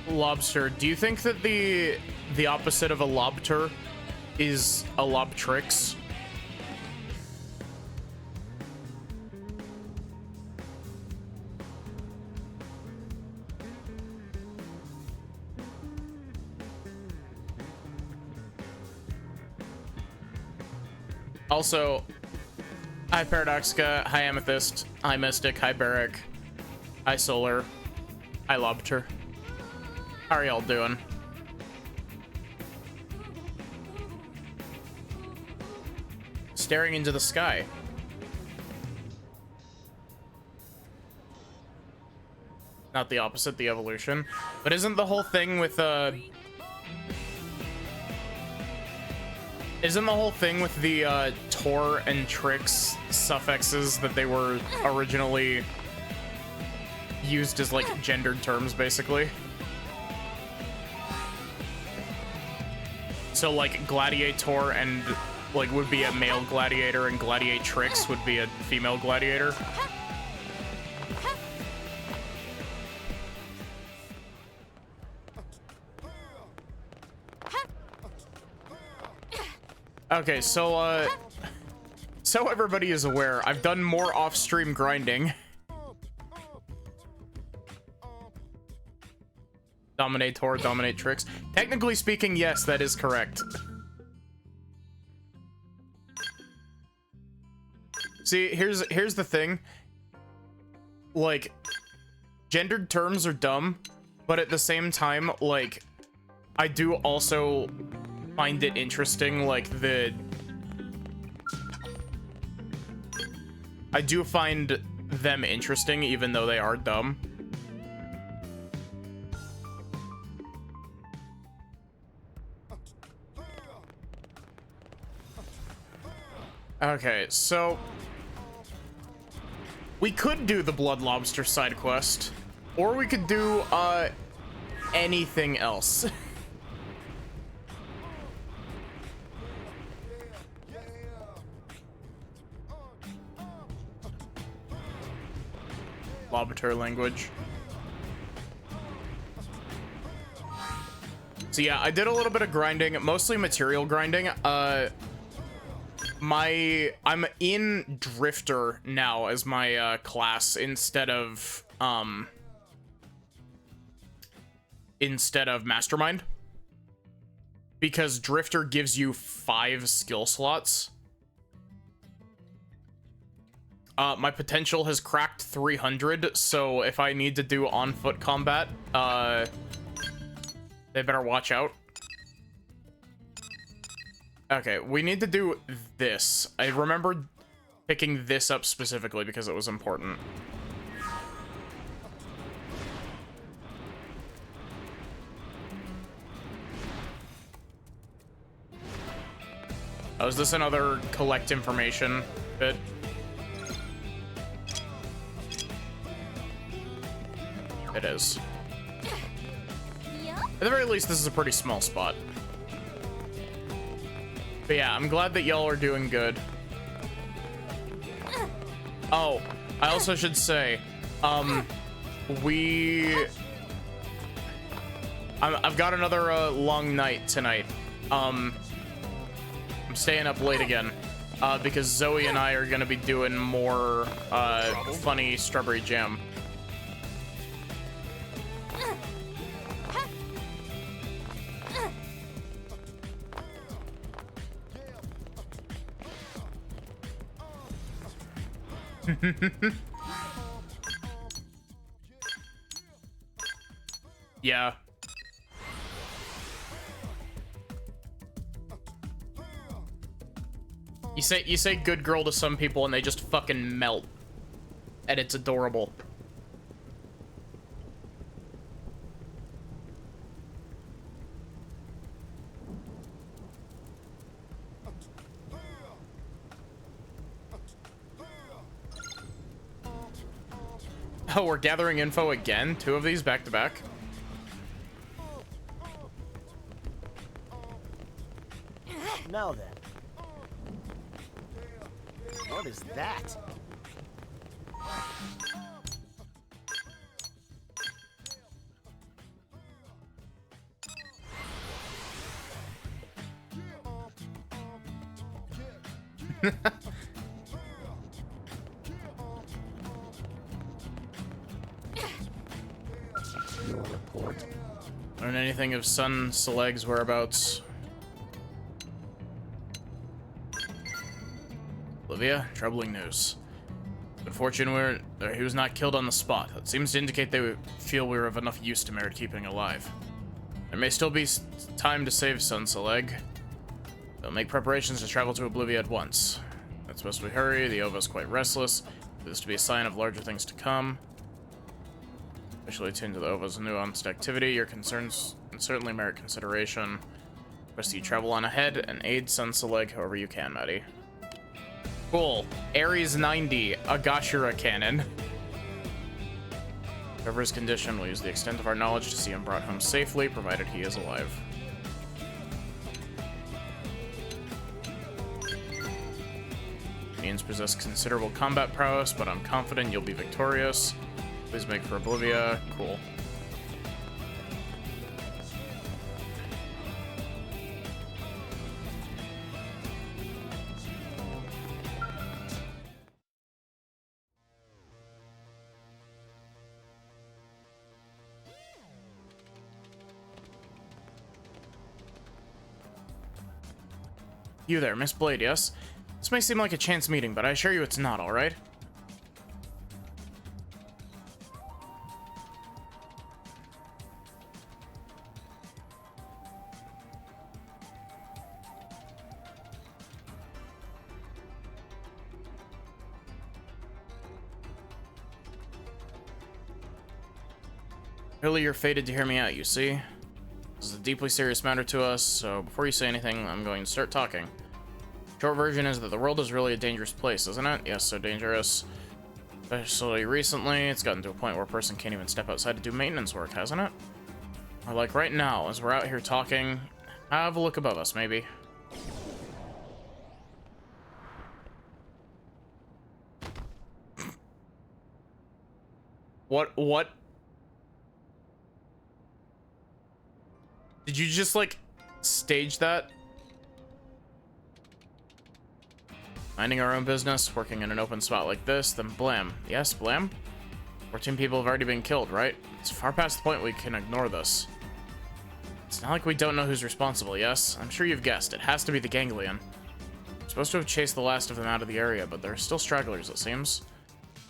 Lobster, do you think that the opposite of a lobter is a lobtrix? Also, hi Paradoxica, hi Amethyst, hi Mystic, hi Barrack, hi Solar, hi Lobter. How are y'all doing? Staring into the sky. Not the opposite, the evolution. But isn't the whole thing with isn't the whole thing with the Tor and Trix suffixes that they were originally used as like gendered terms, basically? So like gladiator and like would be a male gladiator, and gladiatrix would be a female gladiator. Okay, so so everybody is aware, I've done more off-stream grinding. Dominator, dominatrix. Technically speaking, yes, that is correct. See, here's the thing. Like, gendered terms are dumb, but at the same time, like, I do also find it interesting, like, I do find them interesting, even though they are dumb. Okay, so we could do the Blood Lobster side quest, or we could do anything else. Lobster language. So yeah, I did a little bit of grinding, mostly material grinding. I'm in Drifter now as my class instead of Mastermind, because Drifter gives you 5 skill slots. My potential has cracked 300, so if I need to do on-foot combat, they better watch out. Okay, we need to do this. I remember picking this up specifically because it was important. Oh, is this another collect information bit? It is. At the very least, this is a pretty small spot. But yeah, I'm glad that y'all are doing good. Oh, I also should say, I've got another long night tonight. I'm staying up late again, because Zoe and I are gonna be doing more funny strawberry jam. Yeah. You say good girl to some people and they just fucking melt. And it's adorable. Oh, we're gathering info again? 2 of these back to back? Now then. What is that? Learn anything of Sun Seleg's whereabouts? Olivia, troubling news. Good fortune he was not killed on the spot. That seems to indicate they feel we were of enough use to merit keeping alive. There may still be time to save Sun Seleg. They'll make preparations to travel to Oblivia at once. That's best we hurry. The Ova's quite restless. This to be a sign of larger things to come. Especially attuned to the Ova's nuanced activity. Your concerns certainly merit consideration. Best you travel on ahead and aid Sun Seleg however you can, Maddie. Cool. Ares 90, Agashira cannon. Whatever his condition, we'll use the extent of our knowledge to see him brought home safely, provided he is alive. Means possess considerable combat prowess, but I'm confident you'll be victorious. Please make for Oblivia. Cool. You there, Miss Blade, yes? This may seem like a chance meeting, but I assure you it's not, alright? Really, you're fated to hear me out, you see? This is a deeply serious matter to us, so before you say anything, I'm going to start talking. Short version is that the world is really a dangerous place, isn't it? Yes, so dangerous. Especially recently, it's gotten to a point where a person can't even step outside to do maintenance work, hasn't it? Or like right now, as we're out here talking, have a look above us, maybe. What? Did you just, like, stage that? Minding our own business, working in an open spot like this, then blam. Yes, blam? 14 people have already been killed, right? It's far past the point we can ignore this. It's not like we don't know who's responsible, yes? I'm sure you've guessed. It has to be the Ganglion. We're supposed to have chased the last of them out of the area, but there are still stragglers, it seems.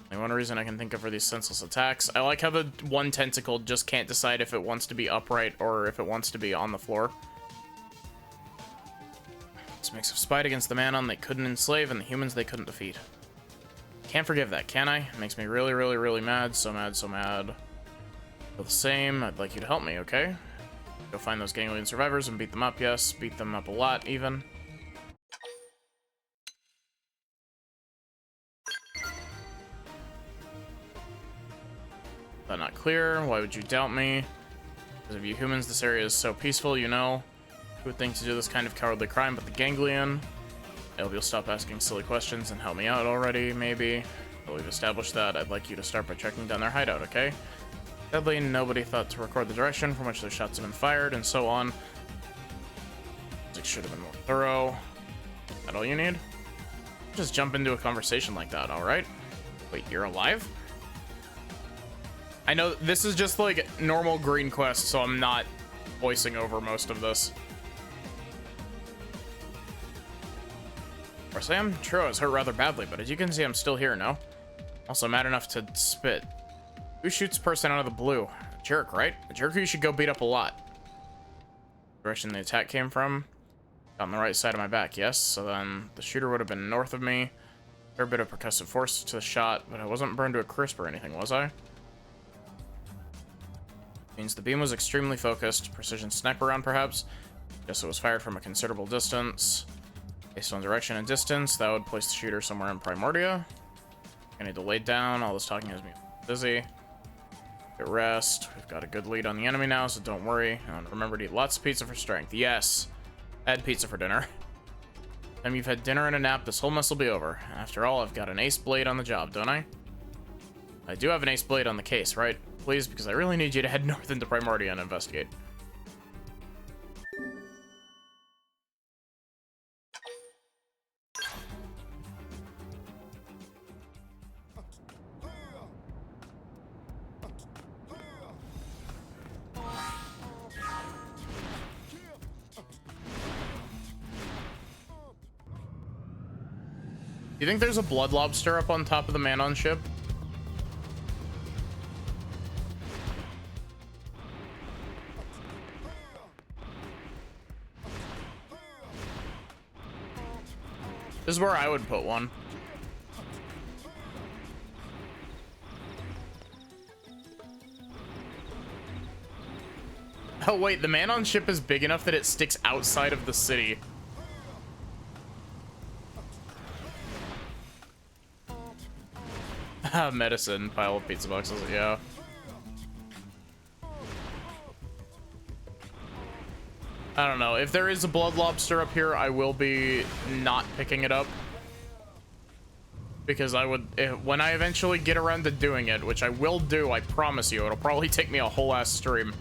The one reason I can think of for these senseless attacks. I like how the one tentacle just can't decide if it wants to be upright or if it wants to be on the floor. It's a mix of spite against the Manon they couldn't enslave and the humans they couldn't defeat. Can't forgive that, can I? It makes me really, really, really mad. So mad, so mad. Feel the same. I'd like you to help me, okay? Go find those Ganglion survivors and beat them up, yes. Beat them up a lot, even. That not clear? Why would you doubt me? Because of you humans, this area is so peaceful, you know. Who would think to do this kind of cowardly crime but the Ganglion? I hope you'll stop asking silly questions and help me out already, maybe. But we've established that. I'd like you to start by checking down their hideout, okay? Sadly, nobody thought to record the direction from which their shots have been fired, and so on. It should have been more thorough. That all you need? Just jump into a conversation like that, alright? Wait, you're alive? I know this is just like normal Green Quest, so I'm not voicing over most of this. Or Sam, true, I was hurt rather badly, but as you can see, I'm still here, no? Also mad enough to spit. Who shoots a person out of the blue? A jerk, right? A jerk who you should go beat up a lot. Direction the attack came from? On the right side of my back, yes. So then the shooter would have been north of me. Fair bit of percussive force to the shot, but I wasn't burned to a crisp or anything, was I? Means the beam was extremely focused. Precision sniper round, perhaps. Guess it was fired from a considerable distance. Based on direction and distance, that would place the shooter somewhere in Primordia. I need to lay down. All this talking has me busy. Get rest. We've got a good lead on the enemy now, so don't worry. And remember to eat lots of pizza for strength. Yes. I had pizza for dinner. Time you've had dinner and a nap, this whole mess will be over. After all, I've got an ace blade on the job, don't I? I do have an ace blade on the case, right? Please, because I really need you to head north into Primordia and investigate. you think there's a blood lobster up on top of the Manon ship? This is where I would put one. Oh wait, the Manon ship is big enough that it sticks outside of the city. Medicine, pile of pizza boxes, yeah. I don't know. If there is a blood lobster up here, I will be not picking it up. Because I would, when I eventually get around to doing it, which I will do, I promise you, it'll probably take me a whole ass stream.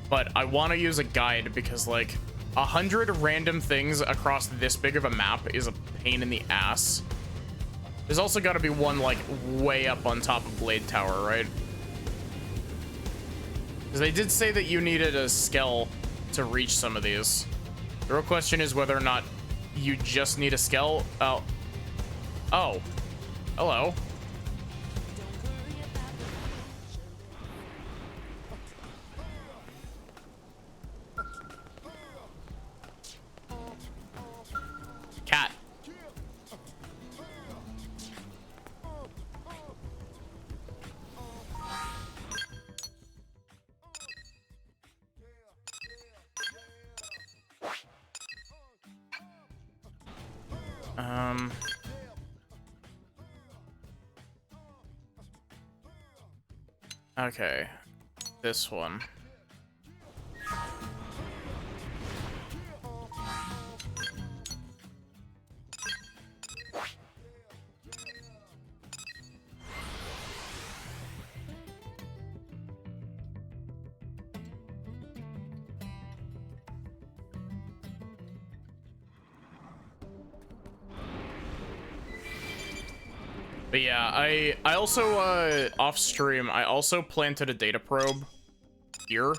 But I want to use a guide because, like, 100 random things across this big of a map is a pain in the ass. There's also got to be one, like, way up on top of Blade Tower, right? Because they did say that you needed a skell to reach some of these. The real question is whether or not you just need a skell. Oh. Oh. Hello. Cat. Okay. This one. But yeah, I also, off stream, I also planted a data probe here.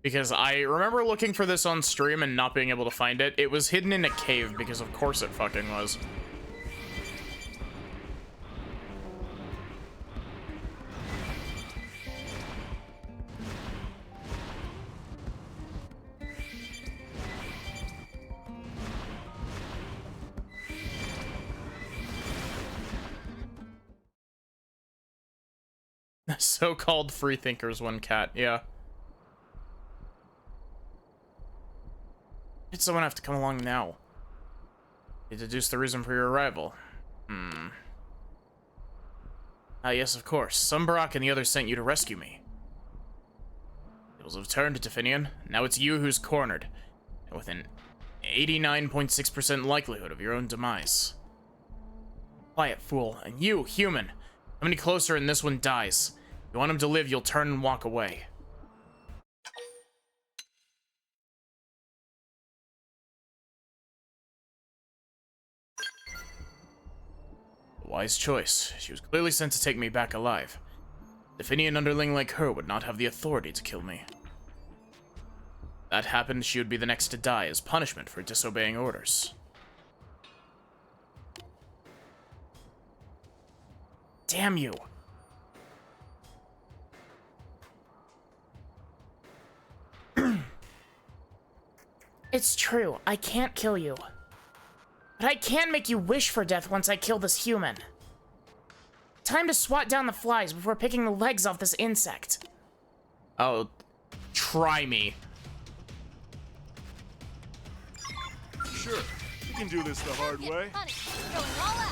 Because I remember looking for this on stream and not being able to find it. It was hidden in a cave because of course it fucking was. So-called free thinkers, one cat, yeah. Did someone have to come along now? You deduce the reason for your arrival. Ah, yes, of course. Sumbarak and the others sent you to rescue me. Tables have turned, Definian. Now it's you who's cornered. And with an 89.6% likelihood of your own demise. Quiet, fool. And you, human. Come any closer and this one dies. If you want him to live, you'll turn and walk away. A wise choice. She was clearly sent to take me back alive. A Finian underling like her would not have the authority to kill me. If that happened, she would be the next to die as punishment for disobeying orders. Damn you! It's true, I can't kill you. But I can make you wish for death once I kill this human. Time to swat down the flies before picking the legs off this insect. Oh, try me. Sure, you can do this the hard way. Honey, going all out.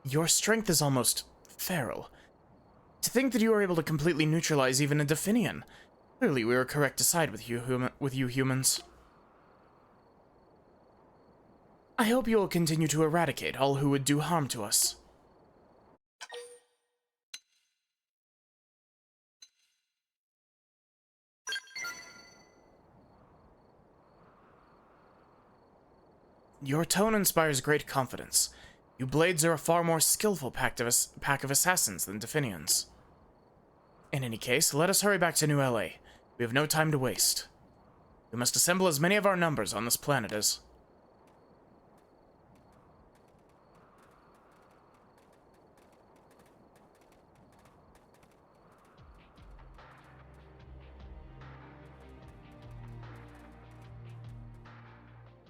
Your strength is almost feral. To think that you are able to completely neutralize even a Definian. Clearly, we were correct to side with you humans. I hope you will continue to eradicate all who would do harm to us. Your tone inspires great confidence. You Blades are a far more skillful pack of assassins than Definians. In any case, let us hurry back to New LA. We have no time to waste. We must assemble as many of our numbers on this planet as...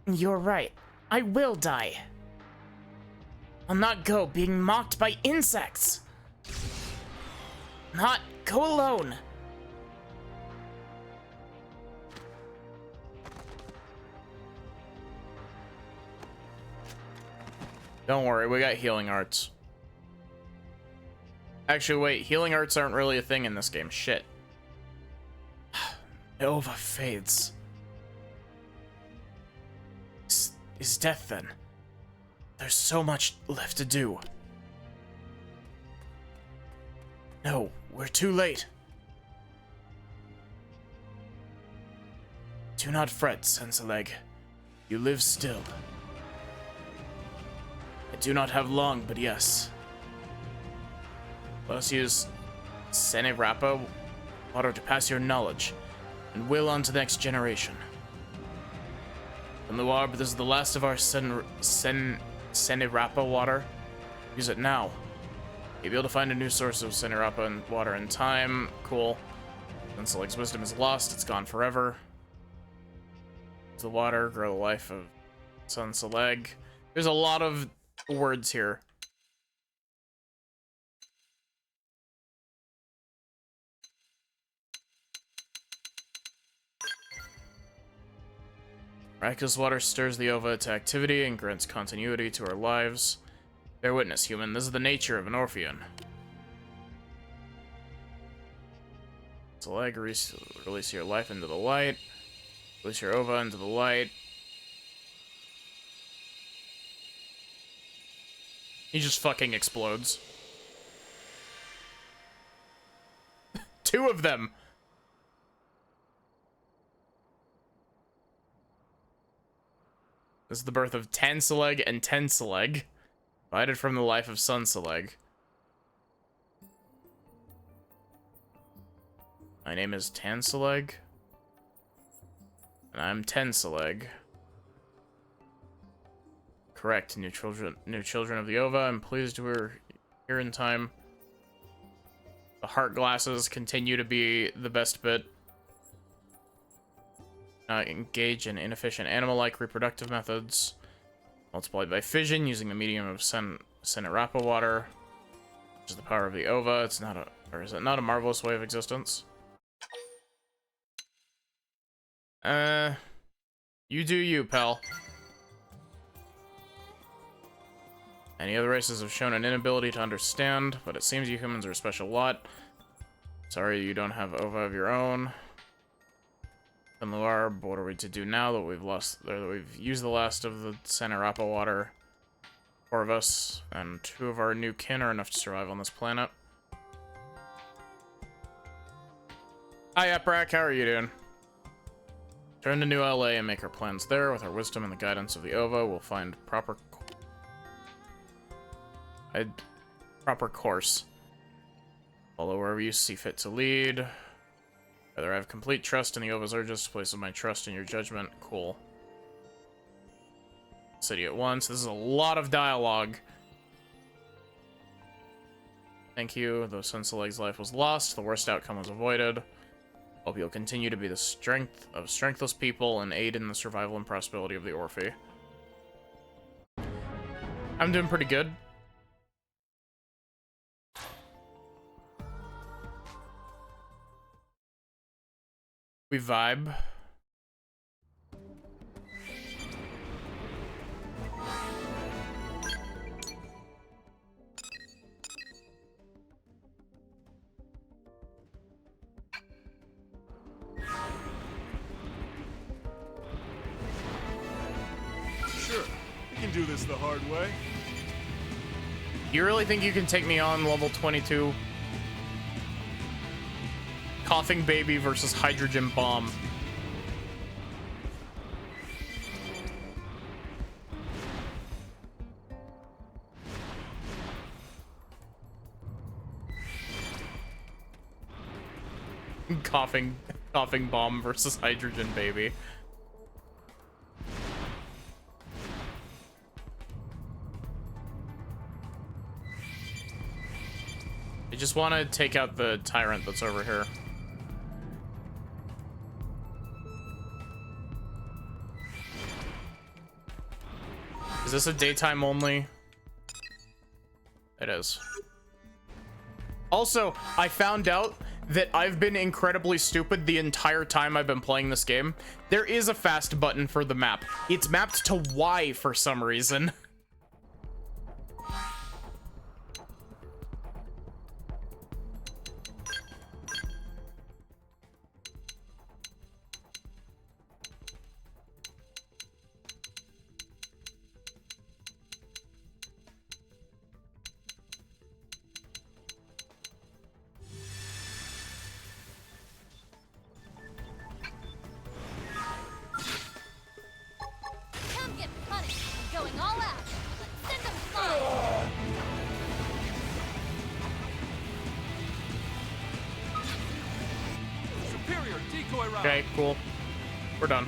You're right. I will die. I'll not go being mocked by insects. Not go alone. Don't worry, we got healing arts. Actually, wait, healing arts aren't really a thing in this game. Shit. Nova fades. Is death then? There's so much left to do. No, we're too late. Do not fret, Sensaleg. You live still. I do not have long, but yes. Let us use Xenoblade water to pass your knowledge, and will on to the next generation. From the water, but this is the last of our Xenoblade water. Use it now. You'll be able to find a new source of Xenoblade water in time. Cool. Sensaleg's wisdom is lost, it's gone forever. Use the water, grow the life of Sensaleg. There's a lot of words here. Miraculous water stirs the ova to activity and grants continuity to our lives. Bear witness, human. This is the nature of an Orpheon. Select, release your life into the light. Release your ova into the light. He just fucking explodes. Two of them! This is the birth of Tansaleg and Tensaleg, divided from the life of Sunsaleg. My name is Tansaleg, and I'm Tensaleg. Correct, new children of the Ova. I'm pleased we're here in time. The heart glasses continue to be the best bit. Engage in inefficient animal-like reproductive methods. Multiplied by fission using the medium of Xenoblade water, which is the power of the ova. It's not a, or is it not a marvelous way of existence? You do you, pal. Any other races have shown an inability to understand, but it seems you humans are a special lot. Sorry you don't have ova of your own. And Luar, what are we to do now that we've used the last of the Xenoblade water? 4 of us, and 2 of our new kin are enough to survive on this planet. Hi, Eprak, how are you doing? Turn to New LA and make our plans there. With our wisdom and the guidance of the Ova, we'll find proper course. Follow wherever you see fit to lead. Whether I have complete trust in the Ova's urges, places my trust in your judgment. Cool. City at once. This is a lot of dialogue. Thank you. Though Sensaleg's life was lost, the worst outcome was avoided. Hope you'll continue to be the strength of strengthless people and aid in the survival and prosperity of the Orphe. I'm doing pretty good. We vibe. Sure, we can do this the hard way. You really think you can take me on level 22? Coughing baby versus hydrogen bomb. coughing bomb versus hydrogen baby. I just want to take out the tyrant that's over here. Is this a daytime only? It is. Also, I found out that I've been incredibly stupid the entire time I've been playing this game. There is a fast button for the map. It's mapped to Y for some reason. Okay, cool. We're done.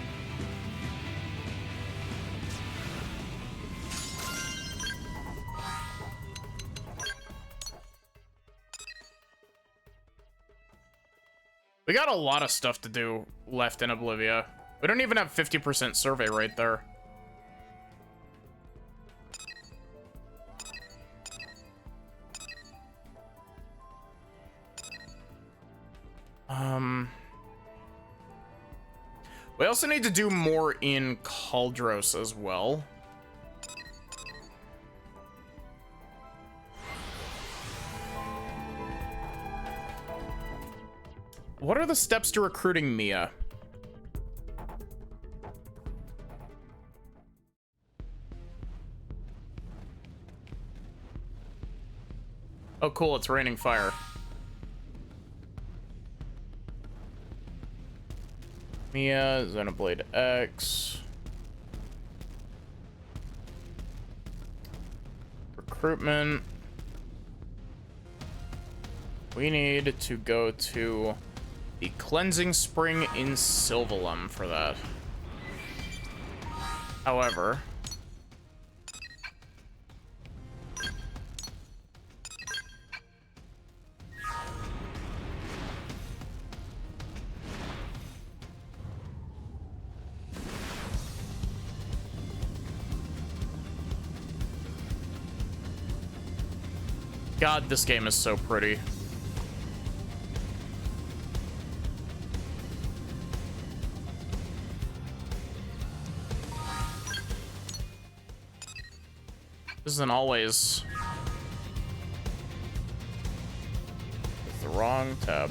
We got a lot of stuff to do left in Oblivia. We don't even have 50% survey right there. We also need to do more in Kaldros as well. What are the steps to recruiting Mia? Oh, cool, it's raining fire. Mia, Xenoblade X. Recruitment. We need to go to the Cleansing Spring in Sylvalum for that. However, God, this game is so pretty. This isn't always the wrong tab.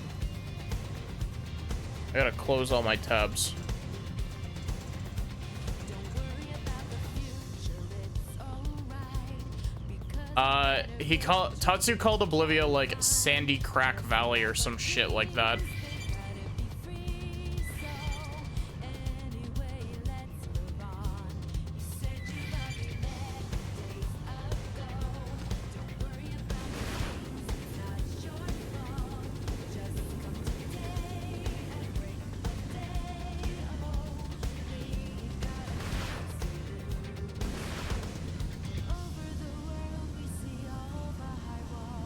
I gotta close all my tabs. Tatsu called Oblivia like Sandy Crack Valley or some shit like that.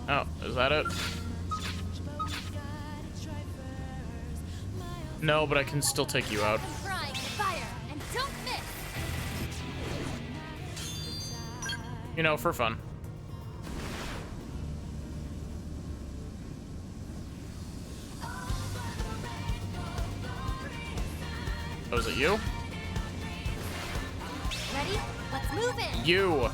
Oh, is that it? No, but I can still take you out. You know, for fun. Oh, is it you? Ready? Let's move in. You.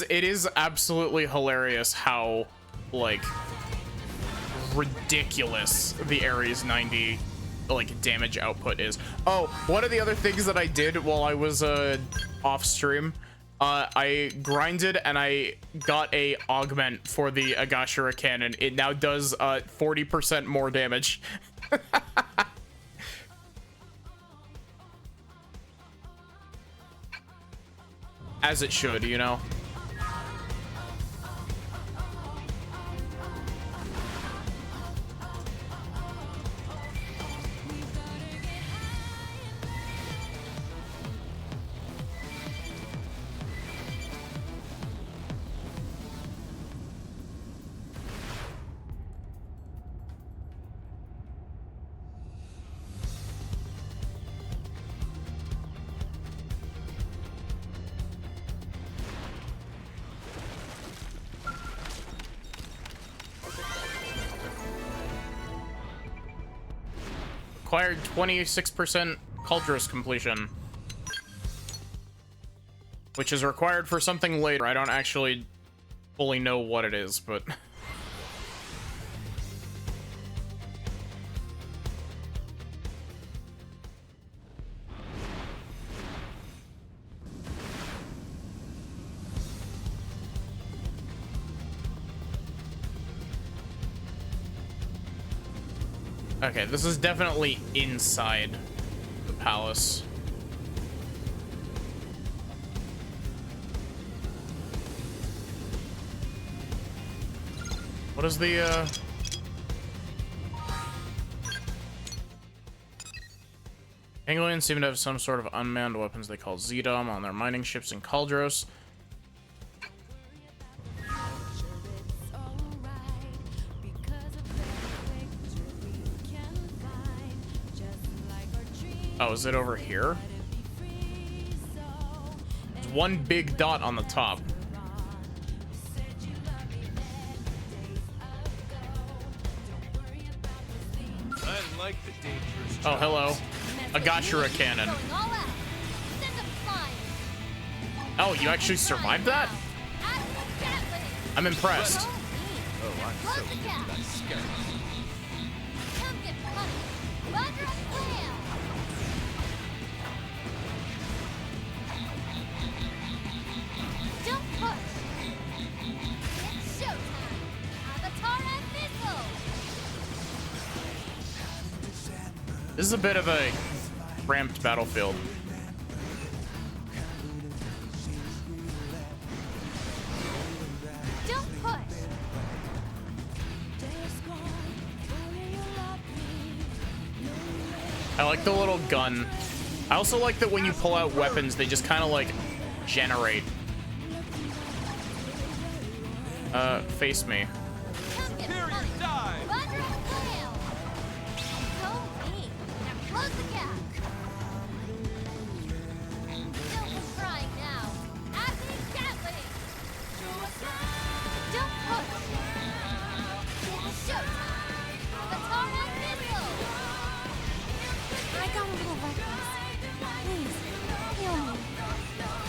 It is absolutely hilarious how, like, ridiculous the Ares 90, like damage output is. Oh, one of the other things that I did while I was off stream, I grinded and I got a augment for the Agashira cannon. It now does 40% more damage. As it should, you know. Acquired 26% Cauldros completion, which is required for something later. I don't actually fully know what it is, but okay, this is definitely inside the palace. What is the, Angolians seem to have some sort of unmanned weapons they call Zedom on their mining ships in Cauldros. Oh, is it over here? There's one big dot on the top. I like the dangerous. Oh, hello. Agashira cannon. Oh, you actually survived that? I'm impressed. This is a bit of a ramped battlefield. Don't push. I like the little gun. I also like that when you pull out weapons, they just kind of like generate. Face me. Come get money. Butter and flail. So mean. Now close the gap. Don't crying now. Acting Gatling. Don't push. Showtime. Avatar and missile. I got a little reckless. Please, heal me.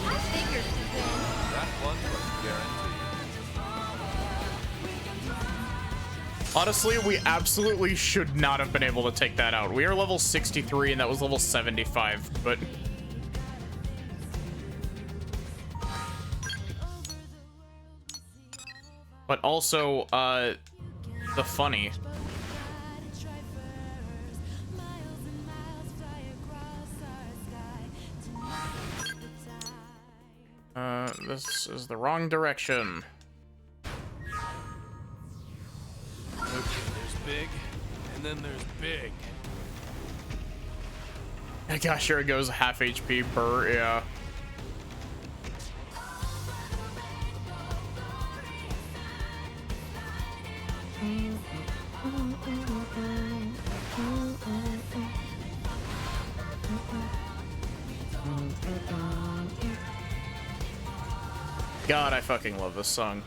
I figured you'd win. That one was guaranteed. Honestly, we absolutely should not have been able to take that out. We are level 63 and that was level 75, but... But also, the funny. This is the wrong direction. There's big, and then there's big. Gosh, sure it goes half HP per, yeah. God, I fucking love this song.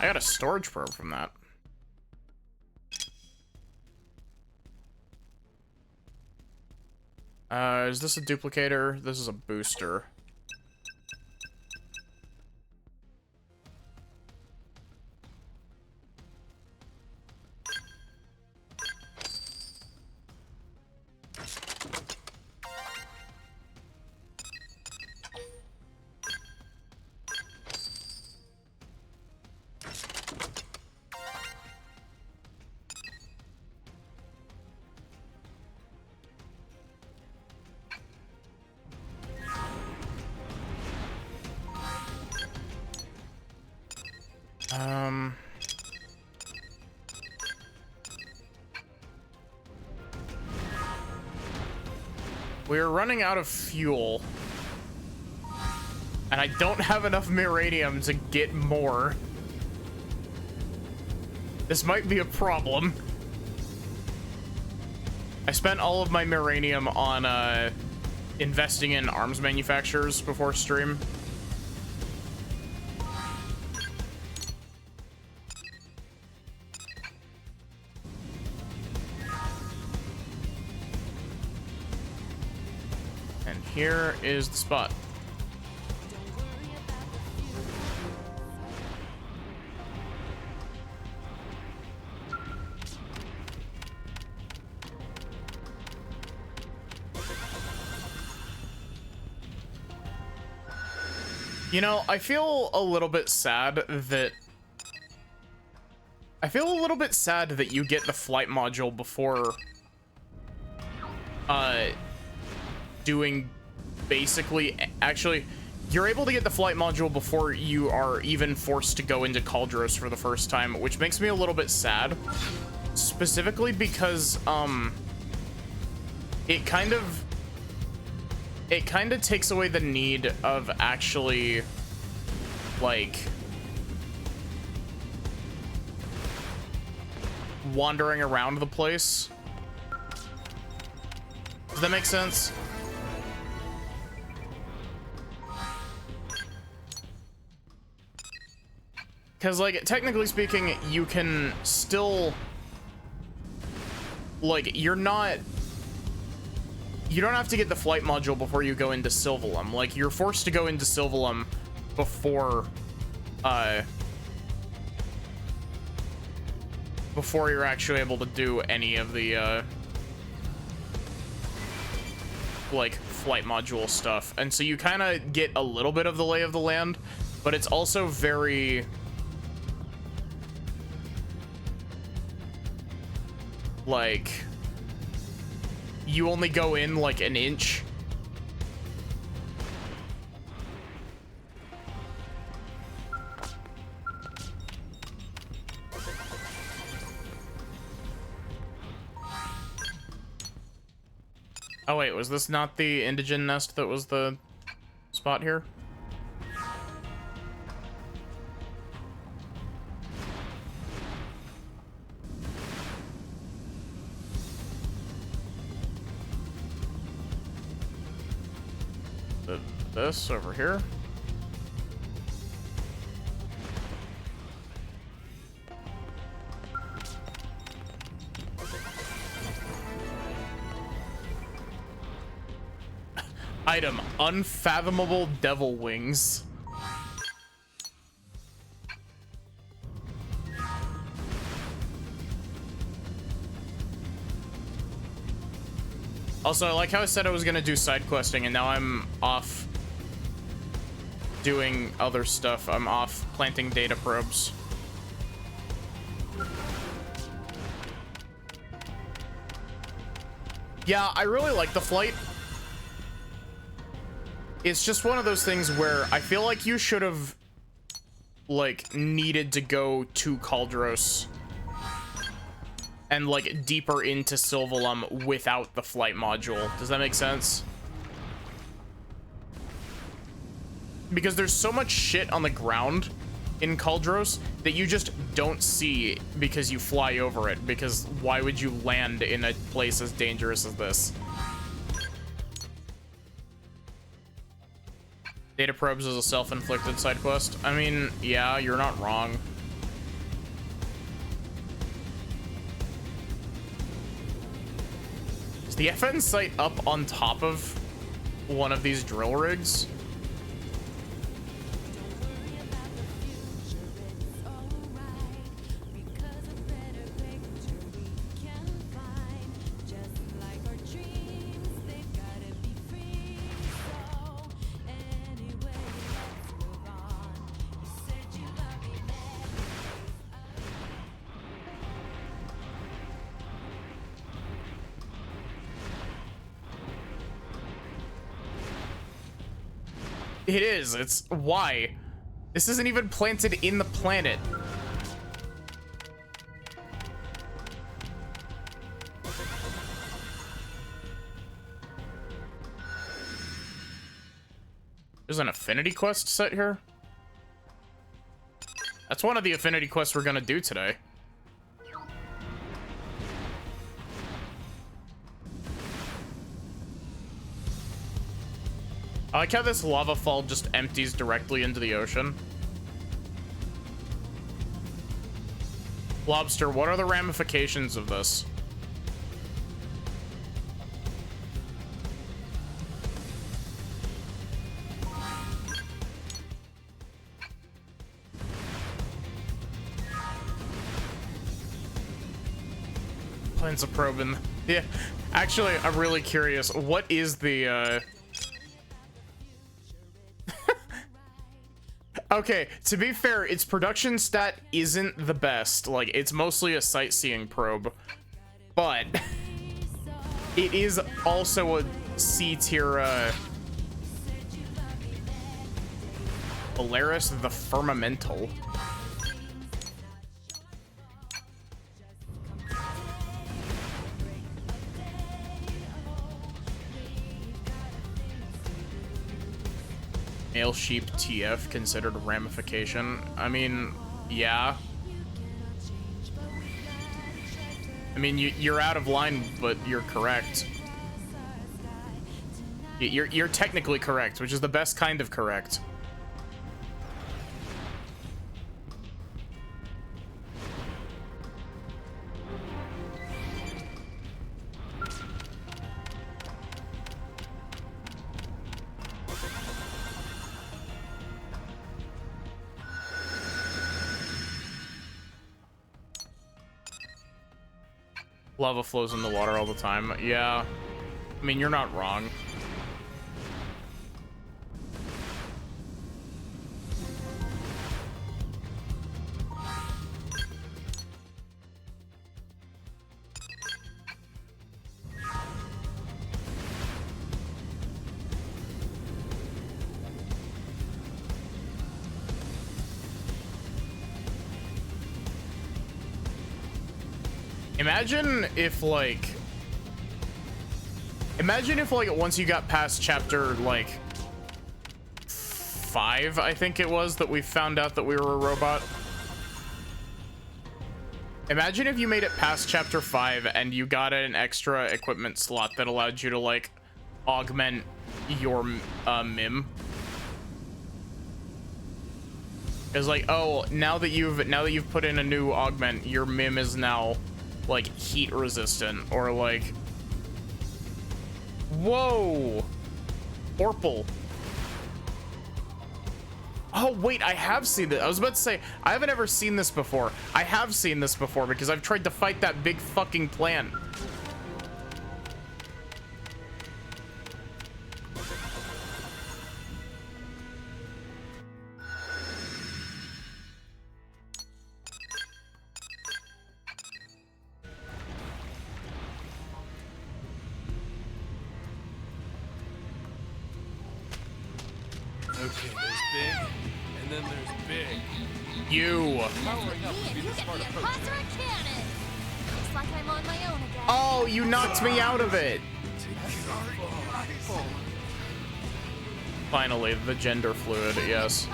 I got a storage probe from that. Is this a duplicator? This is a booster. We're running out of fuel. And I don't have enough Miranium to get more. This might be a problem. I spent all of my Miranium on investing in arms manufacturers before stream. And here is the spot. You know, I feel a little bit sad that you get the flight module before doing basically, actually, you're able to get the flight module before you are even forced to go into Caldros for the first time, which makes me a little bit sad, specifically because it kind of takes away the need of actually, like, wandering around the place. Does that make sense? Because, like, technically speaking, you can still, like, you don't have to get the flight module before you go into Sylvalum. Like, you're forced to go into Sylvalum before you're actually able to do any of the like flight module stuff. And so you kind of get a little bit of the lay of the land, but it's also very, like, you only go in like an inch. Oh wait, was this not the Indigen nest that was the spot here? This over here. Item, unfathomable devil wings. Also, I like how I said I was gonna do side questing and now I'm off doing other stuff. I'm off planting data probes. Yeah, I really like the flight. It's just one of those things where I feel like you should have, like, needed to go to Caldros and, like, deeper into Sylvalum without the flight module. Does that make sense? Because there's so much shit on the ground in Caldros that you just don't see because you fly over it. Because why would you land in a place as dangerous as this? Data probes is a self-inflicted side quest. I mean, yeah, you're not wrong. Is the FN site up on top of one of these drill rigs? It is. It's why. This isn't even planted in the planet. There's an Affinity quest set here. That's one of the Affinity quests we're gonna do today. I like how this lava fall just empties directly into the ocean. Lobster, what are the ramifications of this? Plans a probe in. Yeah, actually, I'm really curious. What is the, Okay, to be fair, its production stat isn't the best. Like, it's mostly a sightseeing probe. But it is also a C tier, Polaris the Firmamental. Male sheep TF considered a ramification? I mean, yeah. I mean, you're out of line, but you're correct. You're technically correct, which is the best kind of correct. Lava flows in the water all the time. Yeah. I mean, you're not wrong. Imagine if once you got past chapter, like, 5, I think it was, that we found out that we were a robot. Imagine if you made it past chapter 5 and you got an extra equipment slot that allowed you to, like, augment your, Mim. It's like, oh, now that you've put in a new augment, your Mim is now, like, heat resistant, or like, whoa, Orpal. Oh wait, I have seen it. I was about to say, I haven't ever seen this before. I have seen this before because I've tried to fight that big fucking plant. Okay, there's big, and then there's big. You. Powering up would be You the get smart me a approach. hot or a cannon. Looks like I'm on my own again. Oh, you knocked me out of it. Finally, the gender fluid, yes.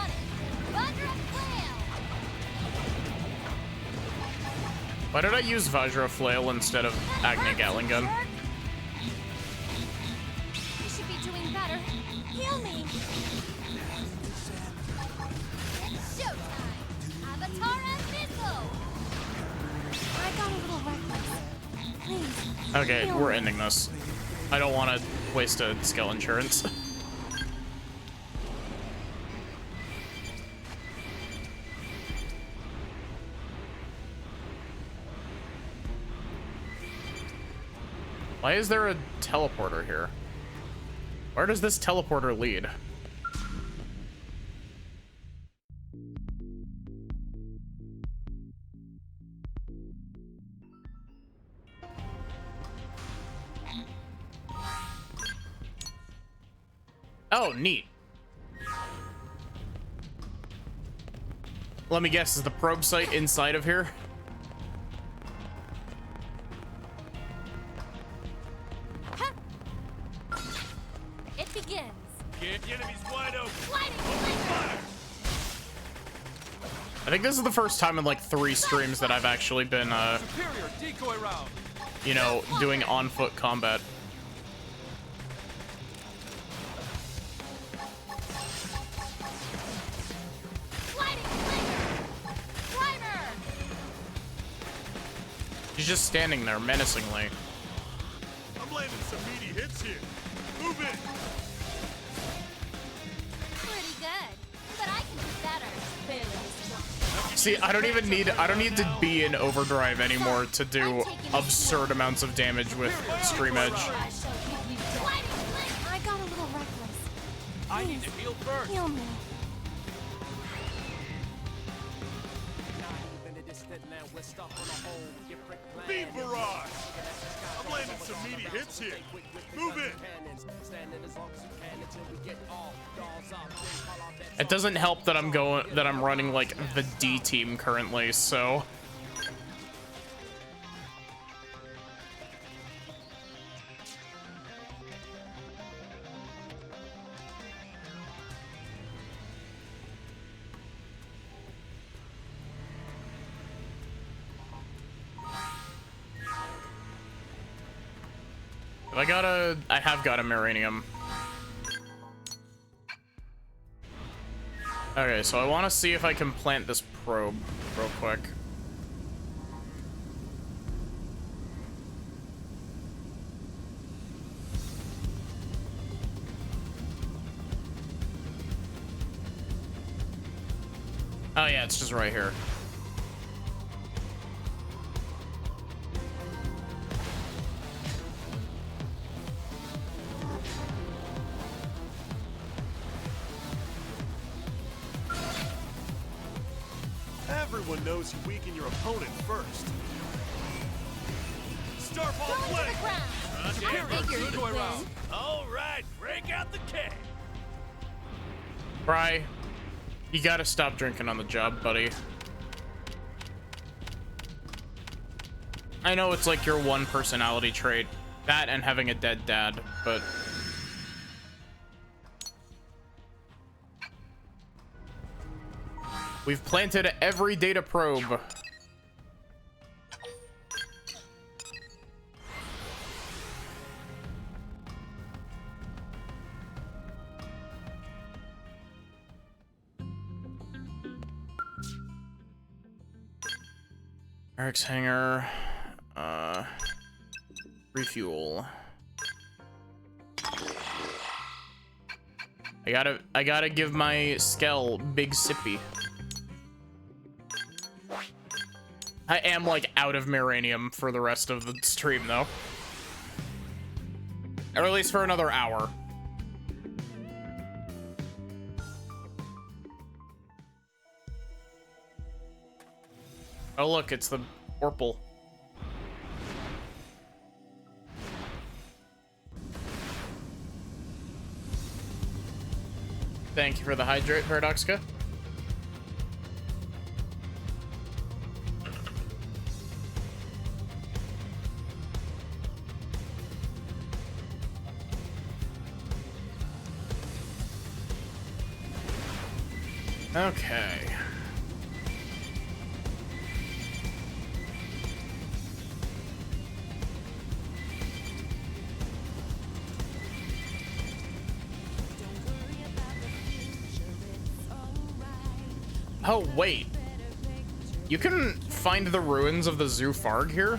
Vajra flail. Why did I use Vajra Flail instead of Agni Gatling Gun? You should be doing better. Heal me. Showtime. Avatar and Missile. I got a little reckless. Please. Okay, we're ending this. I don't want to waste a skill insurance. Why is there a teleporter here? Where does this teleporter lead? Oh, neat. Let me guess, is the probe site inside of here? It begins. scared? The enemy's wide open. Sliding flicker. I think this is the first time in like 3 streams that I've actually been, Superior decoy round. you know, doing on-foot combat. Sliding flicker. Slimer. She's just standing there menacingly. I'm landing some meaty hits here. Move in. Pretty good. But I can do better. See, I don't need to be in overdrive anymore to do absurd amounts of damage with Stream Edge. Sliding flicker. I got a little reckless. I need to heal first. Heal me. Beam barrage. I'm landing some meaty hits here. Move in. It doesn't help that I'm running like the D team currently, so I have got a Miranium. Okay, so I want to see if I can plant this probe real quick. Oh yeah, it's just right here. Everyone knows you weaken your opponent first. Starfall Going to play. the ground. Superior I figured decoy you'd round. win. All right, break out the K. Bry, you gotta stop drinking on the job, buddy. I know it's like your one personality trait, that and having a dead dad, but we've planted every data probe. Eric's hangar, refuel. I gotta give my Skell big sippy. I am like out of Miranium for the rest of the stream though. Or at least for another hour. Oh look, it's the Orpal. Thank you for the hydrate, Paradoxica. Okay. Oh, wait. You can find the ruins of the Zoo Farg here?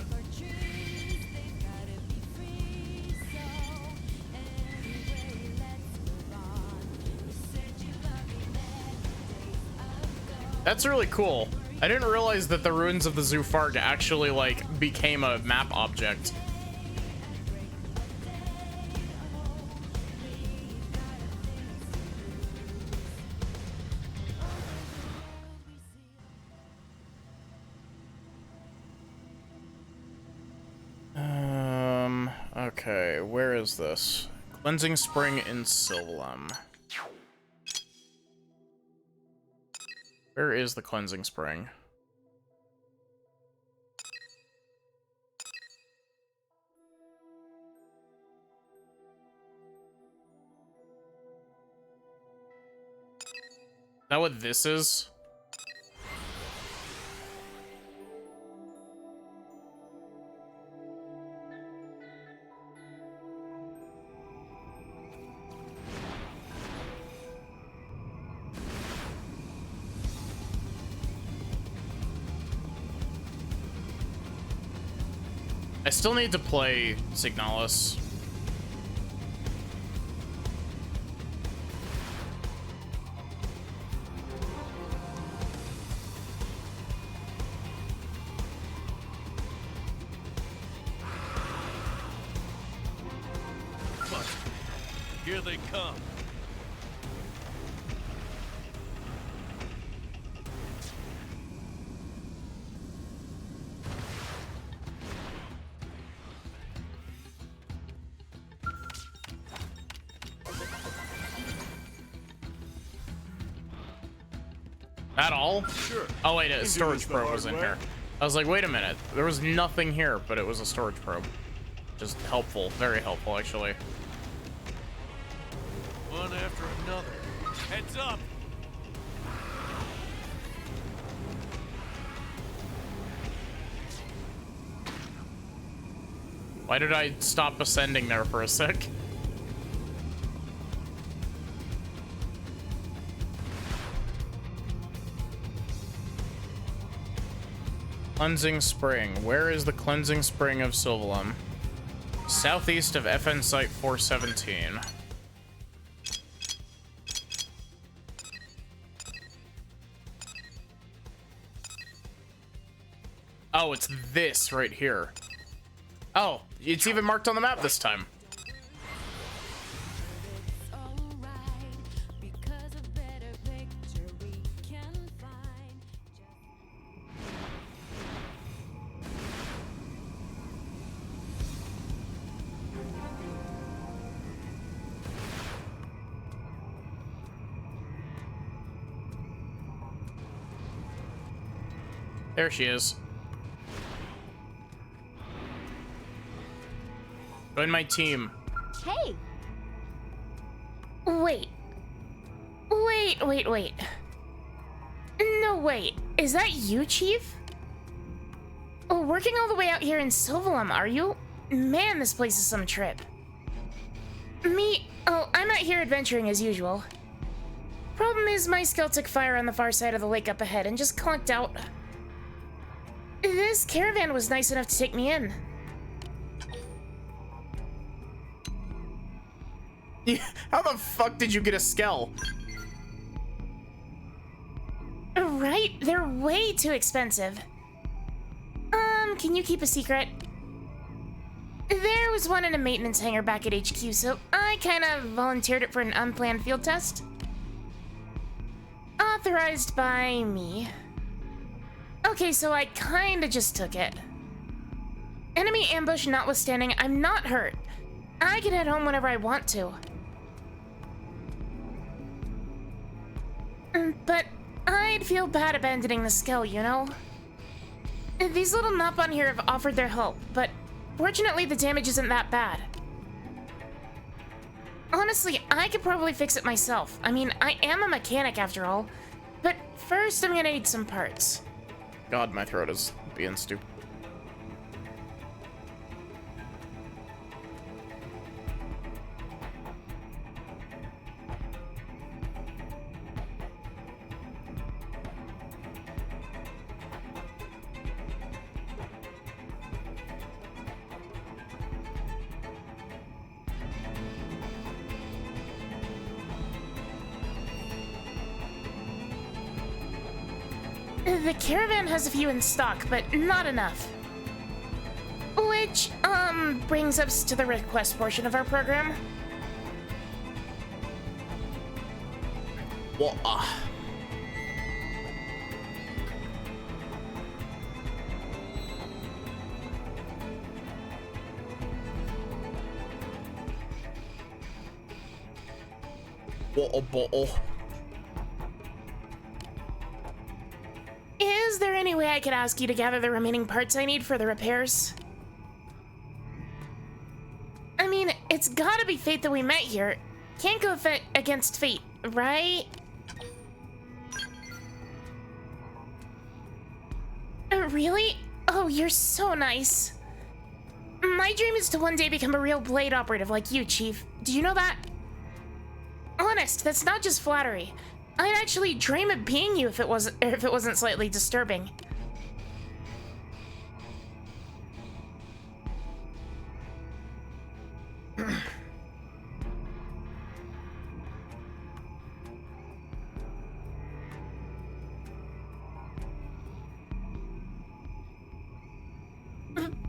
That's really cool. I didn't realize that the ruins of the Zoo Farg actually, like, became a map object. Okay, where is this? Cleansing Spring in Sylvalem. Where is the Cleansing Spring? that what this is? I still need to play Signalis. Fuck. Here they come. At all? Sure. Oh wait, a do storage this the probe hard was in way. here. I was like, wait a minute. There was nothing here, but it was a storage probe. Just helpful. Very helpful, actually. One after another. Heads up. Why did I stop ascending there for a sec? Cleansing Spring. Where is the Cleansing Spring of Sylvalum? Southeast of FN Site 417. Oh, it's this right here. Oh, it's even marked on the map this time. There she is. Join my team. Hey, Wait. Wait. No, wait. Is that you, Chief? Oh, working all the way out here in Sylvalum, are you? Man, this place is some trip. Me? Oh, I'm out here adventuring as usual. Problem is, my skull took fire on the far side of the lake up ahead and just conked out. This caravan was nice enough to take me in. How the fuck did you get a skell? Right? They're way too expensive. Can you keep a secret? There was one in a maintenance hangar back at HQ, so I kinda volunteered it for an unplanned field test. Authorized by me. Okay, so I kinda just took it. Enemy ambush notwithstanding, I'm not hurt. I can head home whenever I want to. But I'd feel bad abandoning the skull, you know? These little nop on here have offered their help, but fortunately the damage isn't that bad. Honestly, I could probably fix it myself. I mean, I am a mechanic after all. But first I'm gonna need some parts. God, my throat is being stupid. The caravan has a few in stock, but not enough. Which, brings us to the request portion of our program. Well, Is there any way I could ask you to gather the remaining parts I need for the repairs? I mean, it's gotta be fate that we met here. Can't go against fate, right? Really? Oh, you're so nice. My dream is to one day become a real blade operative like you, Chief. Do you know that? Honest, that's not just flattery. I'd actually dream of being you if it wasn't slightly disturbing.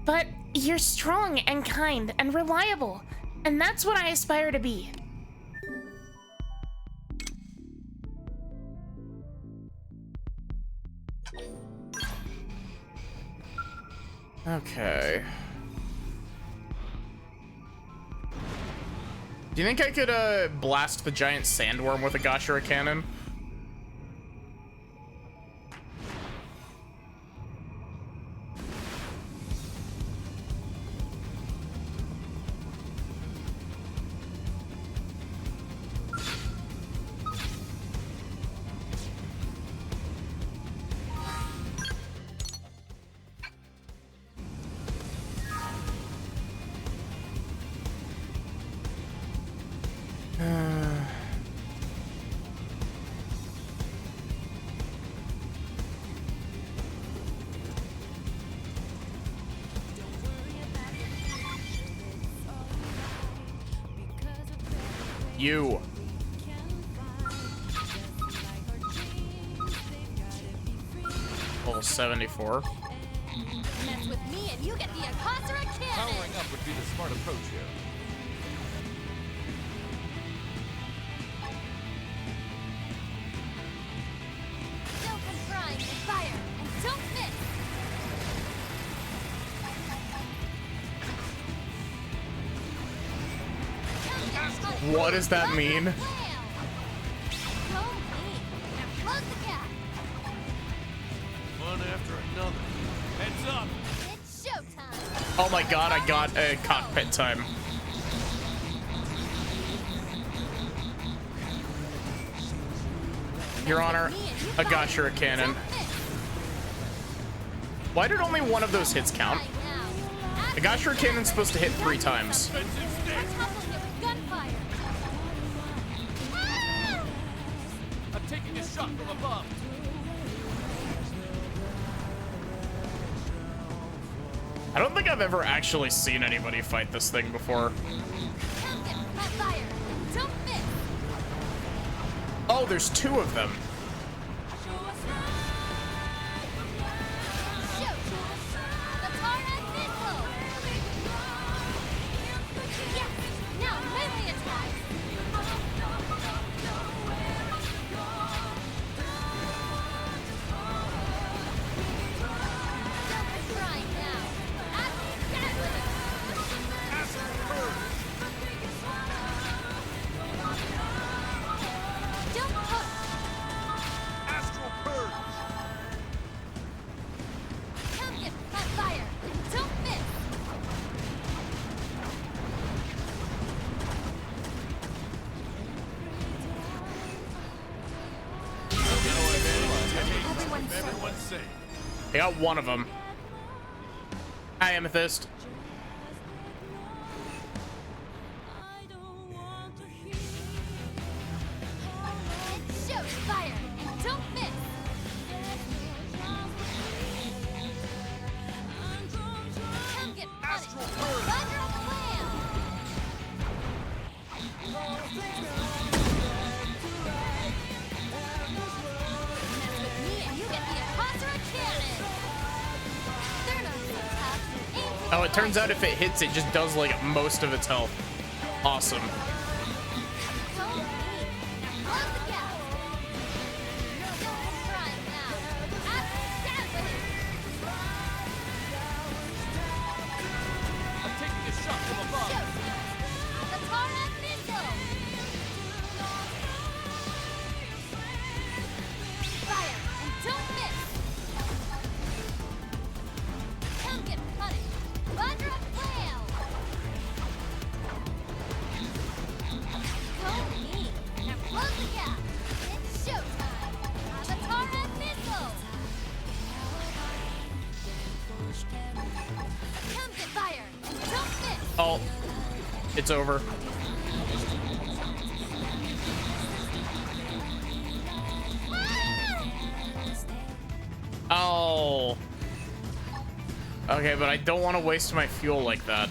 But you're strong and kind and reliable, and that's what I aspire to be. Okay. Do you think I could blast the giant sandworm with a Gashira cannon? You. Level 74. Mess with me and you get the Akasura cannon! Powering up would be the smart approach here. Don't come crying with fire, and don't miss! What does that mean? Go me. Now close the gap. One after another. Heads up! It's showtime. Oh my god, I got a cockpit time. Your Honor, a Gashira cannon. Why did only one of those hits count? The Gashira cannon's supposed to hit 3 times. I'm taking a shot from above. I don't think I've ever actually seen anybody fight this thing before. Oh, there's 2 of them. Everyone's safe. I got one of them. Hi, Amethyst. Shoot fire and don't miss. Come get punished. Thunder on the land. Mess with me and you get the Akasura cannon. They're not so tough. Aim for Oh, the it turns out light. if it hits, it just does like most of its health. Awesome. Go me. Now close the gap. Don't cry now. Stab with it. I'm taking a shot from above. Shoot. Katana missile. Fire and don't miss. Come get punished. Thunder and flail. Go me. Now close the gap. It's showtime. Katana missile. Oh, it's over. Oh. Okay, but I don't want to waste my fuel like that.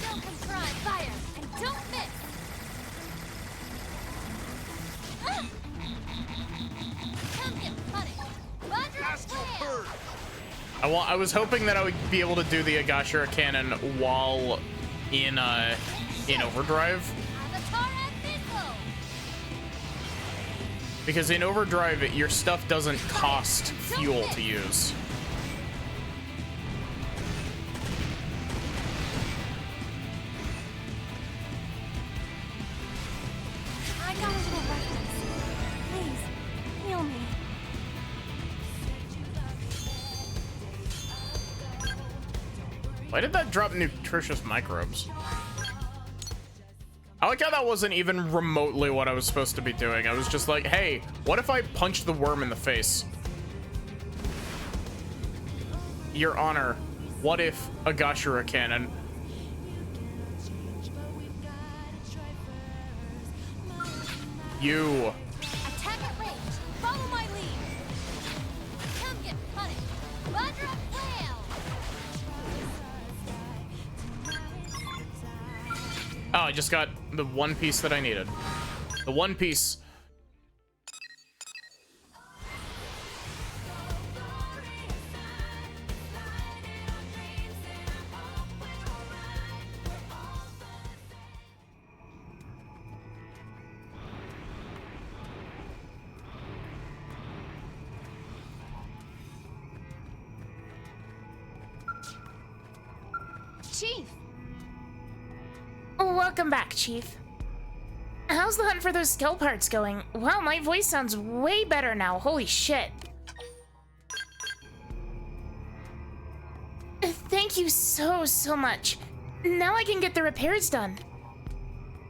Don't contrive fire and don't miss. Come get punished. Vajra whale. I was hoping that I would be able to do the Agashira cannon while in overdrive. Avatar Abyssal. Because in overdrive, your stuff doesn't cost fuel to use. I got a little reckless. Please, heal me. Why did that drop nutritious microbes? I like how that wasn't even remotely what I was supposed to be doing. I was just like, hey, what if I punch the worm in the face? Your Honor, what if Agashira cannon? You. Attack at range. Follow my lead. Come get punished. Vajra whale. Oh, I just got the one piece that I needed. The one piece. Chief. Welcome back, Chief. How's the hunt for those skull parts going? Wow, my voice sounds way better now. Holy shit. Thank you so much. Now I can get the repairs done.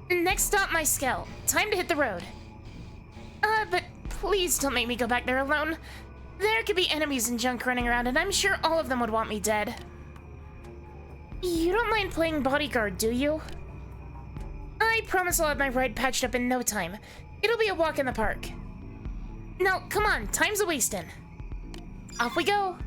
Next stop, my skull. Time to hit the road. But please don't make me go back there alone. There could be enemies and junk running around, and I'm sure all of them would want me dead. You don't mind playing bodyguard, do you? I promise I'll have my ride patched up in no time. It'll be a walk in the park. Now, come on, time's a-wasting. Off we go.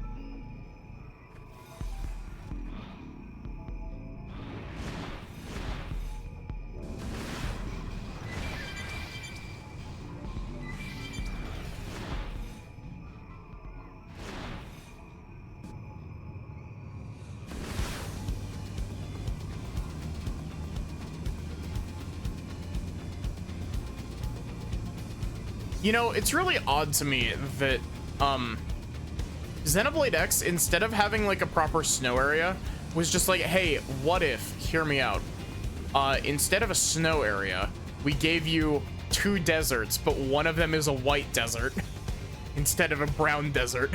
You know, it's really odd to me that, Xenoblade X, instead of having, like, a proper snow area, was just like, hey, what if, hear me out, instead of a snow area, we gave you 2 deserts, but one of them is a white desert, instead of a brown desert.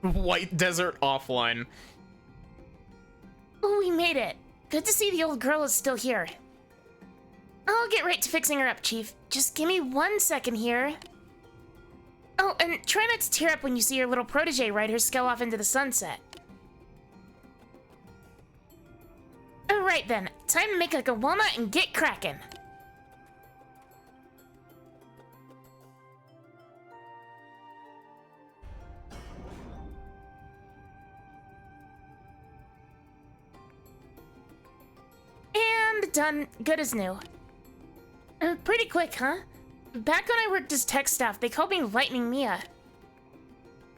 White desert offline. Oh, we made it. Good to see the old girl is still here. I'll get right to fixing her up, Chief. Just give me 1 second here. Oh, and try not to tear up when you see your little protege ride her skull off into the sunset. Alright then, time to make like a walnut and get cracking. And done. Good as new. Pretty quick, huh? Back when I worked as tech staff, they called me Lightning Mia.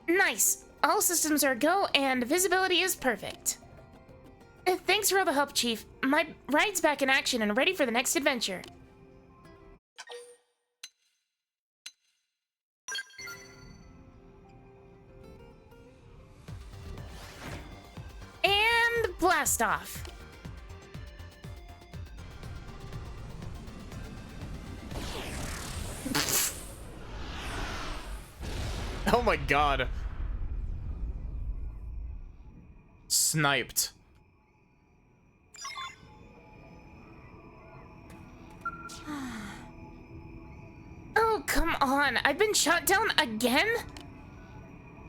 Nice. All systems are go, and visibility is perfect. Thanks for all the help, Chief. My ride's back in action and ready for the next adventure. And blast off. Oh my god. sniped. Oh, come on. I've been shot down again?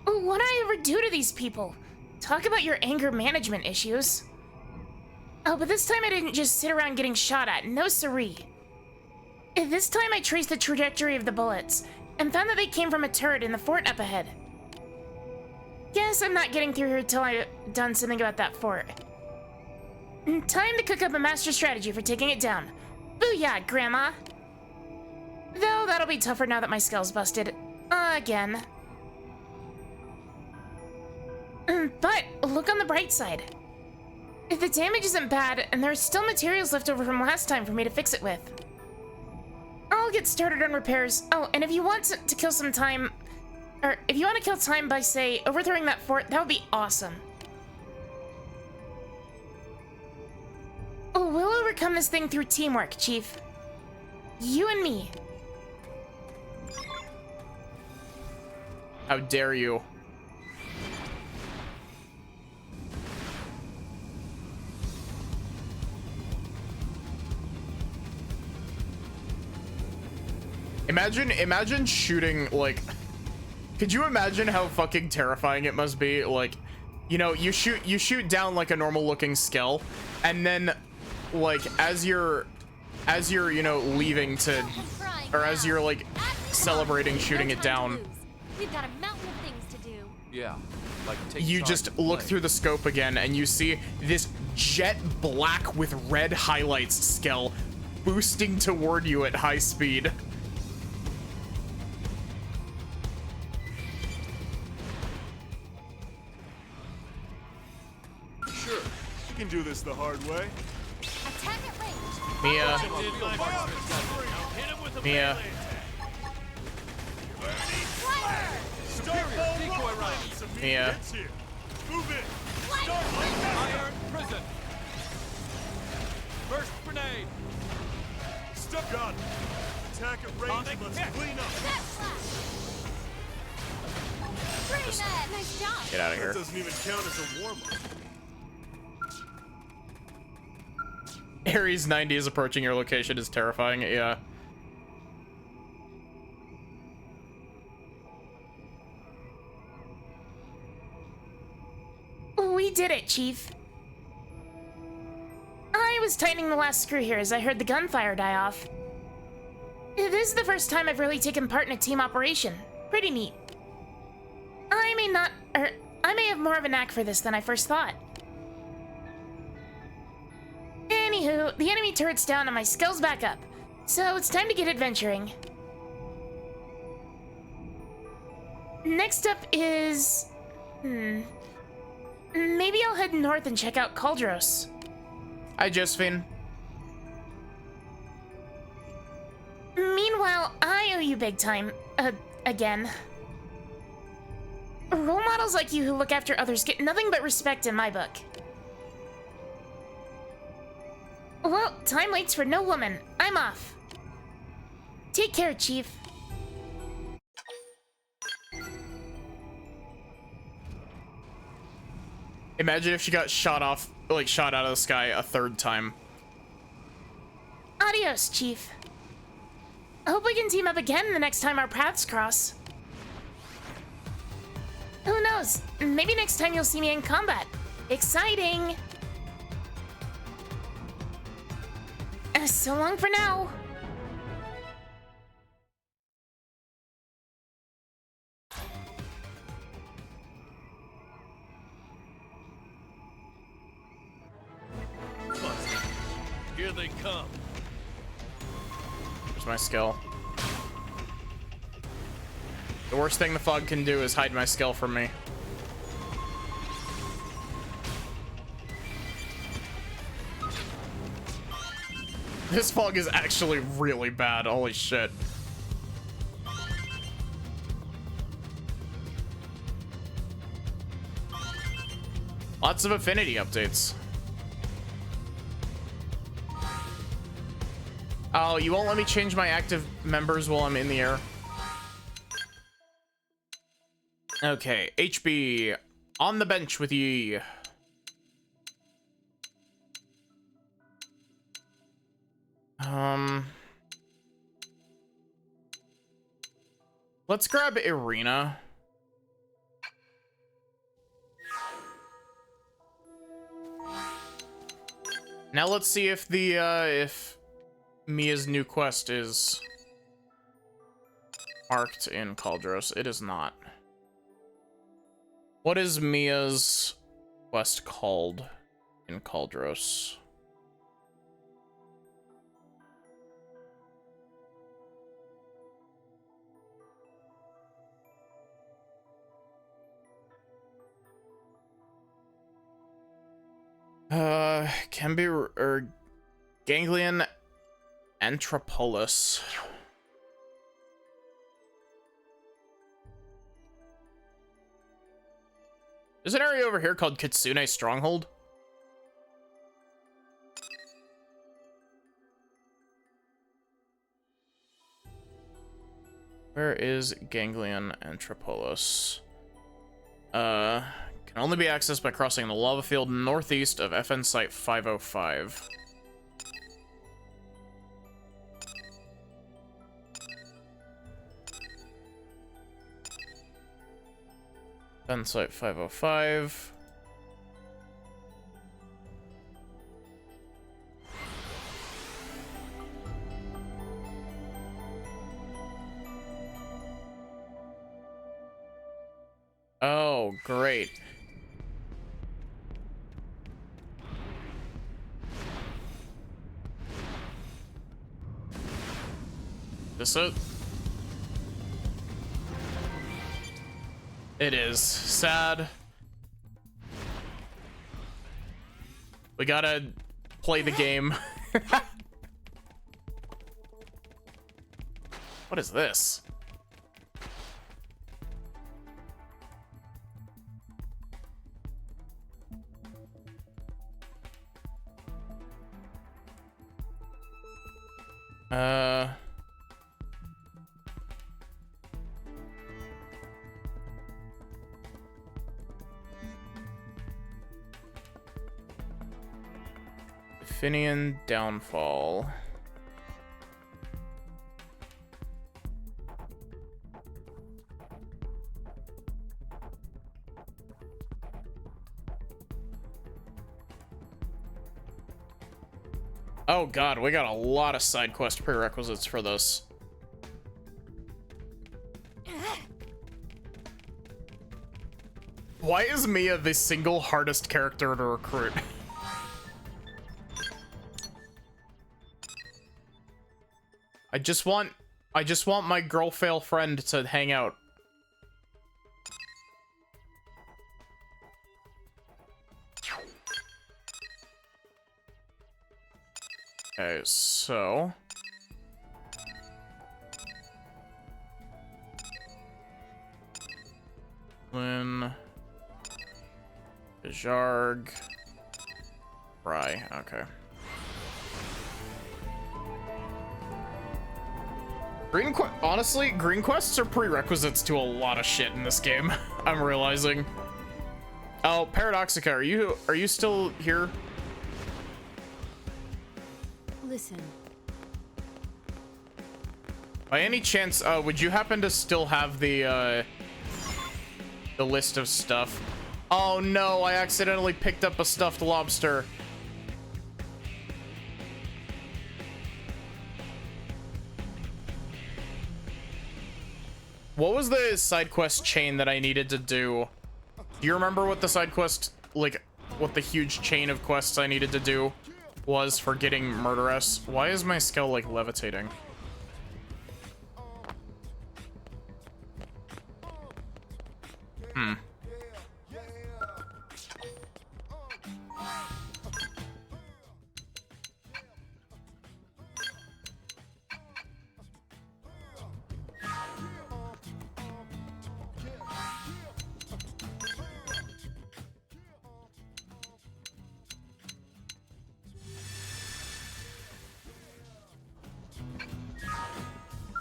What'd I ever do to these people? Talk about your anger management issues. Oh, but this time I didn't just sit around getting shot at. No siree. This time I traced the trajectory of the bullets and found that they came from a turret in the fort up ahead. Guess I'm not getting through here till I've done something about that fort. Time to cook up a master strategy for taking it down. Booyah, Grandma! Though that'll be tougher now that my skull's busted. Again. But look on the bright side. If the damage isn't bad, and there's still materials left over from last time for me to fix it with. I'll get started on repairs. Oh, and if you want to kill some time, or if you want to kill time by, say, overthrowing that fort, that would be awesome. Oh, we'll overcome this thing through teamwork, Chief. You and me. How dare you? Imagine shooting, like, could you imagine how fucking terrifying it must be? Like, you know, you shoot down like a normal looking skull, and then like as you're you know leaving to, or as you're like celebrating shooting it down, We've got a mountain of things to do. Yeah, like take you charge just of look play. through the scope again and you see this jet black with red highlights skull boosting toward you at high speed. Sure, you can do this the hard way. Attack at range. Mia, Mia, Decoy rounds. Mia. Hits here. Move in. Iron prison. First grenade. Step gun. Attack at range and let's clean up. Step flash. Pretty net. Nice job. Get out of That here. doesn't even count as a warm-up. Ares 90 is approaching your location is terrifying. Yeah. We did it, Chief. I was tightening the last screw here as I heard the gunfire die off. This is the first time I've really taken part in a team operation. Pretty neat. I may have more of a knack for this than I first thought. Anywho, the enemy turret's down and my skill's back up. So it's time to get adventuring. Next up is... maybe I'll head north and check out Caldros. Hi, Josephine. Meanwhile, I owe you big time. Again. Role models like you who look after others get nothing but respect in my book. Well, time waits for no woman. I'm off. Take care, Chief. Imagine if she got shot off, like shot out of the sky a third time. Adios, Chief. I hope we can team up again the next time our paths cross. Who knows? Maybe next time you'll see me in combat. Exciting! So long for now. Here they come. Here's my skill. The worst thing the fog can do is hide my skill from me. This fog is actually really bad. Holy shit. Lots of Affinity updates. Oh, you won't let me change my active members while I'm in the air? Okay, HB, on the bench with ye. Let's grab Irina. Now let's see if the if Mia's new quest is marked in Caldros. It is not. What is Mia's quest called in Caldros? Can be Ganglion Anthropolis. There's an area over here called Kitsune Stronghold. Where is Ganglion Anthropolis? Can only be accessed by crossing the lava field northeast of FN Site 505. FN Site 505. Oh, great. This it? It is. Sad. We gotta play the game. What is this? Finian downfall. Oh god, we got a lot of side quest prerequisites for this. Why is Mia the single hardest character to recruit? I just want my girl fail friend to hang out. Okay, so Lynn, Jarg, Fry, okay. Honestly, green quests are prerequisites to a lot of shit in this game. I'm realizing. Oh, Paradoxica, are you still here? Listen. By any chance, would you happen to still have the list of stuff? Oh no, I accidentally picked up a stuffed lobster. What was the side quest chain that I needed to do? Do you remember what the side quest, like, what the huge chain of quests I needed to do was for getting Murderess? Why is my skull, like, levitating?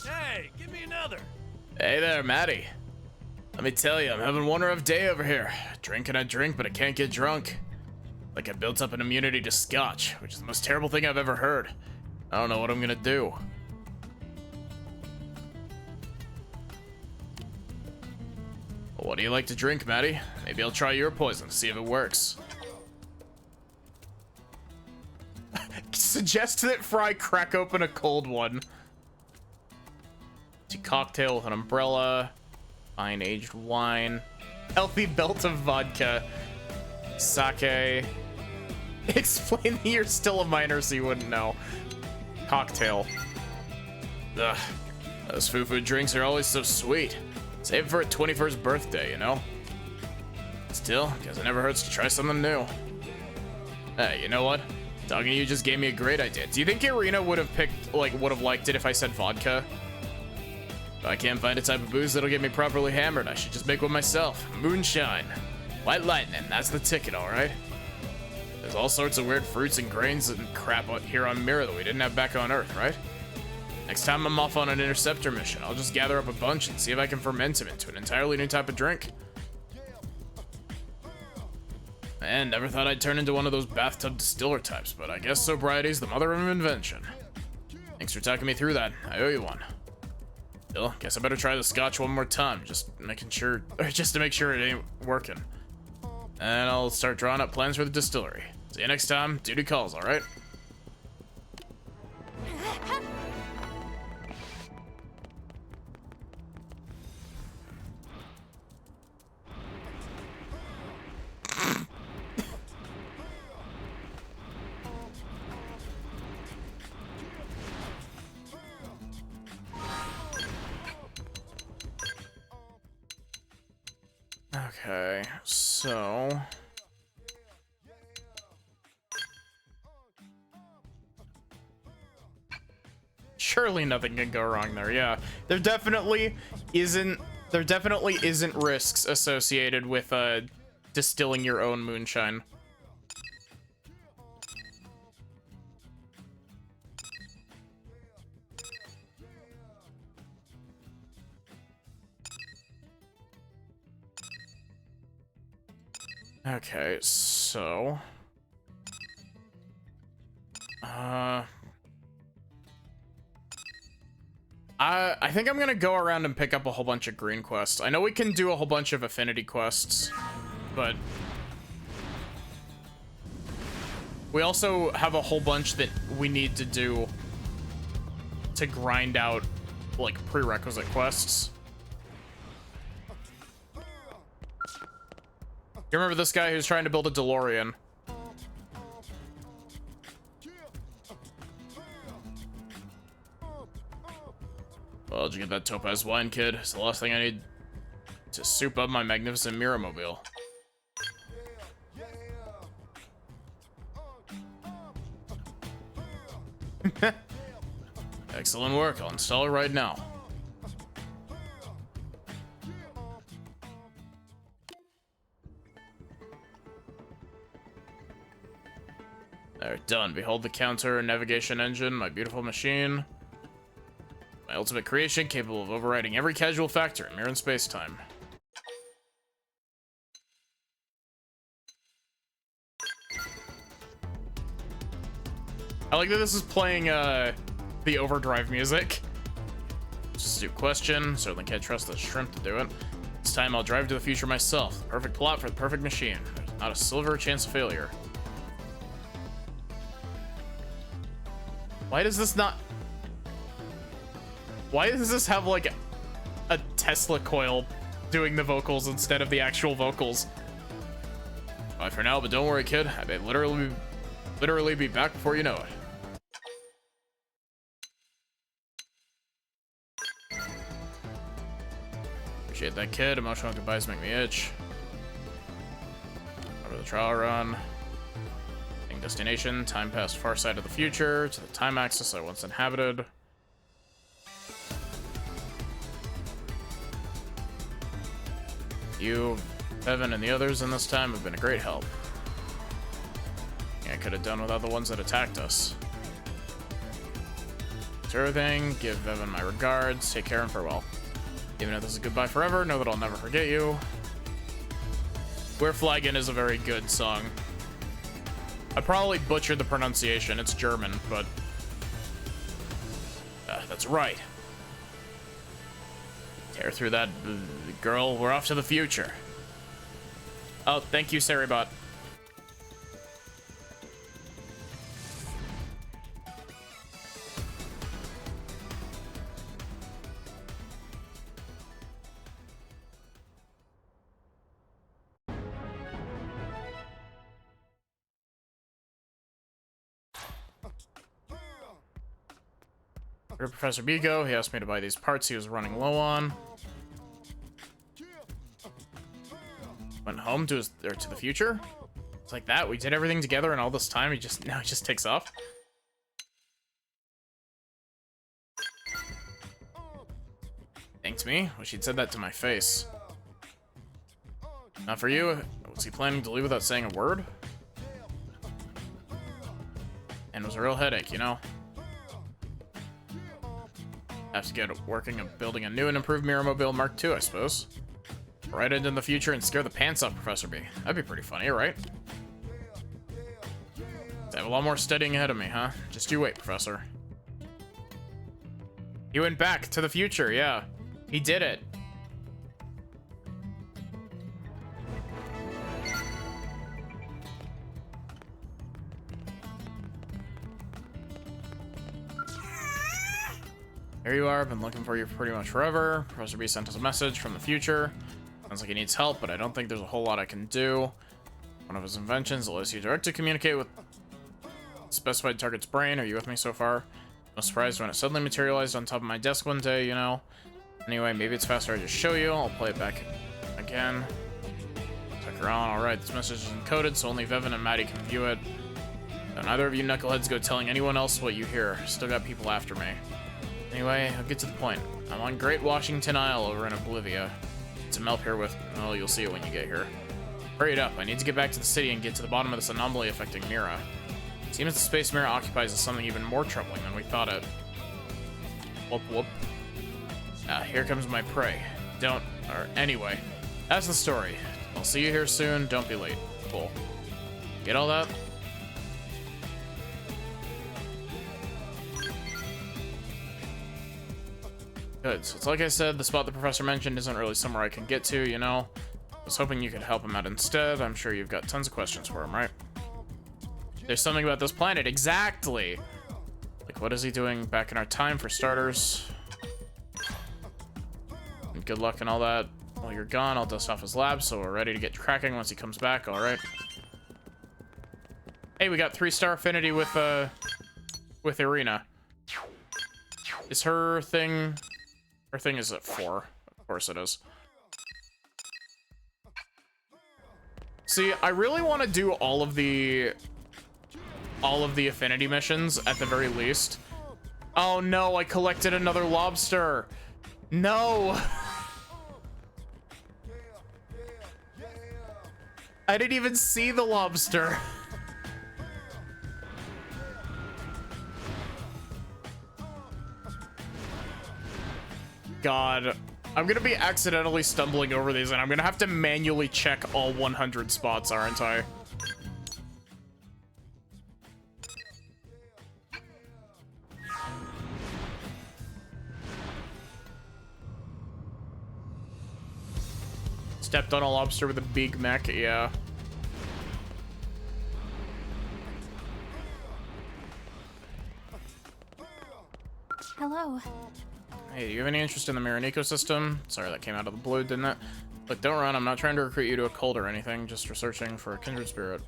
Hey, give me another. Hey there, Maddie. Let me tell you, I'm having one rough day over here. Drinking I drink, but I can't get drunk. Like I built up an immunity to scotch, which is the most terrible thing I've ever heard. I don't know what I'm gonna do. Well, what do you like to drink, Maddie? Maybe I'll try your poison, see if it works. Suggest that Fry crack open a cold one. See, cocktail with an umbrella. Fine aged wine. Healthy belt of vodka. Sake. Explain that you're still a minor so you wouldn't know. Cocktail. Ugh. Those foo-foo drinks are always so sweet. Save it for a 21st birthday, you know? Still, guess it never hurts to try something new. Hey, you know what? Talking to you just gave me a great idea. Do you think Irina would have picked, like, would have liked it if I said vodka? If I can't find a type of booze that'll get me properly hammered, I should just make one myself. Moonshine. White lightning, that's the ticket, alright? There's all sorts of weird fruits and grains and crap out here on Mirror that we didn't have back on Earth, right? Next time I'm off on an interceptor mission, I'll just gather up a bunch and see if I can ferment them into an entirely new type of drink. Man, never thought I'd turn into one of those bathtub distiller types, but I guess sobriety's the mother of invention. Thanks for talking me through that. I owe you one. Still, guess I better try the scotch one more time, just to make sure it ain't working. And I'll start drawing up plans for the distillery. See you next time. Duty calls, alright? Okay, so... Surely nothing can go wrong there, yeah. There definitely isn't risks associated with distilling your own moonshine. Okay, so... I think I'm gonna go around and pick up a whole bunch of green quests. I know we can do a whole bunch of affinity quests, but... we also have a whole bunch that we need to do to grind out, like, prerequisite quests. You remember this guy who's trying to build a DeLorean? Well, did you get that topaz wine, kid? It's the last thing I need to soup up my magnificent Mirror-mobile. Excellent work. I'll install it right now. There, done. Behold the counter navigation engine, my beautiful machine. My ultimate creation, capable of overriding every casual factor in mirror and space-time. I like that this is playing the overdrive music. Just a question. Certainly can't trust the shrimp to do it. This time I'll drive to the future myself. Perfect plot for the perfect machine. There's not a silver chance of failure. Why does this not... why does this have, like, a Tesla coil doing the vocals instead of the actual vocals? Bye for now, but don't worry, kid. I may literally be back before you know it. Appreciate that, kid. Emotional goodbyes make me itch. Over the trial run. Destination, time past far side of the future, to the time axis I once inhabited. You, Evan, and the others in this time have been a great help. I could have done without the ones that attacked us. To everything, give Evan my regards, take care and farewell. Even if this is goodbye forever, know that I'll never forget you. We're Flagging is a very good song. I probably butchered the pronunciation, it's German, but That's right. Tear through that girl. We're off to the future. Oh, thank you, Saribot. Professor Bigo, he asked me to buy these parts he was running low on. Went home to his, or to the future? It's like that, we did everything together and all this time now he just takes off? Thanked me? Wish he'd said that to my face. Not for you? Was he planning to leave without saying a word? And it was a real headache, you know? Have to get working on building a new and improved Mirrormobile Mark II, I suppose. Right into the future and scare the pants off Professor B. That'd be pretty funny, right? I have a lot more studying ahead of me, huh? Just you wait, Professor. He went back to the future, yeah. He did it. Here you are, I've been looking for you pretty much forever. Professor B sent us a message from the future. Sounds like he needs help, but I don't think there's a whole lot I can do. One of his inventions allows you to communicate with specified target's brain. Are you with me so far? I was surprised when it suddenly materialized on top of my desk one day, you know. Anyway, maybe it's faster I just show you. I'll play it back again. Check her on. Alright, this message is encoded, so only Vevin and Maddie can view it. Don't either of you knuckleheads go telling anyone else what you hear. Still got people after me. Anyway, I'll get to the point. I'm on Great Washington Isle over in Oblivia. It's a map here with... well, you'll see it when you get here. Hurry it up. I need to get back to the city and get to the bottom of this anomaly affecting Mira. It seems the space Mira occupies is something even more troubling than we thought it. Whoop whoop. Ah, here comes my prey. Anyway, that's the story. I'll see you here soon. Don't be late. Cool. Get all that? Good. So it's like I said, the spot the professor mentioned isn't really somewhere I can get to, you know? I was hoping you could help him out instead. I'm sure you've got tons of questions for him, right? There's something about this planet. Exactly! Like, what is he doing back in our time, for starters? And good luck and all that. While you're gone, I'll dust off his lab, so we're ready to get cracking once he comes back, alright? Hey, we got 3-star affinity with Irina. Is her thing... her thing is at 4. Of course it is. See, I really want to do all of the affinity missions at the very least. Oh no, I collected another lobster. No. I didn't even see the lobster. God, I'm gonna be accidentally stumbling over these and I'm gonna have to manually check all 100 spots, aren't I? Stepped on a lobster with a big mech, yeah. Hello. Hey, do you have any interest in the Mirren ecosystem? Sorry, that came out of the blue, didn't it? Look, don't run. I'm not trying to recruit you to a cult or anything, just researching for a kindred spirit.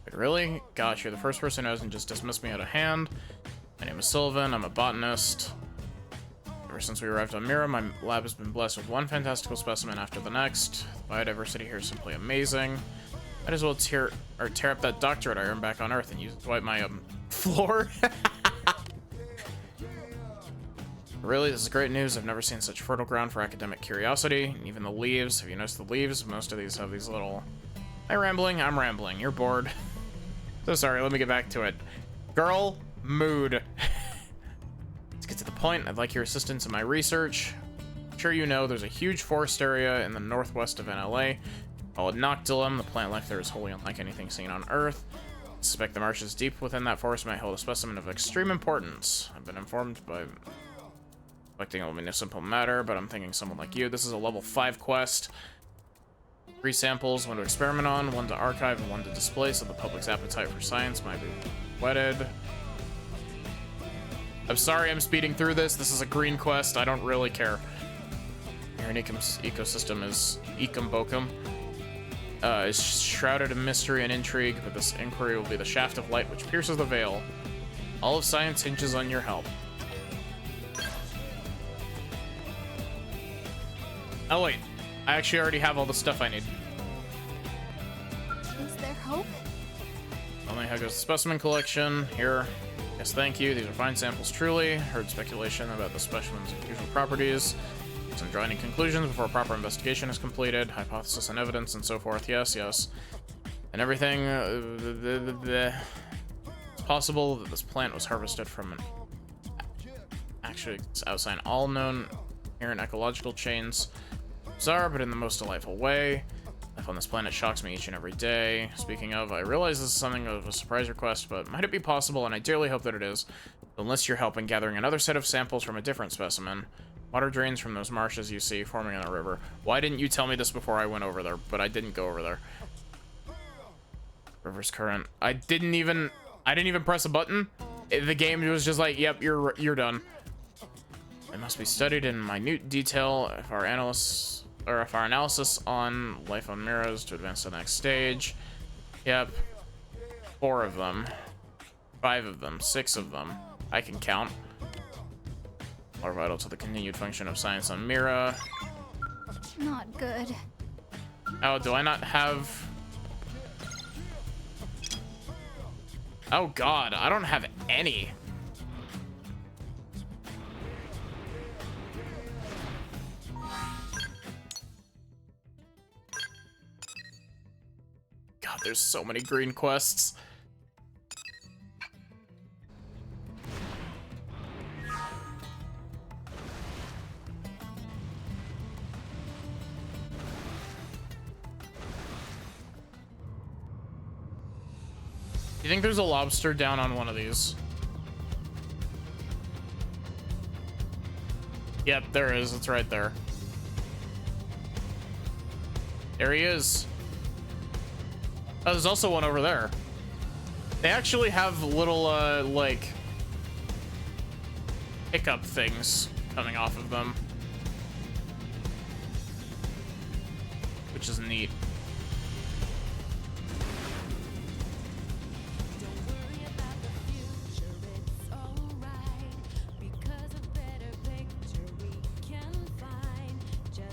Wait, really? Gosh, you're the first person who hasn't just dismissed me out of hand. My name is Sylvan. I'm a botanist. Ever since we arrived on Mira, my lab has been blessed with one fantastical specimen after the next. The biodiversity here is simply amazing. Might as well tear up that doctorate I earned back on Earth and use it to wipe my floor. Really, this is great news. I've never seen such fertile ground for academic curiosity. Even the leaves. Have you noticed the leaves? Most of these have these little... Am I rambling? I'm rambling. You're bored. So sorry, let me get back to it. Girl, mood. Let's get to the point. I'd like your assistance in my research. I'm sure you know there's a huge forest area in the northwest of NLA. Call it Noctilum. The plant life there is wholly unlike anything seen on Earth. suspect the marshes deep within that forest might hold a specimen of extreme importance. I've been informed by collecting a municipal matter, but I'm thinking someone like you. This is a level 5 quest. 3 samples, 1 to experiment on, 1 to archive, and 1 to display, so the public's appetite for science might be whetted. I'm sorry I'm speeding through this. This is a green quest. I don't really care. Your ecosystem is Ecum Bokum. Is shrouded in mystery and intrigue, but this inquiry will be the shaft of light which pierces the veil. All of science hinges on your help. Oh wait, I actually already have all the stuff I need. Is there hope? Only how goes the specimen collection. Here. Yes, thank you. These are fine samples, truly. Heard speculation about the specimen's unusual properties. Some drawing any conclusions before proper investigation is completed. Hypothesis and evidence and so forth. Yes, yes. And everything. It's possible that this plant was harvested from an. Actually, it's outside all known inherent ecological chains. Bizarre, but in the most delightful way. Life on this planet shocks me each and every day. Speaking of, I realize this is something of a surprise request, but might it be possible, and I dearly hope that it is, to enlist your help in gathering another set of samples from a different specimen. Water drains from those marshes you see forming in the river. Why didn't you tell me this before I went over there? But I didn't go over there. River's current. I didn't even press a button. The game was just like, yep, you're done. It must be studied in minute detail if our analysis on life on Miras to advance to the next stage. Yep. 4 of them. 5 of them. 6 of them. I can count. Are vital to the continued function of science on Mira. Not good. Oh, do I not have... Oh god, I don't have any. God, there's so many green quests. You think there's a lobster down on one of these? Yep, there is. It's right there. There he is. Oh, there's also one over there. They actually have little, like, pickup things coming off of them. Which is neat.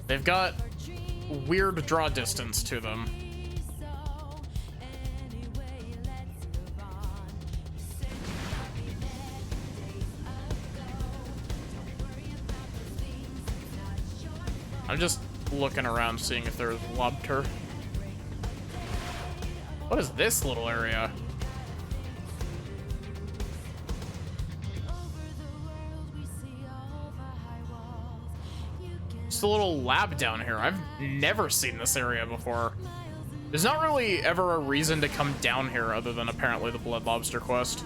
They've got weird draw distance to them. I'm just looking around seeing if there's lobster. What is this little area? Just a little lab down here. I've never seen this area before. There's not really ever a reason to come down here other than apparently the Blood Lobster quest.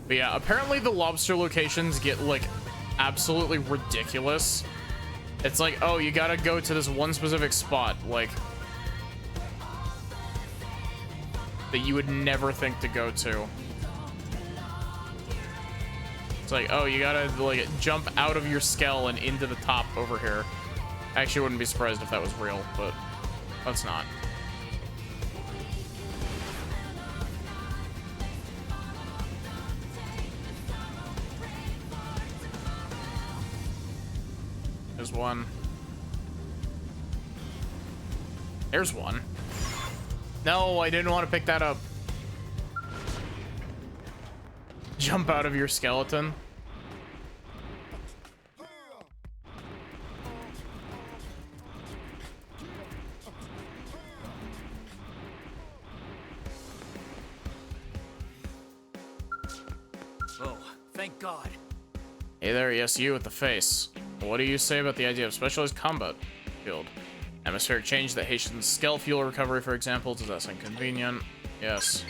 But yeah, apparently the lobster locations get, like, absolutely ridiculous. It's like, oh, you gotta go to this one specific spot, like, that you would never think to go to. It's like, oh, you gotta, like, jump out of your skull and into the top over here. I actually wouldn't be surprised if that was real, but let's not. There's one. There's one. No, I didn't want to pick that up. Jump out of your skeleton. Oh, thank God. Hey there, yes, you with the face. What do you say about the idea of specialized combat field? Atmospheric change that hastens scale fuel recovery, for example. Does that sound convenient? Yes.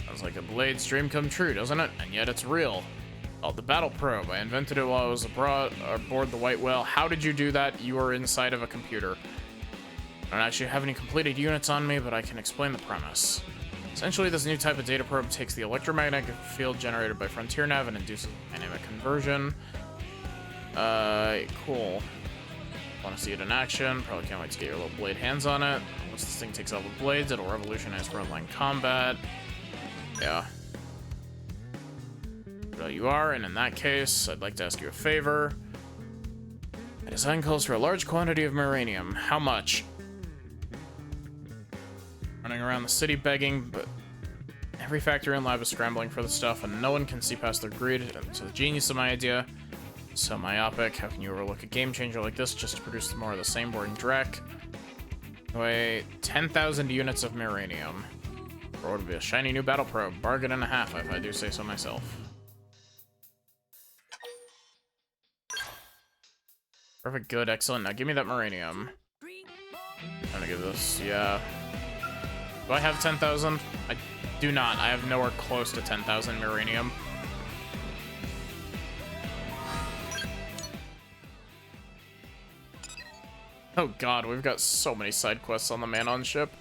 Sounds like a Blade's dream come true, doesn't it? And yet it's real. Called the Battle Probe. I invented it while I was aboard the White Whale. How did you do that? You were inside of a computer. I don't actually have any completed units on me, but I can explain the premise. Essentially, this new type of data probe takes the electromagnetic field generated by Frontier Nav and induces dynamic conversion. Cool. Want to see it in action? Probably can't wait to get your little blade hands on it. Once this thing takes out the blades, it'll revolutionize frontline combat. Yeah. Well, you are, and in that case, I'd like to ask you a favor. My design calls for a large quantity of uranium. How much? Running around the city begging, but every factory and lab is scrambling for the stuff, and no one can see past their greed. It's the genius of my idea. So myopic. How can you overlook a game changer like this just to produce more of the same boring dreck? Anyway, 10,000 units of uranium. Or would be a shiny new battle probe. Bargain and a half, if I do say so myself. Perfect, good, excellent. Now give me that uranium. I'm gonna give this, yeah. Do I have 10,000? I do not. I have nowhere close to 10,000 uranium. Oh god, we've got so many side quests on the Manon ship.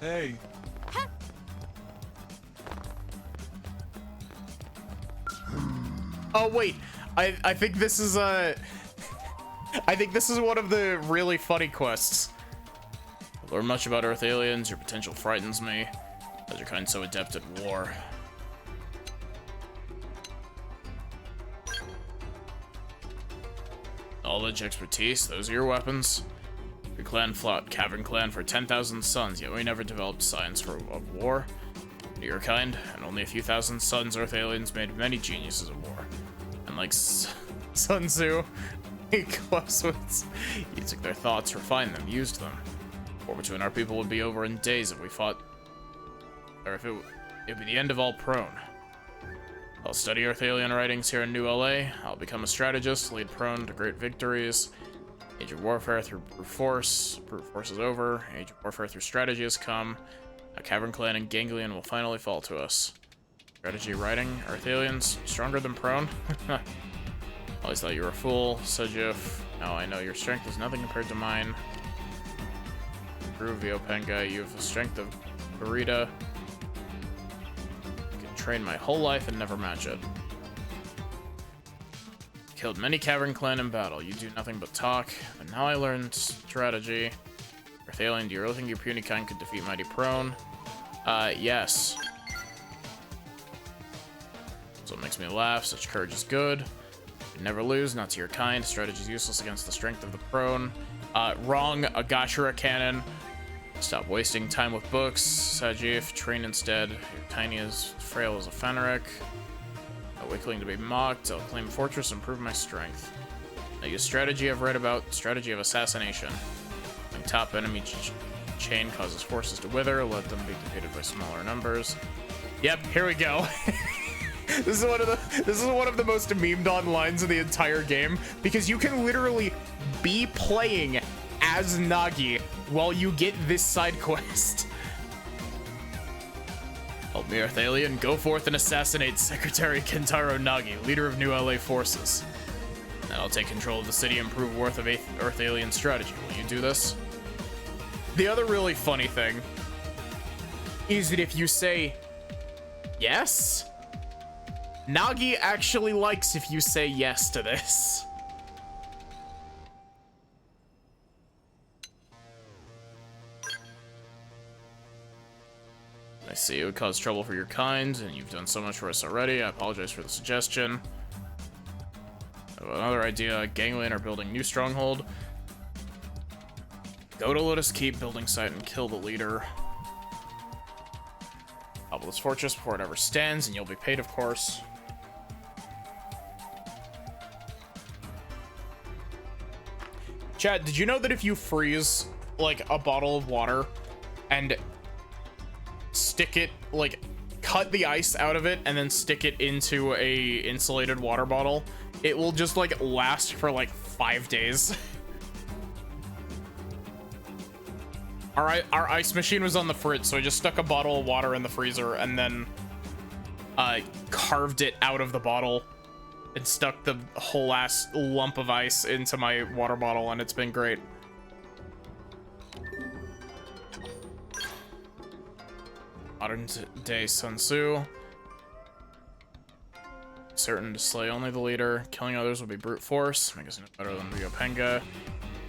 Hey, Oh wait, I think this is I think this is one of the really funny quests. I learn much about Earth aliens. Your potential frightens me. As your kind so adept at war. Knowledge, expertise, those are your weapons. Your clan fought Cavern Clan for 10,000 suns, yet we never developed science for of war. To your kind, and only a few thousand suns, Earth aliens made many geniuses of war. And like Sun Tzu, Clausewitz, you took their thoughts, refined them, used them. War between our people would be over in days if we fought, or if it'd be the end of all prone. I'll study Earth alien writings here in New LA. I'll become a strategist, lead prone to great victories. Age of warfare through brute force. Brute force is over. Age of warfare through strategy has come. A Cavern Clan and Ganglion will finally fall to us. Strategy writing. Earth aliens stronger than prone? Always thought you were a fool. Sejif. Now I know your strength is nothing compared to mine. Gruvio Penga, you have the strength of Burita. I can train my whole life and never match it. Killed many Cavern Clan in battle. You do nothing but talk. But now I learned strategy. Earth alien, do you really think your puny kind could defeat Mighty Prone? Yes. So it makes me laugh. Such courage is good. You never lose, not to your kind. Strategy is useless against the strength of the prone. Wrong. Agashira cannon. Stop wasting time with books. Sajif, train instead. You're tiny as frail as a Fenric. A weakling to be mocked. I'll claim fortress and prove my strength. Now use strategy I've read about. Strategy of assassination. When top enemy chain causes forces to wither, let them be defeated by smaller numbers. Yep, here we go. This is one of the most memed on lines in the entire game, because you can literally be playing as Nagi while you get this side quest. Help me, Earth alien. Go forth and assassinate Secretary Kentaro Nagi, leader of New LA forces. Then I'll take control of the city and prove worth of Earth alien strategy. Will you do this? The other really funny thing is that if you say yes, Nagi actually likes if you say yes to this. I see it would cause trouble for your kind, and you've done so much for us already. I apologize for the suggestion. So another idea, gangland are building new stronghold. Go to Lotus Keep building site and kill the leader. Topple this fortress before it ever stands, and you'll be paid, of course. Chat, did you know that if you freeze, like, a bottle of water and stick it, like, cut the ice out of it and then stick it into a insulated water bottle, it will just, like, last for, like, 5 days? Our ice machine was on the fridge, so I just stuck a bottle of water in the freezer and then carved it out of the bottle and stuck the whole ass lump of ice into my water bottle, and it's been great. Modern day Sun Tzu. Certain to slay only the leader. Killing others will be brute force. Make us no better than Ryo Penga.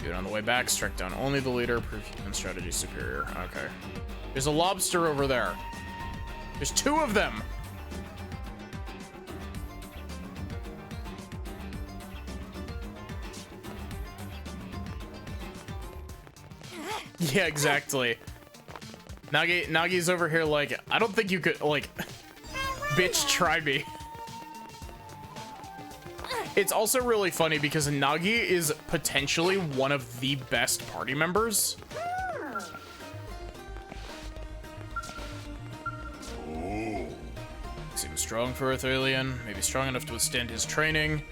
Do it on the way back. Strike down only the leader. Prove human strategy superior. Okay. There's a lobster over there. There's 2 of them. Yeah, exactly. Nagi's over here like, I don't think you could, like, bitch, try me. It's also really funny because Nagi is potentially one of the best party members. Seems strong for Earth Alien. Maybe strong enough to withstand his training.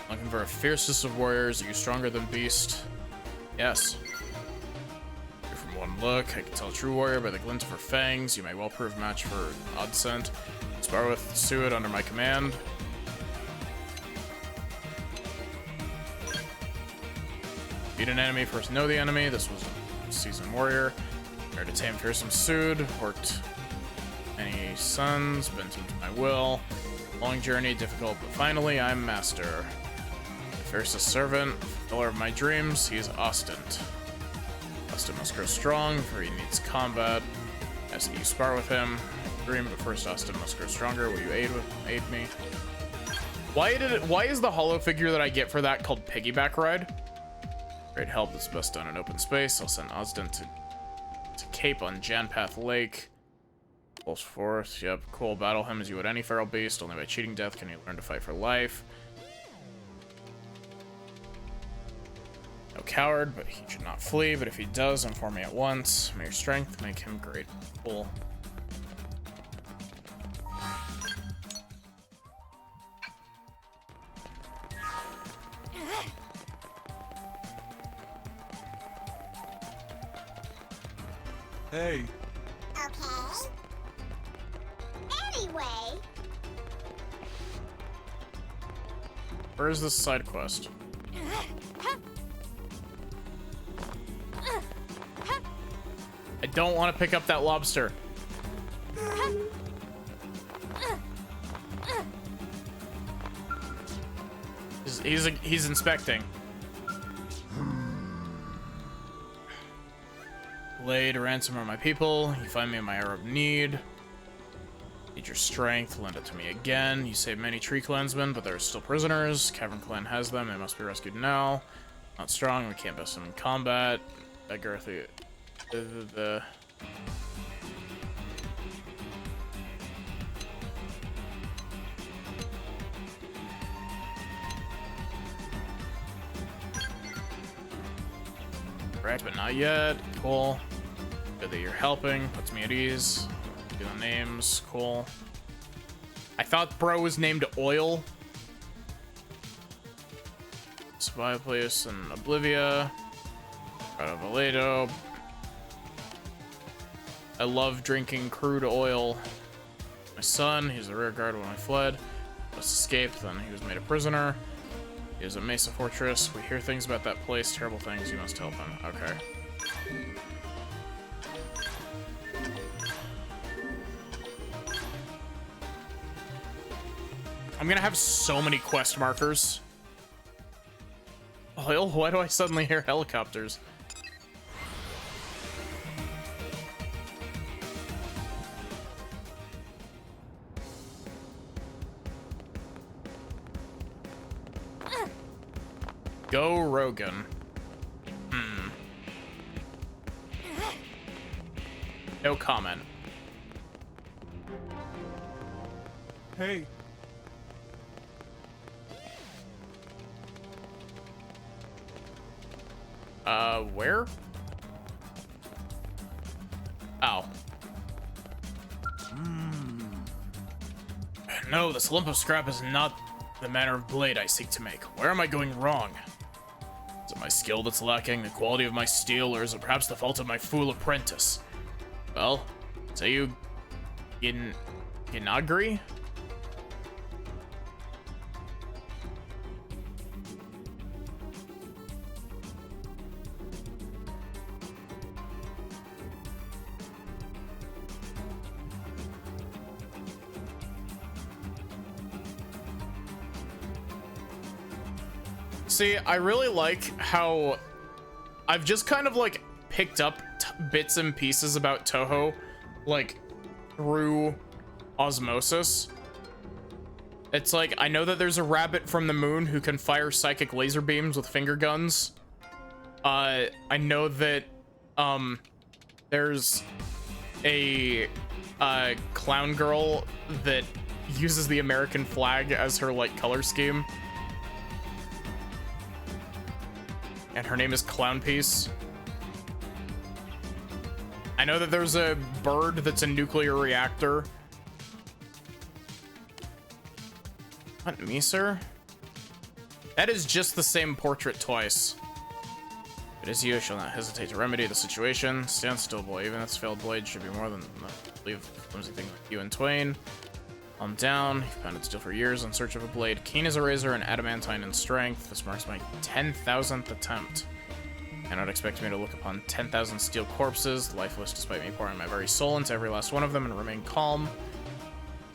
Looking for a fiercest of warriors. Are you stronger than Beast? Yes. From one look, I can tell a true warrior by the glint of her fangs. You may well prove match for Odd Scent. Spar with Suid under my command. Beat an enemy, first know the enemy. This was a seasoned warrior. There to tame fearsome Suid. Worked many suns, bent him to my will. Long journey, difficult, but finally I'm master. The fiercest servant, fulfiller of my dreams, he is Ostent. Ostent must grow strong, for he needs combat. Ask that you spar with him. Dream, but first Ostent must grow stronger. Will you aid me? Why is the hollow figure that I get for that called Piggyback Ride? Great help that's best done in open space. I'll send Ostent to Cape on Janpath Lake. Pulse forth. Yep, cool. Battle him as you would any feral beast. Only by cheating death can you learn to fight for life. No coward, but he should not flee. But if he does, inform me at once. May your strength make him great. Cool. Hey, Okay. Anyway, Where is this side quest? I don't want to pick up that lobster. He's inspecting. Lay to ransom are my people. You find me in my hour of need. Need your strength. Lend it to me again. You save many tree clansmen, but there are still prisoners. Cavern clan has them. They must be rescued now. Not strong. We can't best them in combat. Beggar the right, but not yet. Cool. Good that you're helping. Puts me at ease. Do the names. Cool. I thought bro was named Oil. Spy place in Oblivia. Out of Aledo. I love drinking crude oil. My son, he was the rear guard when I fled. Must escape, then he was made a prisoner. He was at Mesa Fortress. We hear things about that place, terrible things. You must help him. Okay. I'm gonna have so many quest markers. Oil? Why do I suddenly hear helicopters? Go Rogan. No comment. Hey, Where? Oh. No, this lump of scrap is not the manner of blade I seek to make. Where am I going wrong? Is it my skill that's lacking, the quality of my steel, or is it perhaps the fault of my fool apprentice? Well, so you... Ginagri? See, I really like how I've just kind of like picked up bits and pieces about Toho, like through osmosis. It's like, I know that there's a rabbit from the moon who can fire psychic laser beams with finger guns. I know that there's a clown girl that uses the American flag as her like color scheme. And her name is Clown Piece. I know that there's a bird that's a nuclear reactor. What, me, sir? That is just the same portrait twice. If it is you, shall not hesitate to remedy the situation. Stand still, boy. Even this failed blade should be more than leave flimsy thing like you and Twain. Calm down. You've pounded steel for years in search of a blade. Keen as a razor and adamantine in strength. This marks my 10,000th attempt. Cannot expect me to look upon 10,000 steel corpses, lifeless despite me pouring my very soul into every last one of them, and remain calm.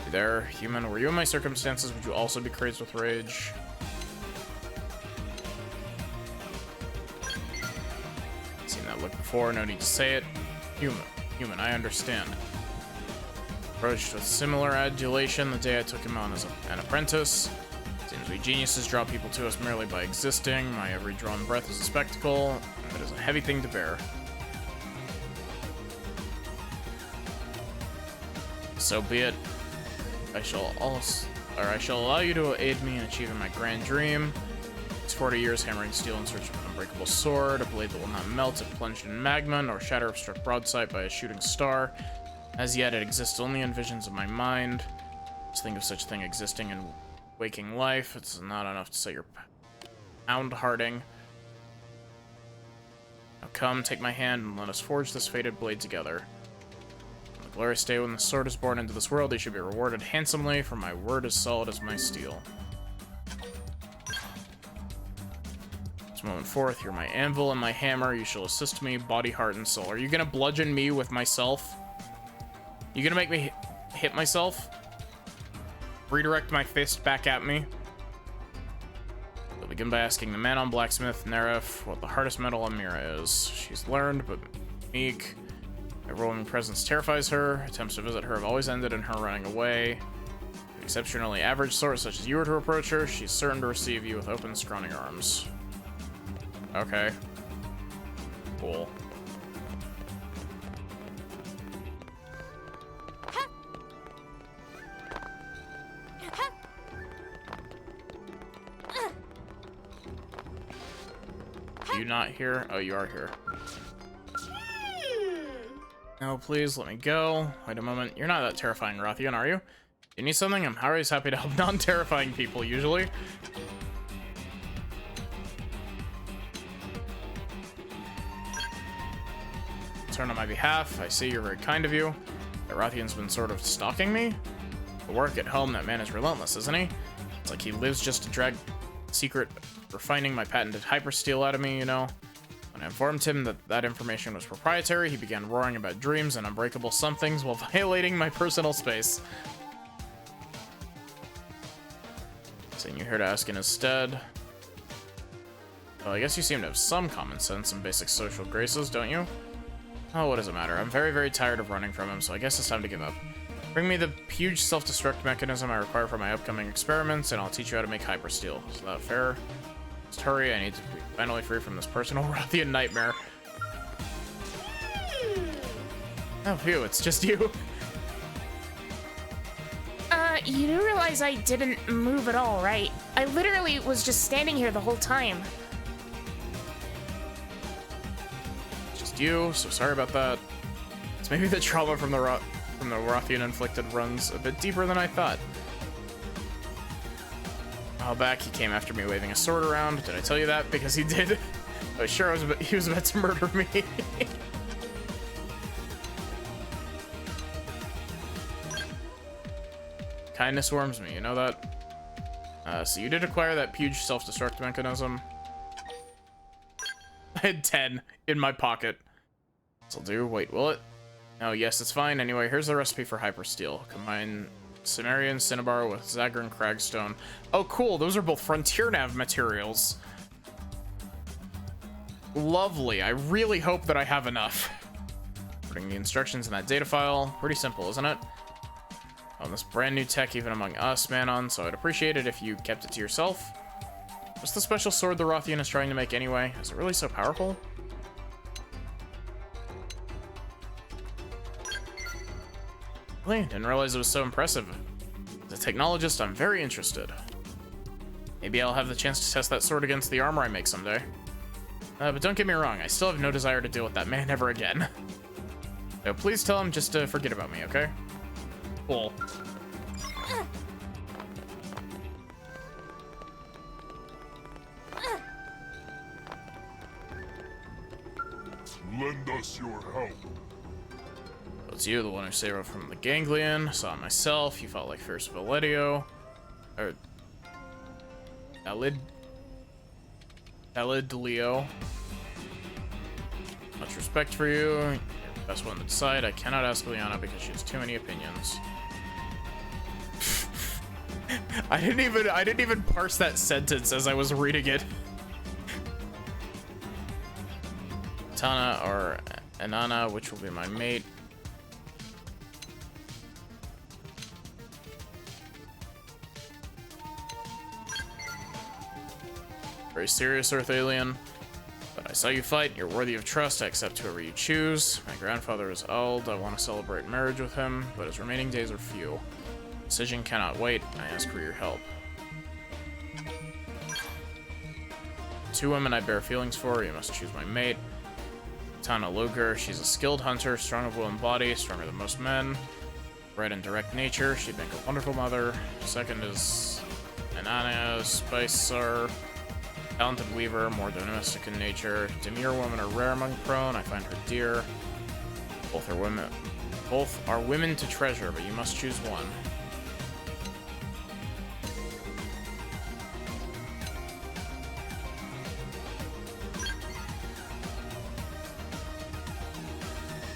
You there, human? Were you in my circumstances? Would you also be crazed with rage? Seen that look before, no need to say it. Human, I understand. Approached with similar adulation the day I took him on as an apprentice. Seems we geniuses draw people to us merely by existing. My every drawn breath is a spectacle, and that is a heavy thing to bear. So be it. I shall allow you to aid me in achieving my grand dream. It's 40 years hammering steel in search of an unbreakable sword, a blade that will not melt if plunged in magma, nor shatter if struck broadside by a shooting star. As yet, it exists only in visions of my mind. Just think of such a thing existing in waking life. It's not enough to set your pound hearting. Now come, take my hand, and let us forge this fated blade together. On the glorious day when the sword is born into this world, you should be rewarded handsomely, for my word is solid as my steel. This moment forth, you're my anvil and my hammer. You shall assist me, body, heart, and soul. Are you gonna bludgeon me with myself? You gonna make me hit myself? Redirect my fist back at me? We'll begin by asking the man on blacksmith, Neref, what the hardest metal on Mira is. She's learned, but meek. My rolling presence terrifies her. Attempts to visit her have always ended in her running away. An exceptionally average sort such as you were to approach her, she's certain to receive you with open, scrawny arms. Okay. Cool. You not here? Oh, you are here. No, please, let me go. Wait a moment. You're not that terrifying, Rothian, are you? You need something? I'm always happy to help non-terrifying people, usually. Turn on my behalf. I see you're very kind of you. That Rothian's been sort of stalking me. The work at home, that man is relentless, isn't he? It's like he lives just to drag secret refining my patented hypersteel out of me, you know. When I informed him that that information was proprietary, he began roaring about dreams and unbreakable somethings while violating my personal space. Saying you're here to ask in his stead. Well, I guess you seem to have some common sense and basic social graces, don't you? Oh, what does it matter? I'm very, very tired of running from him, so I guess it's time to give up. Bring me the huge self-destruct mechanism I require for my upcoming experiments, and I'll teach you how to make hypersteel. Is that fair? Just hurry, I need to be finally free from this personal Rothian nightmare. Oh, phew, it's just you. You do realize I didn't move at all, right? I literally was just standing here the whole time. It's just you, so sorry about that. It's maybe the trauma from the Rothian inflicted runs a bit deeper than I thought. A while back, he came after me waving a sword around. Did I tell you that? Because he did. I was sure he was about to murder me. Kindness warms me, you know that? So you did acquire that huge self-destruct mechanism. I had 10 in my pocket. This'll do. Wait, will it? Oh, yes, it's fine. Anyway, here's the recipe for Hypersteel. Combine Cimmerian Cinnabar with Zagran Cragstone. Oh, cool. Those are both Frontier Nav materials. Lovely. I really hope that I have enough. Putting the instructions in that data file. Pretty simple, isn't it? On this brand new tech, even among us, Manon, so I'd appreciate it if you kept it to yourself. What's the special sword the Rothian is trying to make anyway? Is it really so powerful? Really? Didn't realize it was so impressive. As a technologist, I'm very interested. Maybe I'll have the chance to test that sword against the armor I make someday. But don't get me wrong, I still have no desire to deal with that man ever again. So please tell him just to forget about me, okay? Cool. Lend us your help. It's you, the one who saved from the ganglion. Saw it myself. You felt like fierce Valedio. Or Leo. Much respect for you. You're the best one to decide. I cannot ask Liana because she has too many opinions. I didn't even parse that sentence as I was reading it. Tana or Anana, which will be my mate. Very serious, Earth alien. But I saw you fight. You're worthy of trust. I accept whoever you choose. My grandfather is old. I want to celebrate marriage with him, but his remaining days are few. Decision cannot wait. I ask for your help. 2 women I bear feelings for. You must choose my mate. Tana Luger. She's a skilled hunter, strong of will and body, stronger than most men. Red and direct nature. She'd make a wonderful mother. Second is Anania Spicer. Talented weaver, more domestic in nature. Demure women are rare among prone. I find her dear. Both are women. Both are women to treasure, but you must choose one.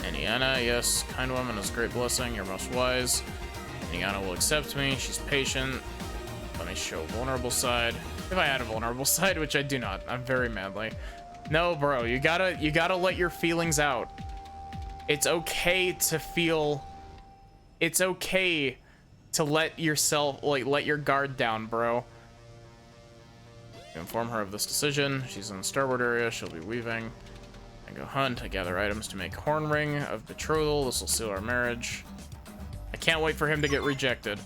Aniana, yes, kind woman is great blessing. You're most wise. Aniana will accept me. She's patient. Let me show vulnerable side. If I had a vulnerable side, which I do not. I'm very manly. No, bro, you gotta let your feelings out. It's okay to feel. It's okay to let yourself, let your guard down, bro. You inform her of this decision. She's in the starboard area. She'll be weaving. I go hunt. I gather items to make horn ring of betrothal. This will seal our marriage. I can't wait for him to get rejected.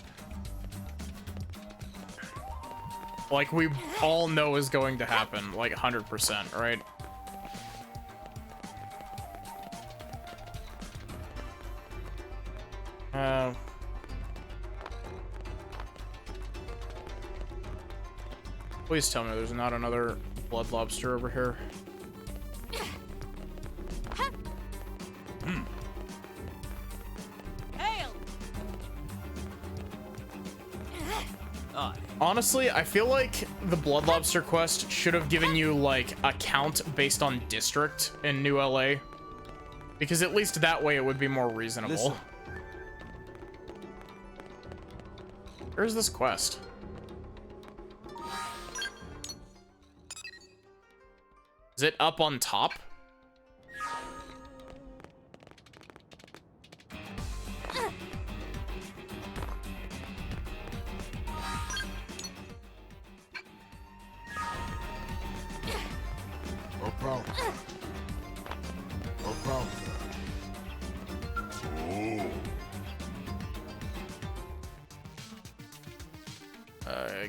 Like we all know is going to happen, like 100%, right? Please tell me there's not another blood lobster over here. Honestly, I feel like the Blood Lobster quest should have given you, like, a count based on district in New LA. Because at least that way it would be more reasonable. Listen. Where's this quest? Is it up on top?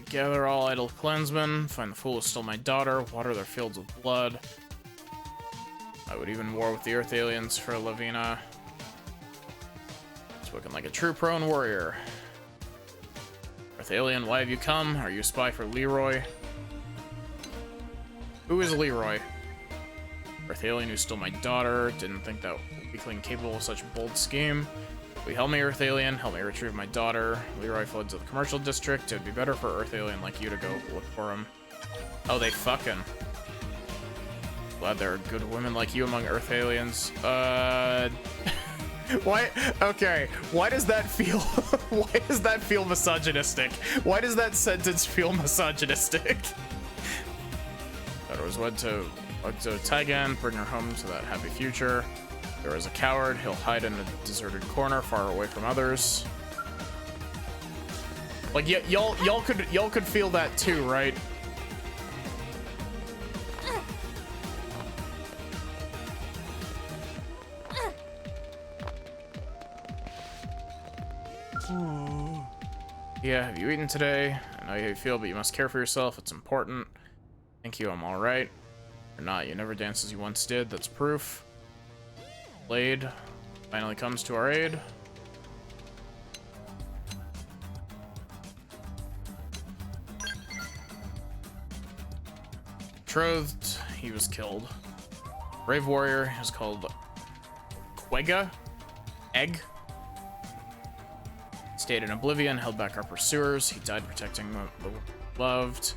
Gather all idle clansmen, find the fool who stole my daughter, water their fields with blood. I would even war with the Earth aliens for Lavina. Spoken like a true prone warrior. Earth alien, why have you come? Are you a spy for Leroy? Who is Leroy? Earth alien who stole my daughter. Didn't think that weakling capable of such a bold scheme. Will you help me, Earth alien? Help me retrieve my daughter. Leroy fled to the commercial district. It would be better for Earth alien like you to go look for him. Oh, they fucking. Glad there are good women like you among Earth aliens. Why? Okay. Why does that feel? Why does that feel misogynistic? Why does that sentence feel misogynistic? Daughter was wed to Taigan, bring her home to that happy future. There is a coward. He'll hide in a deserted corner, far away from others. Like y'all could feel that too, right? Yeah, have you eaten today? I know how you feel, but you must care for yourself. It's important. Thank you, I'm alright. You're not. You never danced as you once did. That's proof. Blade finally comes to our aid. Betrothed, he was killed. Brave warrior is called Quega? Egg? Stayed in oblivion, held back our pursuers. He died protecting the loved.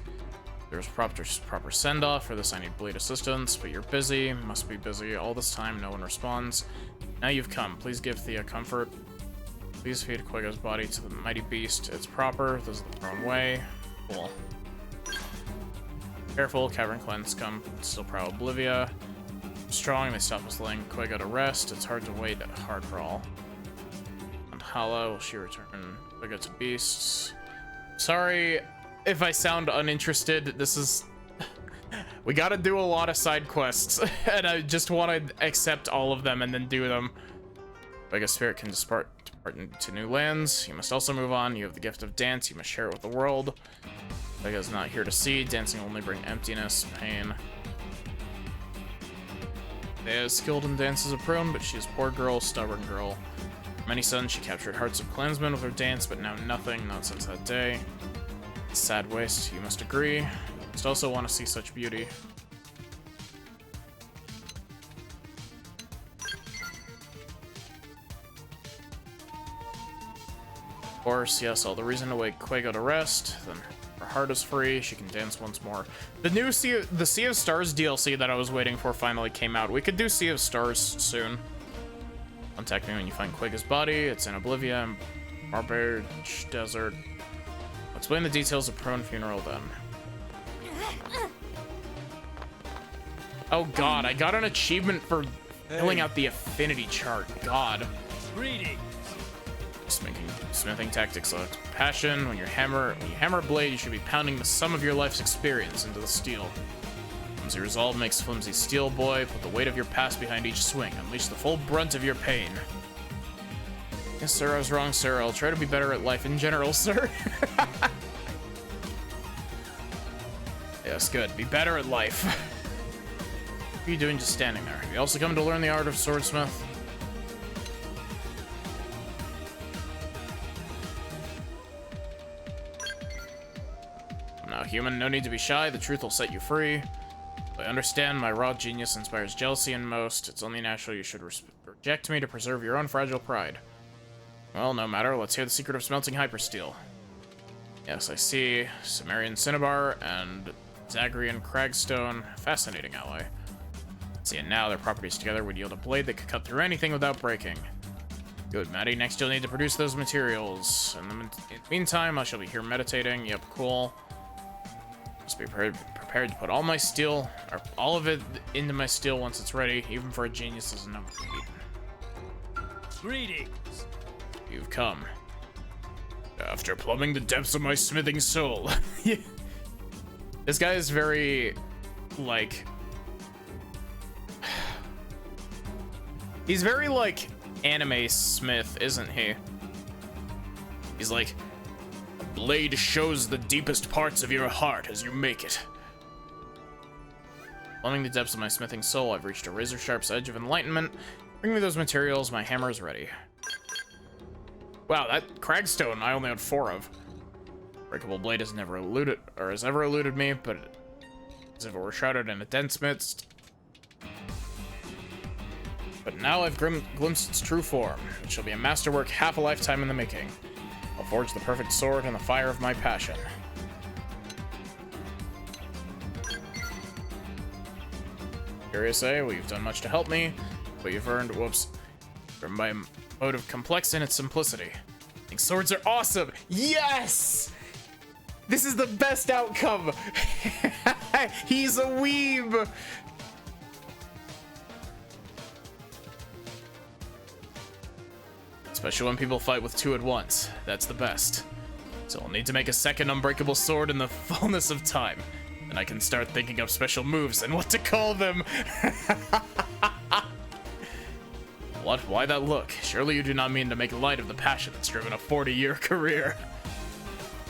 There's proper send-off. For this I need blade assistance, but you're busy. Must be busy all this time. No one responds. Now you've come. Please give Thea comfort. Please feed Quega's body to the mighty beast. It's proper. This is the wrong way. Cool. Careful. Cavern cleanse come. Still proud Oblivia. Strong. They stop us laying Quega to rest. It's hard to wait. Hard for all. And Hala, will she return Quega to beasts? Sorry if I sound uninterested. This is... we gotta do a lot of side quests, and I just want to accept all of them and then do them. Quega's spirit can depart into new lands. You must also move on. You have the gift of dance. You must share it with the world. Quega's not here to see. Dancing will only bring emptiness, pain. Thea is skilled in dances of prone, but she is poor girl, stubborn girl. Many sons, she captured hearts of clansmen with her dance, but now nothing, not since that day. Sad waste, you must agree. You must also want to see such beauty. Of course, yes, all the reason to wake Quega to rest. Then her heart is free, she can dance once more. The new Sea of Stars DLC that I was waiting for finally came out. We could do Sea of Stars soon. Contact me when you find Quega's body. It's in Oblivion, Barbarian Desert. I'll explain the details of Prone Funeral then. Oh god, I got an achievement for filling out the Affinity chart. God. Greetings. Smithing tactics select passion. When you hammer a blade, you should be pounding the sum of your life's experience into the steel. Flimsy resolve makes flimsy steel, boy. Put the weight of your past behind each swing. Unleash the full brunt of your pain. Yes, sir, I was wrong, sir. I'll try to be better at life in general, sir. Yes, good. Be better at life. What are you doing just standing there? You also come to learn the art of swordsmith? Now, human, no need to be shy. The truth will set you free. I understand my raw genius inspires jealousy in most. It's only natural you should reject me to preserve your own fragile pride. Well, no matter. Let's hear the secret of smelting hypersteel. Yes, I see. Sumerian Cinnabar and Zagrean Cragstone. Fascinating ally. See, and now their properties together would yield a blade that could cut through anything without breaking. Good, Maddie. Next, you'll need to produce those materials. In the meantime, I shall be here meditating. Yep, cool. Must be prepared to put all my steel, or all of it, into my steel once it's ready. Even for a genius, is enough to beat. Greetings. You've come. After plumbing the depths of my smithing soul. This guy is very, like... he's very, like, anime smith, isn't he? He's like, blade shows the deepest parts of your heart as you make it. Plumbing the depths of my smithing soul, I've reached a razor-sharp edge of enlightenment. Bring me those materials, my hammer is ready. Wow, that cragstone I only had 4 of. Breakable blade has never eluded, or has ever eluded me, but as if it were shrouded in a dense mist. But now I've glimpsed its true form. It shall be a masterwork half a lifetime in the making. I'll forge the perfect sword in the fire of my passion. Curious, eh? Well, you've done much to help me, but you've earned, from my motive complex in its simplicity. I think swords are awesome! Yes! This is the best outcome! He's a weeb! Especially when people fight with 2 at once. That's the best. So I'll need to make a second unbreakable sword in the fullness of time. Then I can start thinking up special moves and what to call them. What? Why that look? Surely you do not mean to make light of the passion that's driven a 40-year career.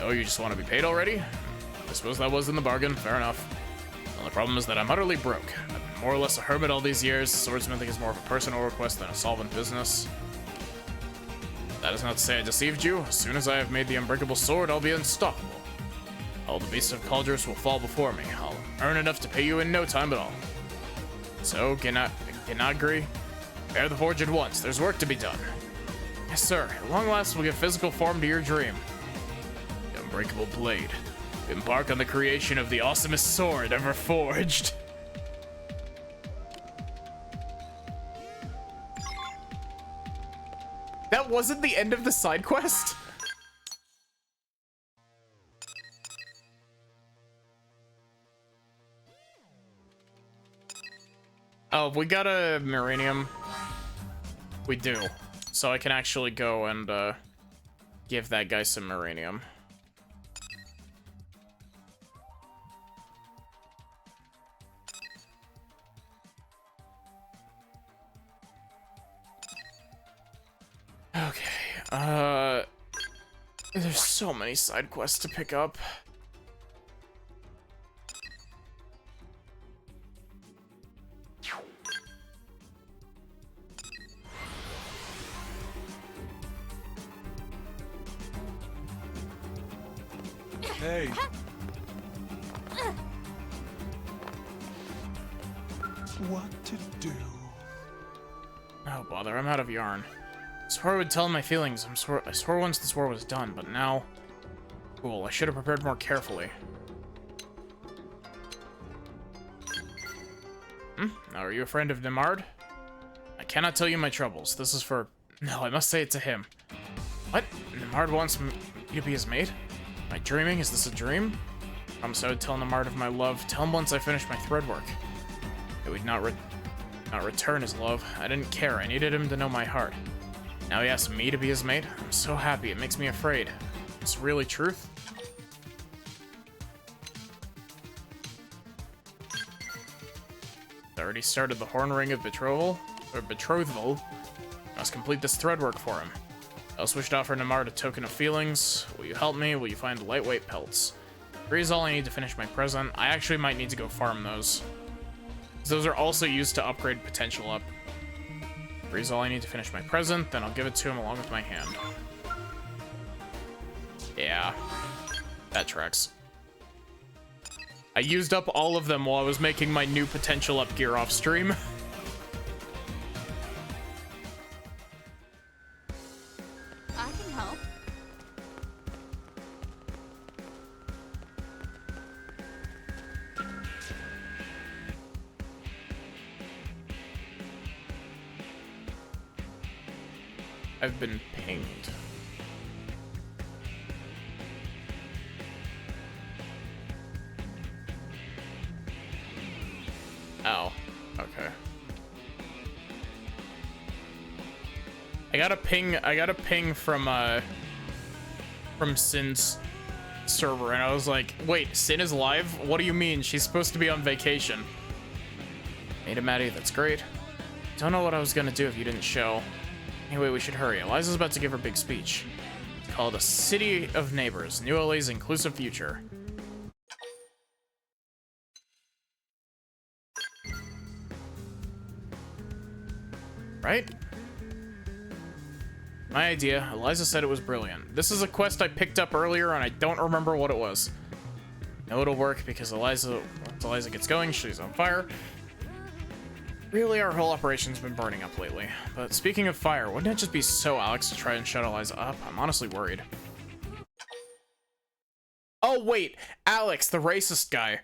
Oh, you just want to be paid already? I suppose that was in the bargain. Fair enough. Well, the problem is that I'm utterly broke. I've been more or less a hermit all these years. Swordsmithing is more of a personal request than a solvent business. That is not to say I deceived you. As soon as I have made the unbreakable sword, I'll be unstoppable. All the beasts of Cauldrus will fall before me. I'll earn enough to pay you in no time at all. So, Ginagri, prepare the forge at once. There's work to be done. Yes, sir. At long last, we'll give physical form to your dream. The unbreakable blade. Embark on the creation of the awesomest sword ever forged. That wasn't the end of the side quest? Oh, we got a Miranium. We do. So I can actually go and give that guy some Miranium. Okay, there's so many side quests to pick up. Hey. What to do? Oh, bother, I'm out of yarn. I swore I would tell him my feelings. I swore once this war was done, but now... Cool, I should have prepared more carefully. Now, are you a friend of Nemard? I cannot tell you my troubles. This is for... No, I must say it to him. What? Nemard wants me to be his mate? Am I dreaming? Is this a dream? I promised I would tell Nemard of my love. Tell him once I finish my thread work. He would not return his love. I didn't care. I needed him to know my heart. Now he asks me to be his mate? I'm so happy. It makes me afraid. It's really truth? I already started the horn ring of betrothal. I must complete this thread work for him. I also wish to offer Nemard a token of feelings. Will you help me? Will you find lightweight pelts? 3 is all I need to finish my present. I actually might need to go farm those. Those are also used to upgrade potential up. 3 is all I need to finish my present, then I'll give it to him along with my hand. Yeah, that tracks. I used up all of them while I was making my new potential up gear off stream. I can help. I've been pinged. Oh, okay. I got a ping from Sin's server, and I was like, wait, Sin is live? What do you mean? She's supposed to be on vacation. Made it, Maddie, that's great. Don't know what I was gonna do if you didn't show. Anyway, we should hurry. Eliza's about to give her big speech. called a City of Neighbors, New LA's inclusive future. Right? My idea. Eliza said it was brilliant. This is a quest I picked up earlier and I don't remember what it was. No, it'll work because once Eliza gets going, she's on fire. Really, our whole operation's been burning up lately. But speaking of fire, wouldn't it just be so Alex to try and shut Eliza up? I'm honestly worried. Oh, wait. Alex, the racist guy.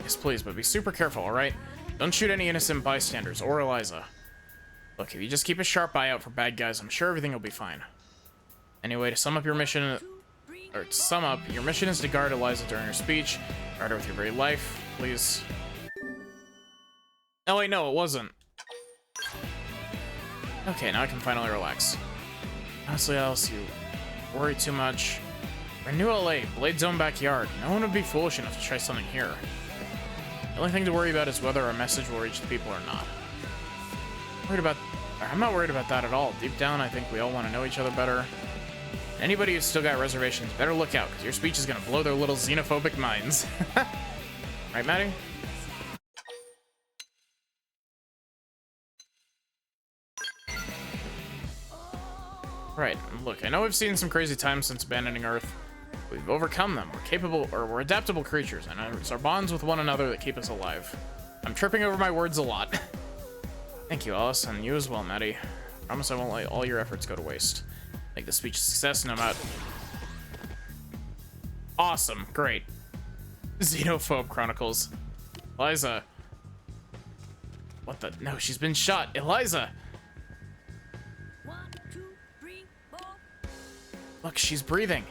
Yes, please, but be super careful, alright? Don't shoot any innocent bystanders or Eliza. Look, if you just keep a sharp eye out for bad guys, I'm sure everything will be fine. Anyway, to sum up, your mission is to guard Eliza during her speech. Guard her with your very life, please. Oh wait, no, it wasn't. Okay, now I can finally relax. Honestly, Alice, you worry too much. We're in New LA, Blade's own backyard. No one would be foolish enough to try something here. The only thing to worry about is whether our message will reach the people or not. I'm not worried about that at all. Deep down, I think we all want to know each other better. Anybody who's still got reservations, better look out, because your speech is going to blow their little xenophobic minds. Right, Maddie? Right, look, I know we've seen some crazy times since abandoning Earth. We've overcome them. We're adaptable creatures, and it's our bonds with one another that keep us alive. I'm tripping over my words a lot. Thank you, Alice, and you as well, Maddie. I promise I won't let all your efforts go to waste. Make the speech a success, no matter. Awesome, great. Xenophobe Chronicles. Eliza. What the? No, she's been shot. Eliza! 1, 2, 3, 4. Look, she's breathing.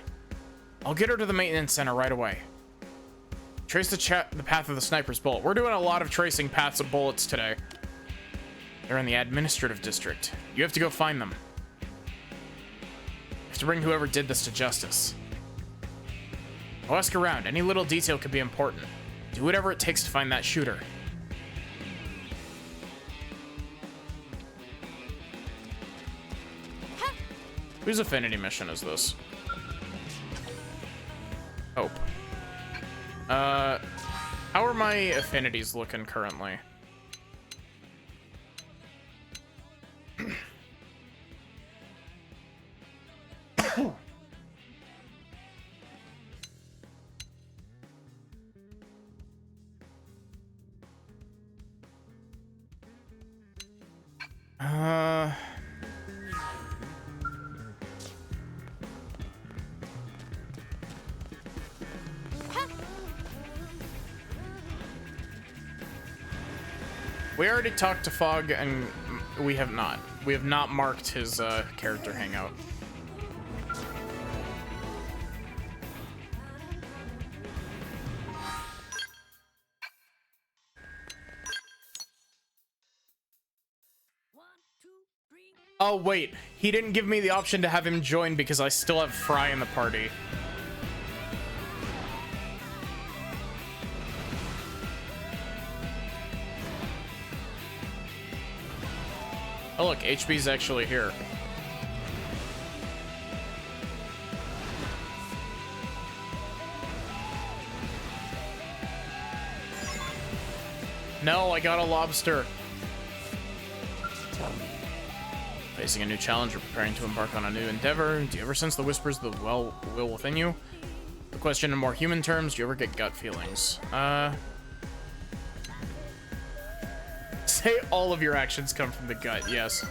I'll get her to the maintenance center right away. Trace the path of the sniper's bullet. We're doing a lot of tracing paths of bullets today. They're in the administrative district. You have to go find them. You have to bring whoever did this to justice. I'll ask around. Any little detail could be important. Do whatever it takes to find that shooter. Whose Affinity mission is this? Hope. How are my affinities looking currently? We already talked to Fog, and we have not. We have not marked his character hangout. Oh, wait. He didn't give me the option to have him join because I still have Fry in the party. Oh, look. HB's actually here. No, I got a lobster. Facing a new challenge or preparing to embark on a new endeavor. Do you ever sense the whispers of the will within you? The question in more human terms, do you ever get gut feelings? Say all of your actions come from the gut, yes.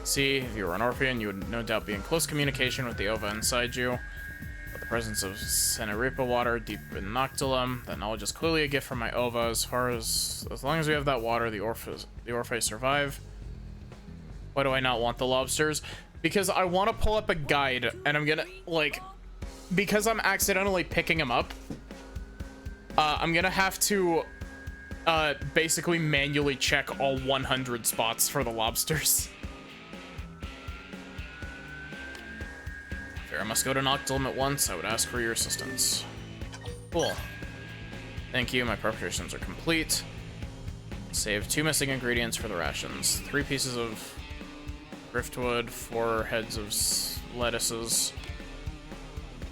See, if you were an Orphean, you would no doubt be in close communication with the ova inside you. With the presence of Seneripa water deep in Noctilum, that knowledge is clearly a gift from my ova. As long as we have that water, the Orphe survive. Why do I not want the lobsters? Because I want to pull up a guide, and I'm gonna, like, because I'm accidentally picking them up, I'm gonna have to, basically manually check all 100 spots for the lobsters. If I must go to Noctilum at once, I would ask for your assistance. Cool. Thank you, my preparations are complete. Save 2 missing ingredients for the rations. 3 pieces of driftwood, 4 heads of lettuces.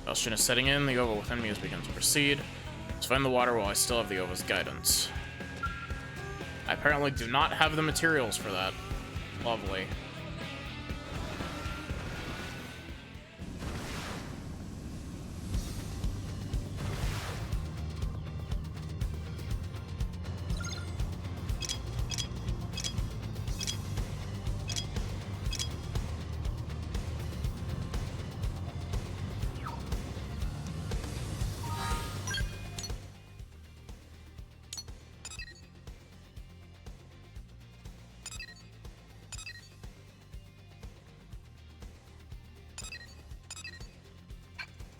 Exhaustion is setting in. The ova within me has begun to proceed. Let's find the water while I still have the ova's guidance. I apparently do not have the materials for that. Lovely.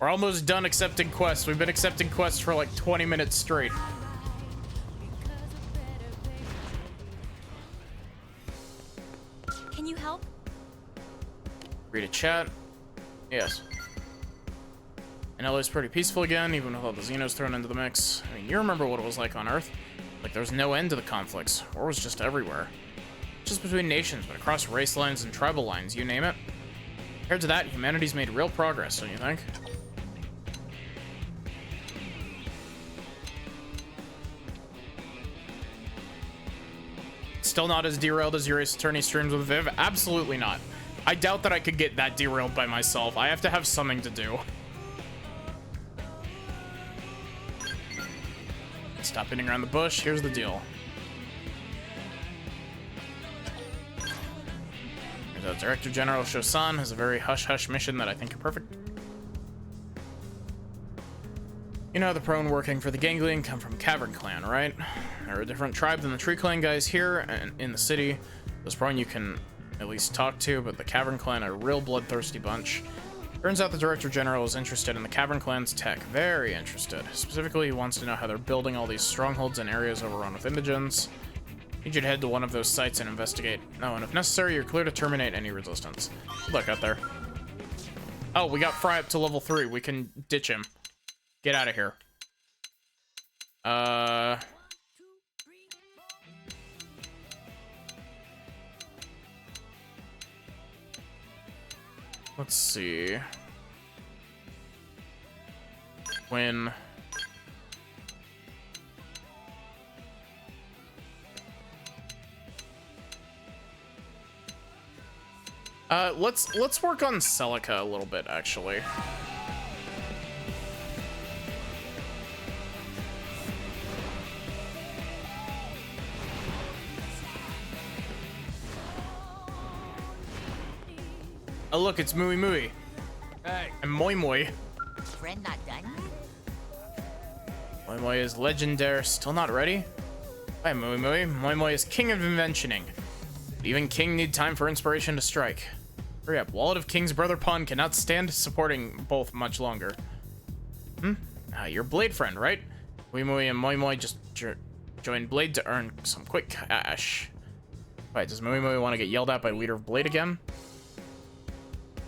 We're almost done accepting quests. We've been accepting quests for like 20 minutes straight. Can you help? Read a chat. Yes. And LA's pretty peaceful again, even with all the Xenos thrown into the mix. I mean, you remember what it was like on Earth? Like, there was no end to the conflicts. War was just everywhere. Just between nations, but across race lines and tribal lines, you name it. Compared to that, humanity's made real progress, don't you think? Still not as derailed as your Ace Attorney streams with Viv? Absolutely not. I doubt that I could get that derailed by myself. I have to have something to do. Stop hitting around the bush. Here's the deal. The Director General Shosan has a very hush-hush mission that I think are perfect. You know, the prone working for the Ganglion come from Cavern Clan, right? They're a different tribe than the Tree Clan guys here and in the city. Those prone you can at least talk to, but the Cavern Clan are a real bloodthirsty bunch. Turns out the Director General is interested in the Cavern Clan's tech. Very interested. Specifically, he wants to know how they're building all these strongholds in areas overrun with indigents. Need you to head to one of those sites and investigate. Oh, and if necessary, you're clear to terminate any resistance. Good luck out there. Oh, we got Fry up to level 3. We can ditch him. Get out of here. Let's see. When... let's work on Celica a little bit, actually. Oh look, it's Mui Mui. Hey. And Moi Moi. Friend not done? Moi Moi is legendary, still not ready? Hi Mui Mui. Moi Moi is king of inventioning. Even King need time for inspiration to strike. Hurry up, Wallet of King's brother Pun cannot stand supporting both much longer. Your Blade friend, right? Mui Mui and Moi Moi just joined Blade to earn some quick cash. Wait, does Mui Mui want to get yelled at by leader of Blade again?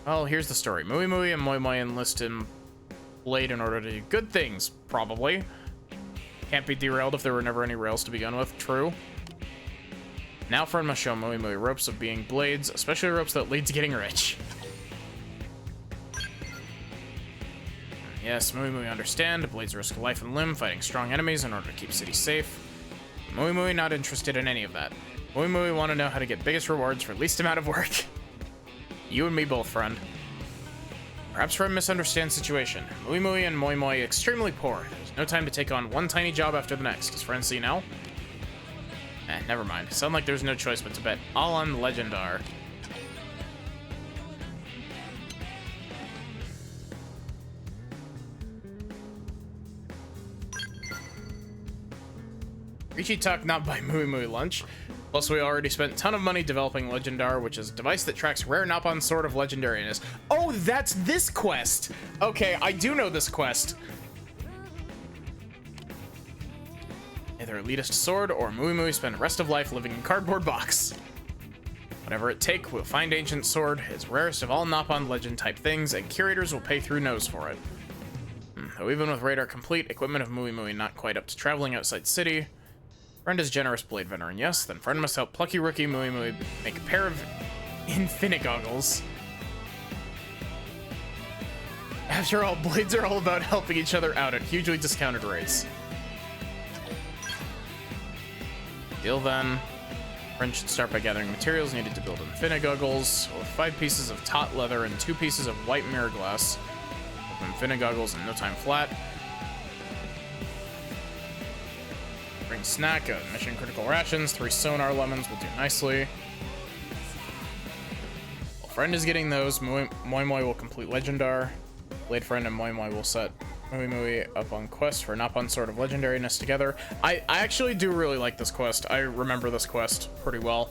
Well, here's the story. Mui Mui and Moi Moi enlist in Blade in order to do good things, probably. Can't be derailed if there were never any rails to begin with, true. Now friend must show Mui Mui ropes of being Blades, especially ropes that lead to getting rich. Yes, Mui Mui understand. Blades risk life and limb fighting strong enemies in order to keep cities safe. Mui Mui not interested in any of that. Mui Mui want to know how to get biggest rewards for least amount of work. You and me both, friend. Perhaps friend misunderstands situation. Mui Mui and Moi Moi extremely poor. There's no time to take on one tiny job after the next. Does friend see now? Never mind. Sound like there's no choice but to bet all on Legendar. Richie Talk not by Mui Mui lunch. Plus, we already spent a ton of money developing Legendar, which is a device that tracks rare Napon Sword of Legendariness. Oh, that's this quest! Okay, I do know this quest. Either elitist sword or Mui Mui spend the rest of life living in cardboard box. Whatever it take, we'll find ancient sword. It's rarest of all Napon legend type things, and curators will pay through nose for it. Though even with radar complete, equipment of Mui Mui not quite up to traveling outside city. Friend is generous blade veteran, yes. Then friend must help plucky rookie Mui Mui make a pair of infinite goggles. After all, blades are all about helping each other out at hugely discounted rates. Deal then. Friend should start by gathering materials needed to build infinite goggles, with 5 pieces of taut leather and 2 pieces of white mirror glass. Infinite goggles in no time flat. Bring snack, mission critical rations, 3 sonar lemons will do nicely. While friend is getting those, Moi Moi will complete Legendar. Blade friend and Moi Moi will set Mui Mui up on quest for Napon Sword of Legendariness together. I actually do really like this quest. I remember this quest pretty well.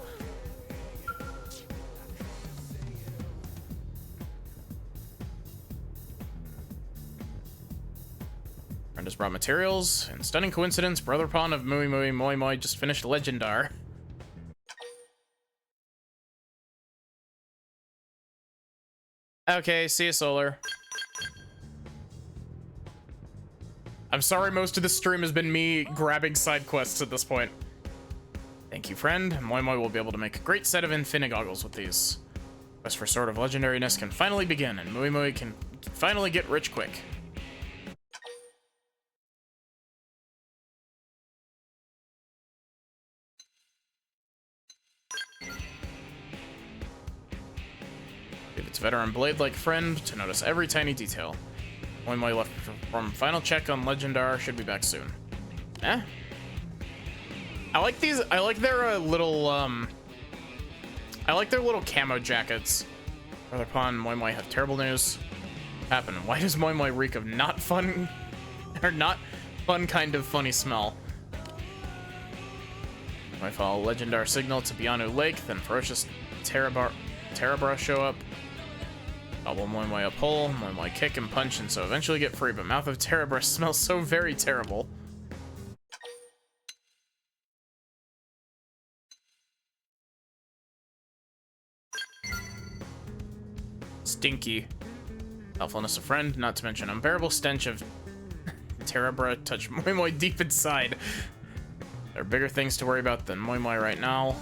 Friend has brought materials. In stunning coincidence, Brother Pawn of Mui Mui Moi Moi just finished Legendar. Okay, see you, Solar. I'm sorry most of the stream has been me grabbing side quests at this point. Thank you, friend. Moi Moi will be able to make a great set of infinite goggles with these. Quest for Sword of Legendariness can finally begin, and Mui Mui can finally get rich quick. Give its veteran blade-like friend to notice every tiny detail. Moi Moi left from final check on Legendar, should be back soon. Eh? I like these, I like their little, I like their little camo jackets. Brother Pawn, Moi Moi have terrible news. What happened? Why does Moi Moi reek of not fun, or not fun kind of funny smell? I follow Legendar signal to Bianu Lake, then ferocious Terabra show up. Gobble Moi Moi up hole, Moi Moi kick and punch, and so eventually get free, but Mouth of Terabra smells so very terrible. Stinky. Helpfulness of friend, not to mention unbearable stench of Terabra touch Moi Moi deep inside. There are bigger things to worry about than Moi Moi right now.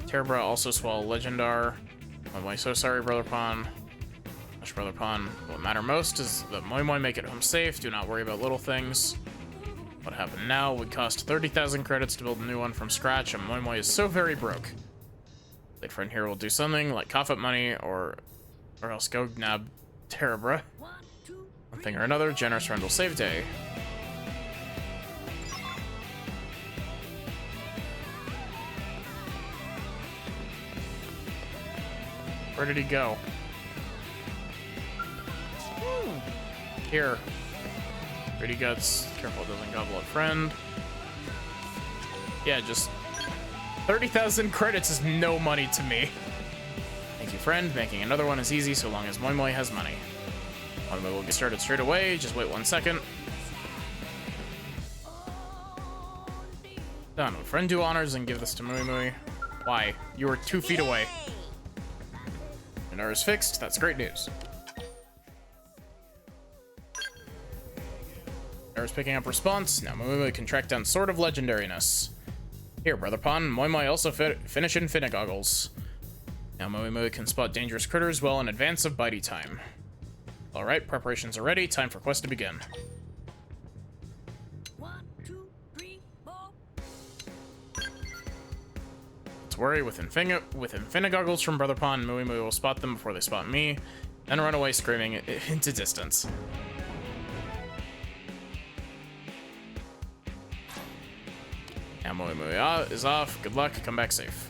Terabra also swallow Legendar. Moi Moi so sorry, Brother Pawn. Gosh, Brother Pawn. What matter most is that Moi Moi make it home safe. Do not worry about little things. What happened now would cost 30,000 credits to build a new one from scratch, and Moi Moi is so very broke. Blade friend here will do something like cough up money, or else go nab Terabra. One thing or another, generous friend will save day. Where did he go? Here. Pretty guts. Careful it doesn't gobble up friend. Yeah, just 30,000 credits is no money to me. Thank you, friend. Making another one is easy so long as Moi Moi has money. Moi Moi will get started straight away. Just wait 1 second. Done. Will friend do honors and give this to Mui Mui? Why? You were 2 feet away. An error is fixed. That's great news. Error's picking up response. Now Mui Mui can track down Sword of Legendariness. Here, Brother Pawn. Moi Moi also finish Infinite Goggles. Now Mui Mui can spot dangerous critters well in advance of bitey time. Alright, preparations are ready. Time for quest to begin. 1, 2, 3, 4. Let's worry, with Infinite Goggles from Brother Pawn, Mui Mui will spot them before they spot me, then run away screaming into distance. Now Mui Mui is off. Good luck. Come back safe.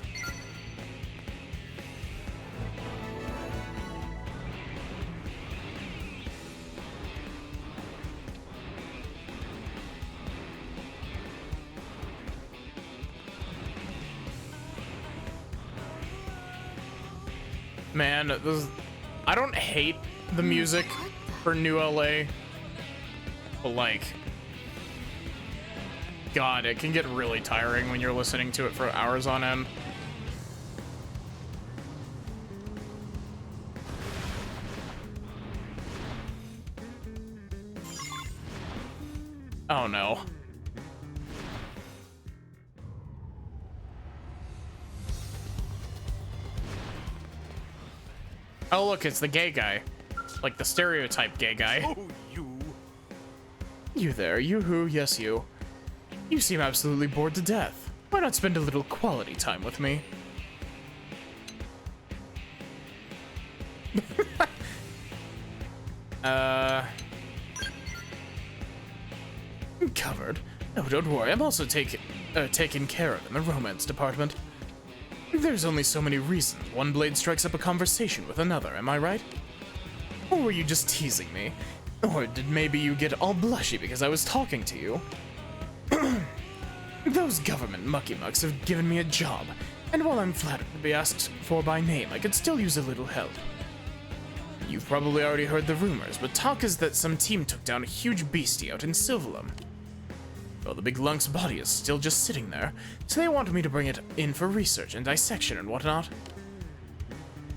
Man, I don't hate the music for New LA, but like, God, it can get really tiring when you're listening to it for hours on end. Oh no. Oh, look, it's the gay guy. Like the stereotype gay guy. Oh, you. You there, you who? Yes, you. You seem absolutely bored to death. Why not spend a little quality time with me? Covered. Oh, don't worry, I'm also taken care of in the romance department. There's only so many reasons one blade strikes up a conversation with another, am I right? Or were you just teasing me? Or did maybe you get all blushy because I was talking to you? Those government mucky mucks have given me a job, and while I'm flattered to be asked for by name, I could still use a little help. You've probably already heard the rumors, but talk is that some team took down a huge beastie out in Silvalum. Well, the big lunk's body is still just sitting there, so they want me to bring it in for research and dissection and whatnot.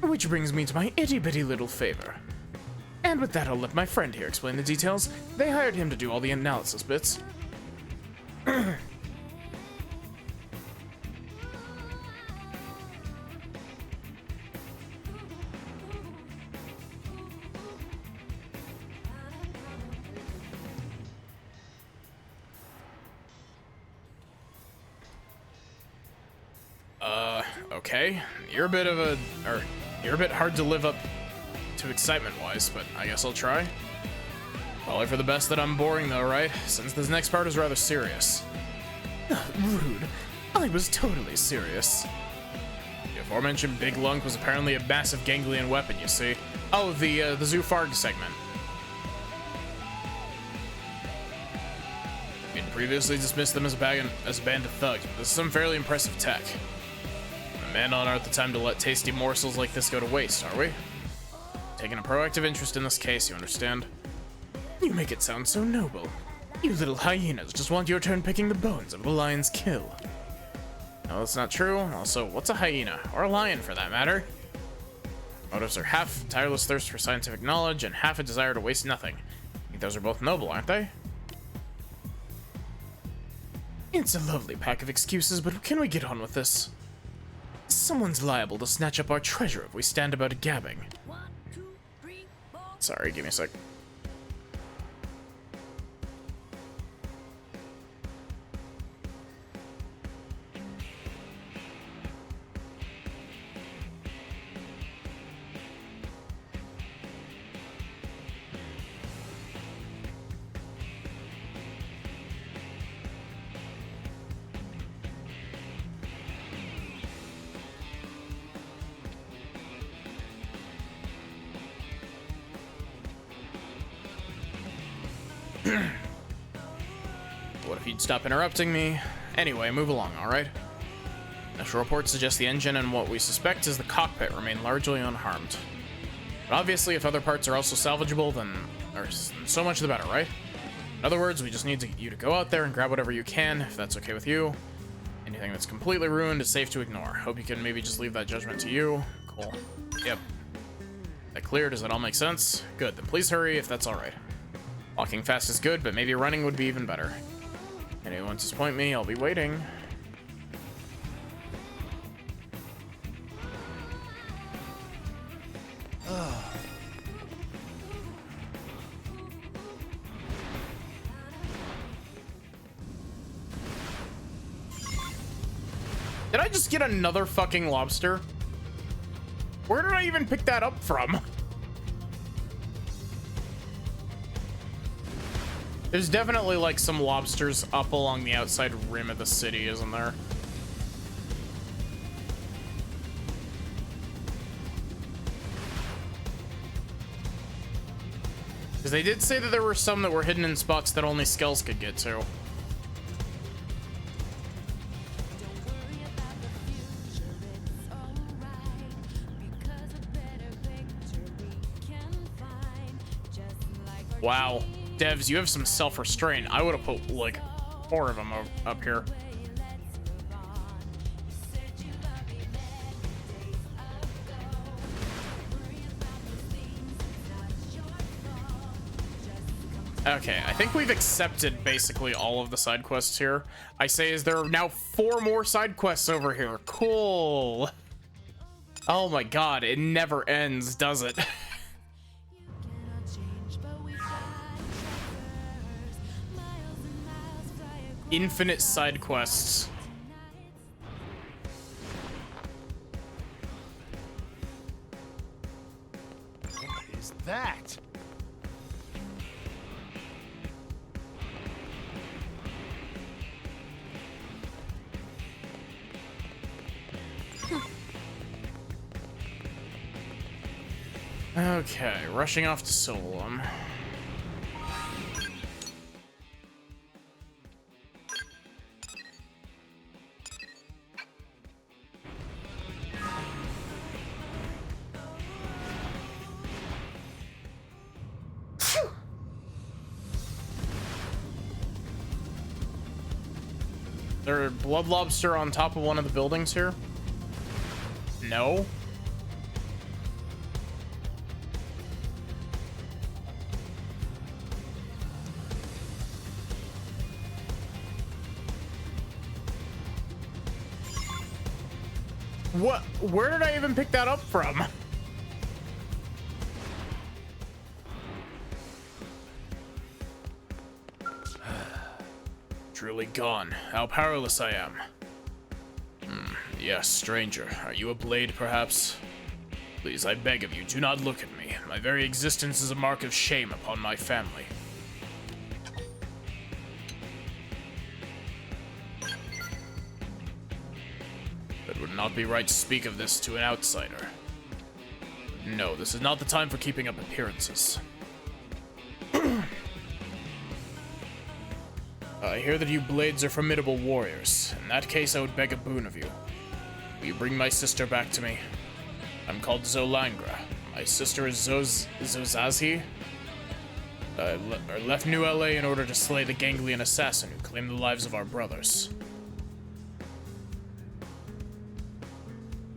Which brings me to my itty-bitty little favor. And with that, I'll let my friend here explain the details. They hired him to do all the analysis bits. Okay. You're a bit hard to live up to excitement-wise, but I guess I'll try. Probably for the best that I'm boring though, right? Since this next part is rather serious. Rude. I was totally serious. The aforementioned big lunk was apparently a massive ganglion weapon, you see. Oh, the Zoofarg segment. We'd previously dismissed them as a band of thugs, but this is some fairly impressive tech. The men aren't the time to let tasty morsels like this go to waste, are we? Taking a proactive interest in this case, you understand? You make it sound so noble. You little hyenas just want your turn picking the bones of a lion's kill. No, that's not true. Also, what's a hyena? Or a lion, for that matter? Motives are half tireless thirst for scientific knowledge and half a desire to waste nothing. I think those are both noble, aren't they? It's a lovely pack of excuses, but can we get on with this? Someone's liable to snatch up our treasure if we stand about gabbing. Sorry, give me a sec. What if you'd stop interrupting me? Anyway, move along, alright? Initial reports suggest the engine and what we suspect is the cockpit remain largely unharmed. But obviously, if other parts are also salvageable, then so much the better, right? In other words, we just need you to go out there and grab whatever you can, if that's okay with you. Anything that's completely ruined is safe to ignore. Hope you can maybe just leave that judgment to you. Cool. Yep. That clear? Does that all make sense? Good, then please hurry if that's alright. Walking fast is good, but maybe running would be even better. Anyone disappoint me, I'll be waiting. Did I just get another fucking lobster? Where did I even pick that up from? There's definitely like some lobsters up along the outside rim of the city, isn't there? Because they did say that there were some that were hidden in spots that only Skells could get to. Wow. Devs, you have some self-restraint. I would have put, like, 4 of them up here. Okay, I think we've accepted basically all of the side quests here. I say is there are now 4 more side quests over here. Cool. Oh my god, it never ends, does it? Infinite side quests. What is that? Okay, rushing off to Solum. There blood lobster on top of one of the buildings here? No. What? Where did I even pick that up from? Truly gone. How powerless I am. Yes, stranger. Are you a blade, perhaps? Please, I beg of you, do not look at me. My very existence is a mark of shame upon my family. It would not be right to speak of this to an outsider. No, this is not the time for keeping up appearances. I hear that you blades are formidable warriors. In that case, I would beg a boon of you. Will you bring my sister back to me? I'm called Zolangra. My sister is Zozazi. I left New LA in order to slay the ganglion assassin who claimed the lives of our brothers.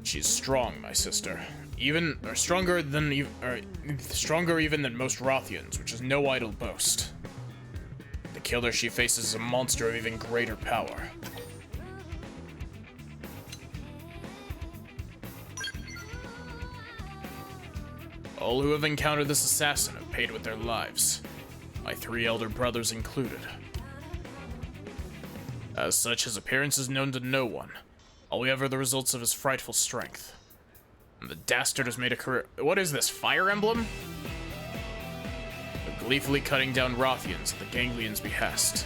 She's strong, my sister. Stronger even than most Rothians, which is no idle boast. The killer she faces is a monster of even greater power. All who have encountered this assassin have paid with their lives, my 3 elder brothers included. As such, his appearance is known to no one. All we have are the results of his frightful strength. And the dastard has made a career— What is this, Fire Emblem? Of gleefully cutting down Rothians at the Ganglion's behest.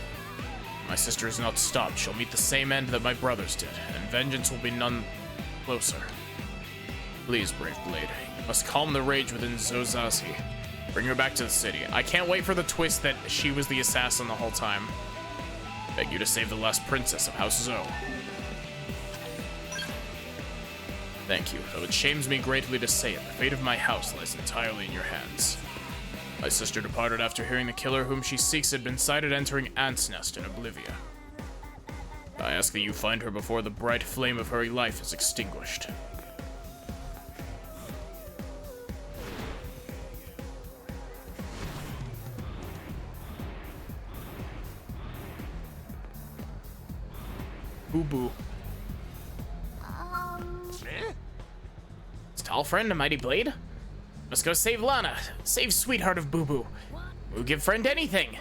My sister is not stopped. She'll meet the same end that my brothers did, and vengeance will be none closer. Please, brave blade, you must calm the rage within Zozazi. Bring her back to the city. I can't wait for the twist that she was the assassin the whole time. Beg you to save the last princess of House Zo. Thank you, though it shames me greatly to say it, the fate of my house lies entirely in your hands. My sister departed after hearing the killer whom she seeks had been sighted entering Ant's Nest in Oblivia. I ask that you find her before the bright flame of her life is extinguished. Boo-boo. Tall friend, a mighty blade? Must go save Lana. Save sweetheart of Boo Boo. We'll give friend anything.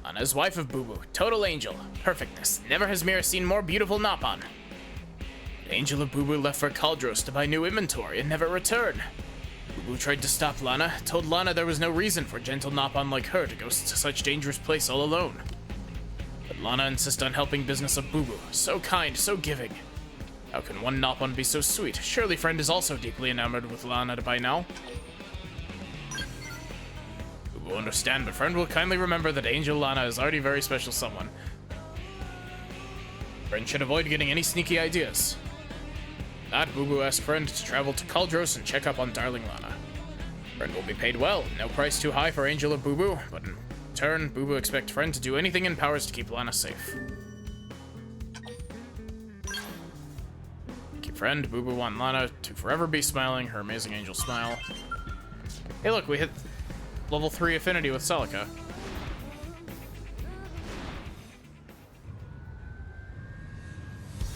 Lana's wife of Boo Boo. Total angel. Perfectness. Never has Mira seen more beautiful Napon. The angel of Boo Boo left for Kaldros to buy new inventory and never returned. Boo Boo tried to stop Lana. Told Lana there was no reason for gentle Napon like her to go to such dangerous place all alone. Lana insists on helping business of Boo Boo. So kind, so giving. How can one Napon be so sweet? Surely friend is also deeply enamored with Lana by now. Boo Boo will understand, but friend will kindly remember that Angel Lana is already a very special someone. Friend should avoid getting any sneaky ideas. That Boo Boo asks friend to travel to Kaldros and check up on darling Lana. Friend will be paid well. No price too high for Angel of Boo Boo, but in turn, Boo Boo expect friend to do anything in powers to keep Lana safe. Thank you, friend. Boo Boo want Lana to forever be smiling, her amazing angel smile. Hey look, we hit level 3 affinity with Celica.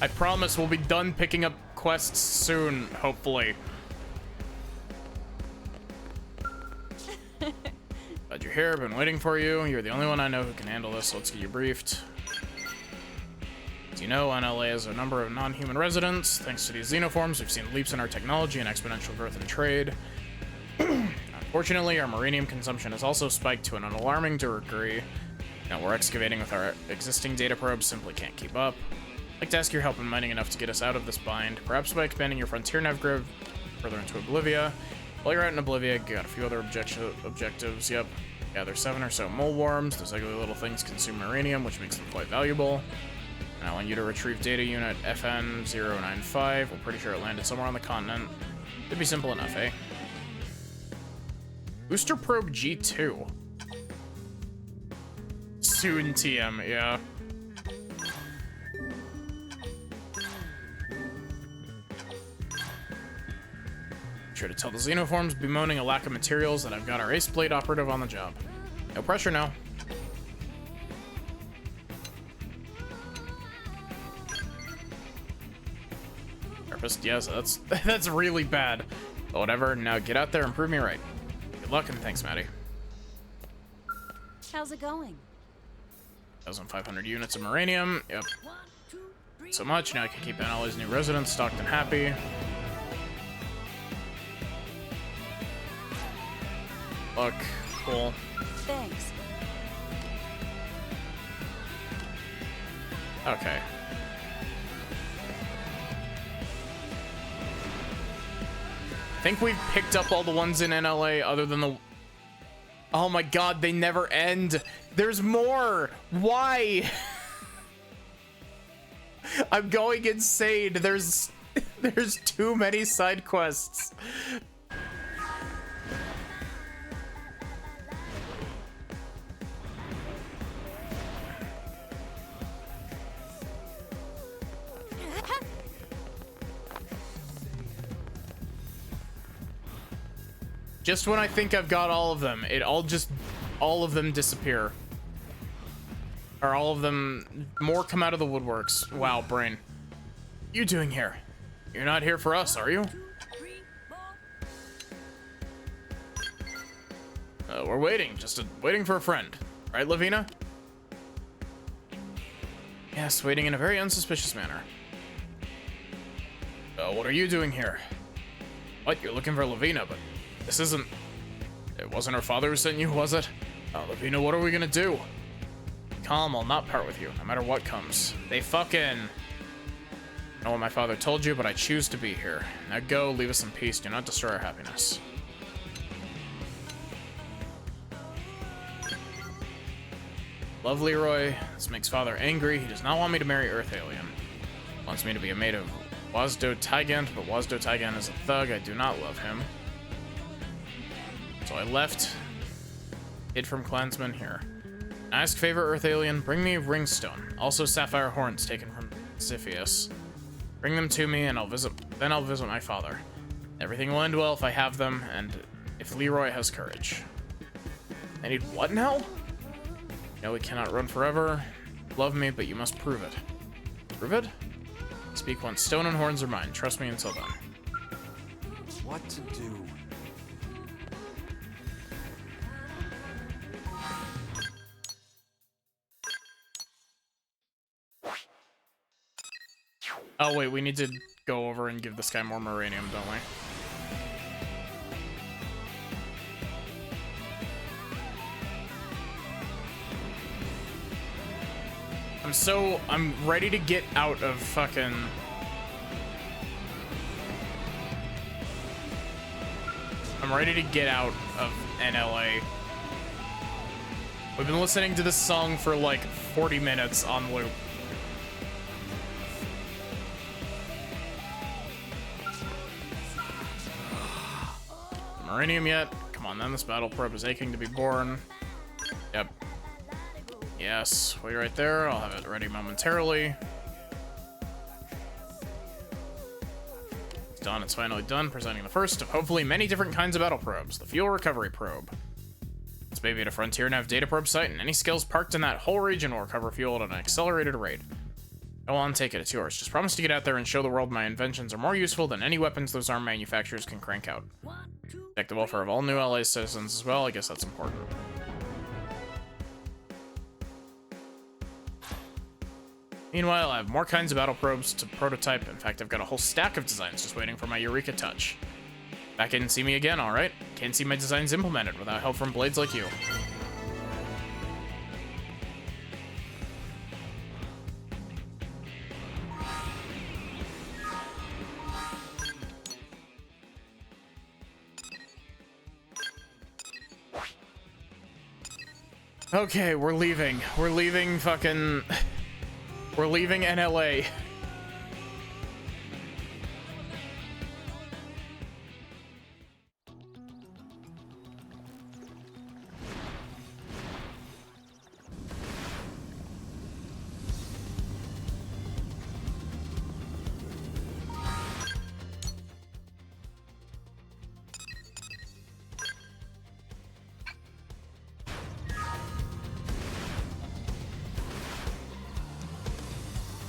I promise we'll be done picking up quests soon, hopefully. Glad you're here. Been waiting for you. You're the only one I know who can handle this, so let's get you briefed. As you know, NLA has a number of non-human residents. Thanks to these xenoforms, we've seen leaps in our technology and exponential growth in trade. Unfortunately, our marinium consumption has also spiked to an alarming degree. Now we're excavating with our existing data probes, simply can't keep up. I'd like to ask your help in mining enough to get us out of this bind, perhaps by expanding your frontier nav grid further into Oblivia. While you're out in Oblivia, you got a few other objectives. Yep. Yeah, there's 7 or so mole worms. Those ugly little things consume marinium, which makes them quite valuable. And I want you to retrieve data unit FN095. We're pretty sure it landed somewhere on the continent. Should be simple enough, eh? Booster probe G2. Soon TM, yeah. Sure to tell the xenoforms bemoaning a lack of materials that I've got our ace blade operative on the job. No pressure now. Therapist, yes, that's really bad. But whatever, now get out there and prove me right. Good luck and thanks, Maddie. How's it going? 1,500 units of marinium. Yep. So much, now I can keep NLA's new residents stocked and happy. Look, cool. Thanks. Okay. I think we've picked up all the ones in NLA other than the... Oh my god, they never end. There's more. Why? I'm going insane. There's too many side quests. Just when I think I've got all of them, all of them disappear. Or all of them, more come out of the woodworks. Wow, brain. You doing here? You're not here for us, are you? We're waiting, waiting for a friend. Right, Lavina? Yes, waiting in a very unsuspicious manner. What are you doing here? What, you're looking for Lavina, but this isn't... It wasn't her father who sent you, was it? Lavina, what are we gonna do? Calm, I'll not part with you, no matter what comes. They fucking... I know what my father told you, but I choose to be here. Now go, leave us in peace, do not destroy our happiness. Love Leroy. This makes father angry. He does not want me to marry Earth Alien. Wants me to be a mate of Wasdo Tygant, but Wasdo Tygant is a thug. I do not love him. So I left. Hid from clansmen here. Ask favor, Earth Alien. Bring me Ringstone. Also sapphire horns taken from Ziphius. Bring them to me and then I'll visit my father. Everything will end well if I have them, and if Leroy has courage. I need what now? No, we cannot run forever. Love me, but you must prove it. Prove it? Speak once. Stone and horns are mine. Trust me until then. What to do? Oh wait, we need to go over and give this guy more marinium, don't we? I'm ready to get out of fucking... I'm ready to get out of NLA. We've been listening to this song for like 40 minutes on loop. Marinium yet? Come on then, this battle probe is aching to be born. Yep. Yes, wait right there. I'll have it ready momentarily. It's done. It's finally done. Presenting the first of hopefully many different kinds of battle probes. The fuel recovery probe. It's maybe at a frontier nav data probe site, and any skills parked in that whole region will recover fuel at an accelerated rate. Go on, take it. It's yours. Just promise to get out there and show the world my inventions are more useful than any weapons those arm manufacturers can crank out. Protect the welfare of all new LA citizens as well. I guess that's important. Meanwhile, I have more kinds of battle probes to prototype. In fact, I've got a whole stack of designs just waiting for my Eureka touch. Back in and see me again, alright? Can't see my designs implemented without help from blades like you. Okay, we're leaving. We're leaving fucking... We're leaving NLA.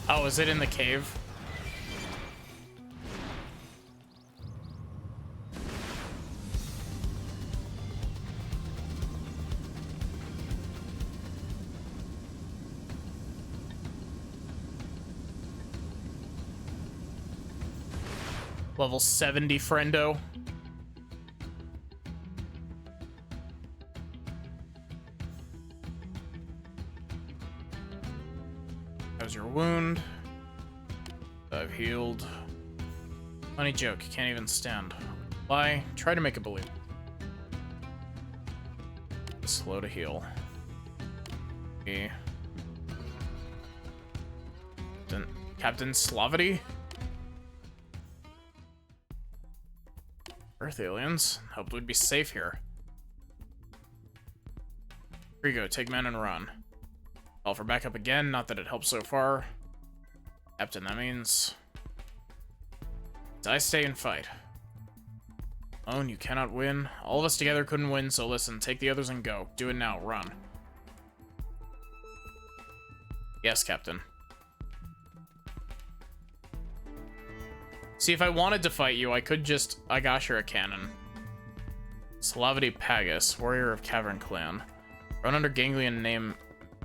Oh, is it in the cave? Level 70, friendo. How's your wound? I've healed. Funny joke, you can't even stand. Lie, try to make it believe. Slow to heal. Okay. Captain Slavity? Earth aliens? Hoped we'd be safe here. Here you go, take men and run. Call for backup again, not that it helps so far. Captain, that means... I stay and fight. Alone, you cannot win. All of us together couldn't win, so listen, take the others and go. Do it now, run. Yes, Captain. See, if I wanted to fight you, I could just... I gosh, you're a cannon. Slavity Pagus, warrior of Cavern Clan. Run under Ganglion, name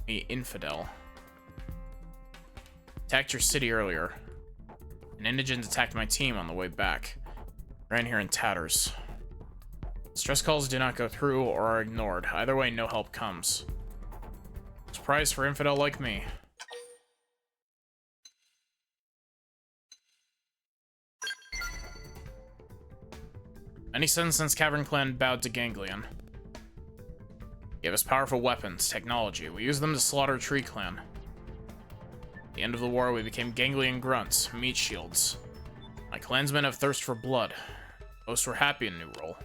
me Infidel. Attacked your city earlier. An indigent attacked my team on the way back. Ran here in tatters. Stress calls do not go through or are ignored. Either way, no help comes. Surprise for infidel like me. Many since Cavern Clan bowed to Ganglion. Gave us powerful weapons, technology. We used them to slaughter Tree Clan. At the end of the war, we became Ganglion grunts, meat shields. My clansmen have thirst for blood. Most were happy in New Role.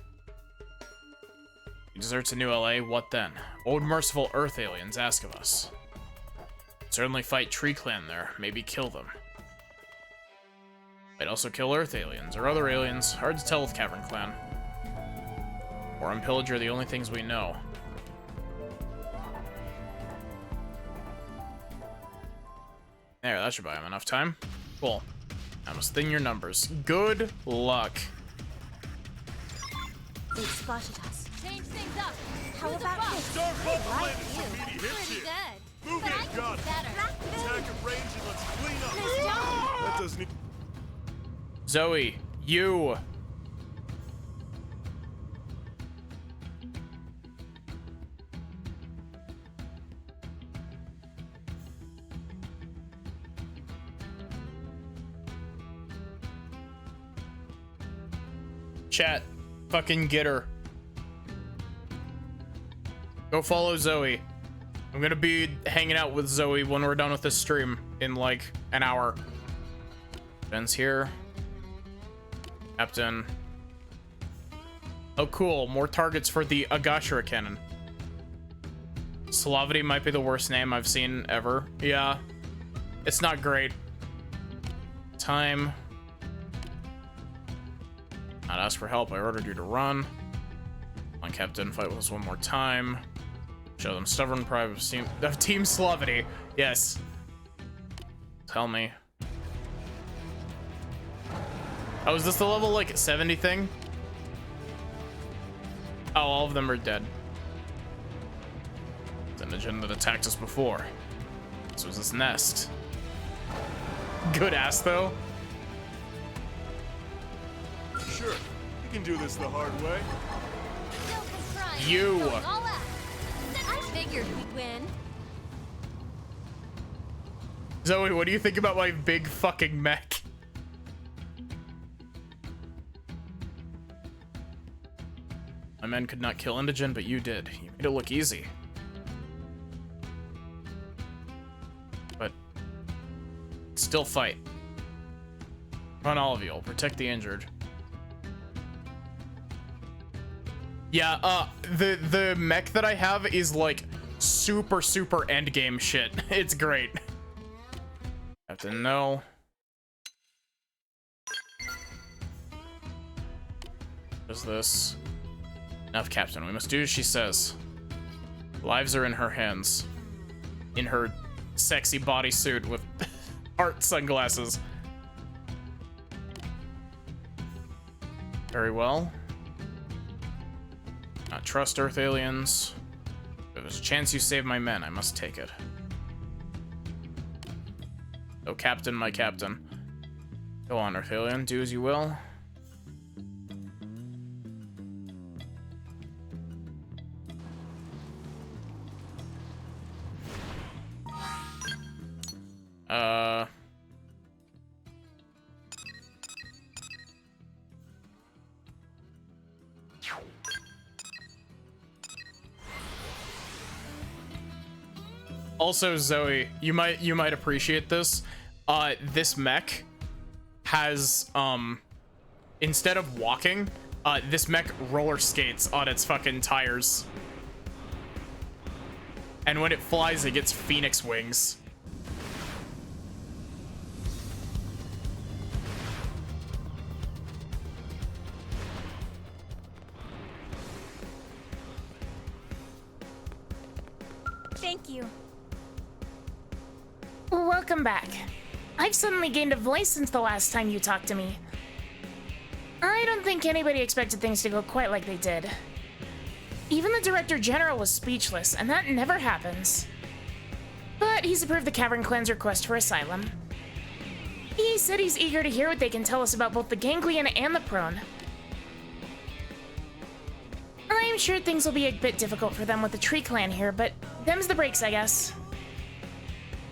We desert to New LA, what then? What would merciful Earth aliens ask of us? Certainly fight Tree Clan there, maybe kill them. Might also kill Earth aliens, or other aliens, hard to tell with Cavern Clan. War and pillage are the only things we know. There, that should buy him enough time. Cool. I must thin your numbers. Good luck. They spotted us. Change things up. How Who's about above? this? Star Bubble Like Landing you. Affinity hits Pretty here. good. Move But I it, can got do it. better. Attack at range and let's clean up. Nice job. That doesn't even... Zoe, you. Chat, fucking get her. Go follow Zoe. I'm gonna be hanging out with Zoe when we're done with this stream in like an hour. Ben's here. Captain. Oh, cool. More targets for the Agashira cannon. Slavity might be the worst name I've seen ever. Yeah. It's not great. Time. Not ask for help. I ordered you to run. Come on, Captain. Fight with us one more time. Show them stubborn pride of Team Slavity. Yes. Tell me. Oh, is this the level, like, 70 thing? Oh, all of them are dead. It's an engine that attacked us before. This was its nest. Good ass, though. Sure, you can do this the hard way. No crying. You. Going all out. I figured we'd win. Zoe, what do you think about my big fucking mech? My men could not kill Indigen, but you did. You made it look easy. But still fight. Run, all of you. I'll protect the injured. Yeah, the mech that I have is like super endgame shit. It's great. Captain, no. What is this? Enough, Captain. We must do as she says. Lives are in her hands. In her sexy bodysuit with art sunglasses. Very well. Not trust Earth aliens. If there's a chance you save my men, I must take it. Oh, Captain, my Captain. Go on, Earth alien. Do as you will. Also, Zoe, you might appreciate this. This mech has instead of walking, this mech roller skates on its fucking tires. And when it flies, it gets phoenix wings. Thank you. Welcome back. I've suddenly gained a voice since the last time you talked to me. I don't think anybody expected things to go quite like they did. Even the Director General was speechless, and that never happens. But he's approved the Cavern Clan's request for asylum. He said he's eager to hear what they can tell us about both the Ganglion and the Prone. I'm sure things will be a bit difficult for them with the Tree Clan here, but them's the breaks, I guess.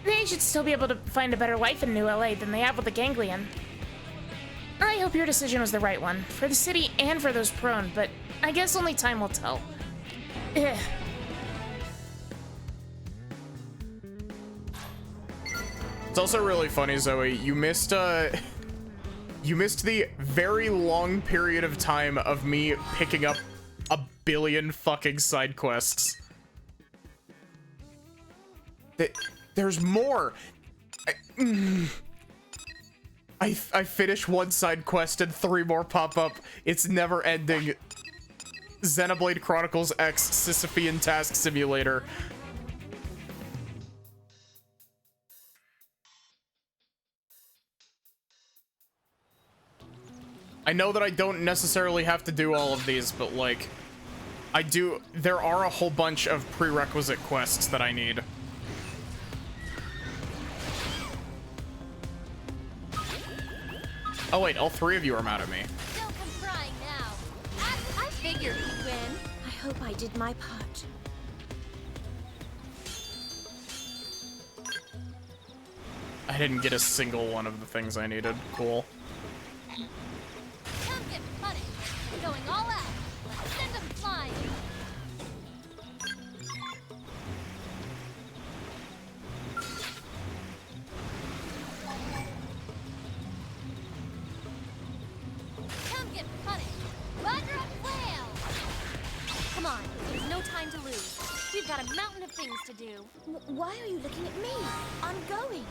They should still be able to find a better life in New LA than they have with the Ganglion. I hope your decision was the right one, for the city and for those Prone, but I guess only time will tell. Ugh. It's also really funny, Zoe. You missed the very long period of time of me picking up a billion fucking side quests. There's more. I finish one side quest and 3 more pop up. It's never ending. Xenoblade Chronicles X Sisyphean Task Simulator. I know that I don't necessarily have to do all of these, but like, there are a whole bunch of prerequisite quests that I need. Oh wait, all 3 of you are mad at me. Don't come crying now. I figured we'd win. I hope I did my part. I didn't get a single one of the things I needed. Cool. Come get punished. We're going all out. Let's send them flying. Come get punished. Butter up whale. Come on, there's no time to lose. We've got a mountain of things to do. Why are you looking at me? I'm going.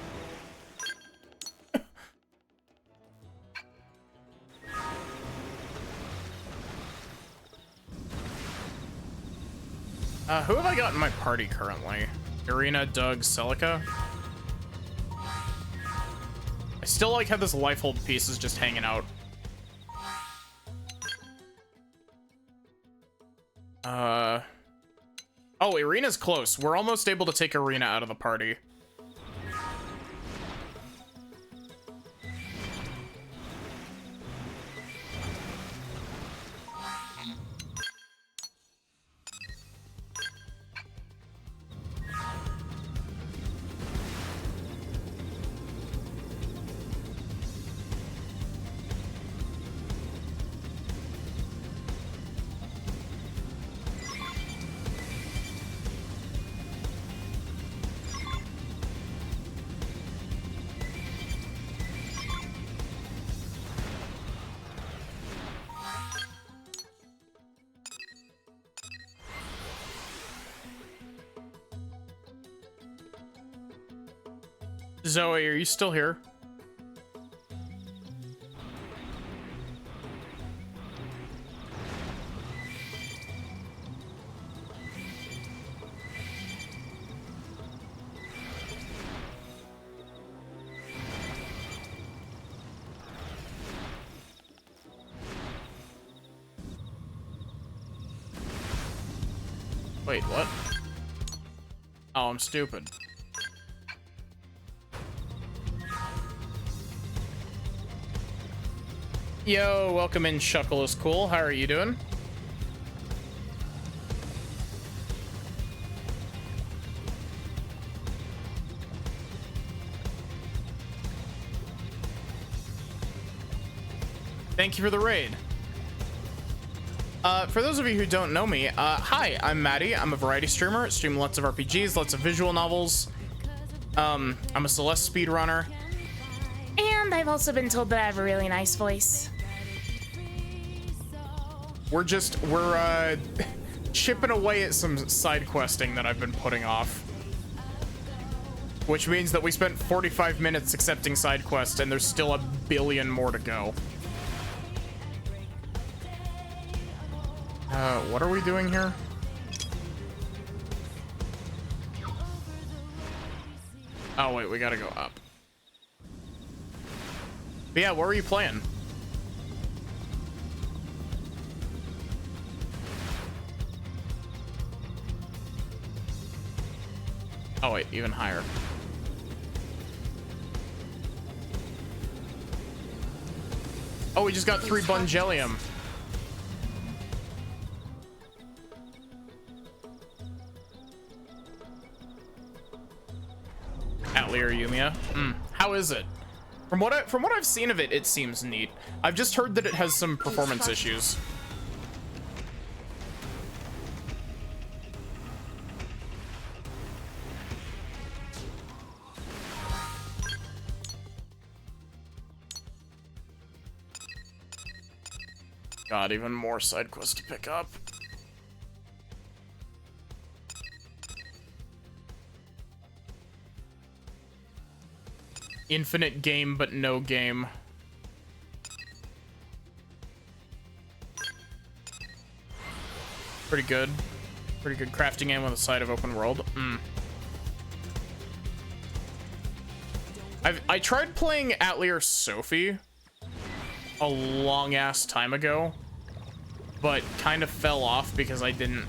Who have I got in my party currently? Irina, Doug, Celica? I still like how this life hold piece is just hanging out. Oh, Irina's close. We're almost able to take Irina out of the party. Zoe, are you still here? Wait, what? Oh, I'm stupid. Yo, welcome in, Shuckle is cool. How are you doing? Thank you for the raid. For those of you who don't know me, hi, I'm Maddie. I'm a variety streamer. Stream lots of RPGs, lots of visual novels. I'm a Celeste speedrunner. And I've also been told that I have a really nice voice. We're chipping away at some side questing that I've been putting off. Which means that we spent 45 minutes accepting side quests and there's still a billion more to go. What are we doing here? Oh wait, we gotta go up. But yeah, what were you playing? Oh wait, even higher. Oh, we just got 3 Bungelium. Atelier Yumiya. How is it? From what I've seen of it, it seems neat. I've just heard that it has some performance issues. God, even more side quests to pick up. Infinite game, but no game. Pretty good. Pretty good crafting game with a side of open world. I tried playing Atelier Sophie a long ass time ago, but kind of fell off because I didn't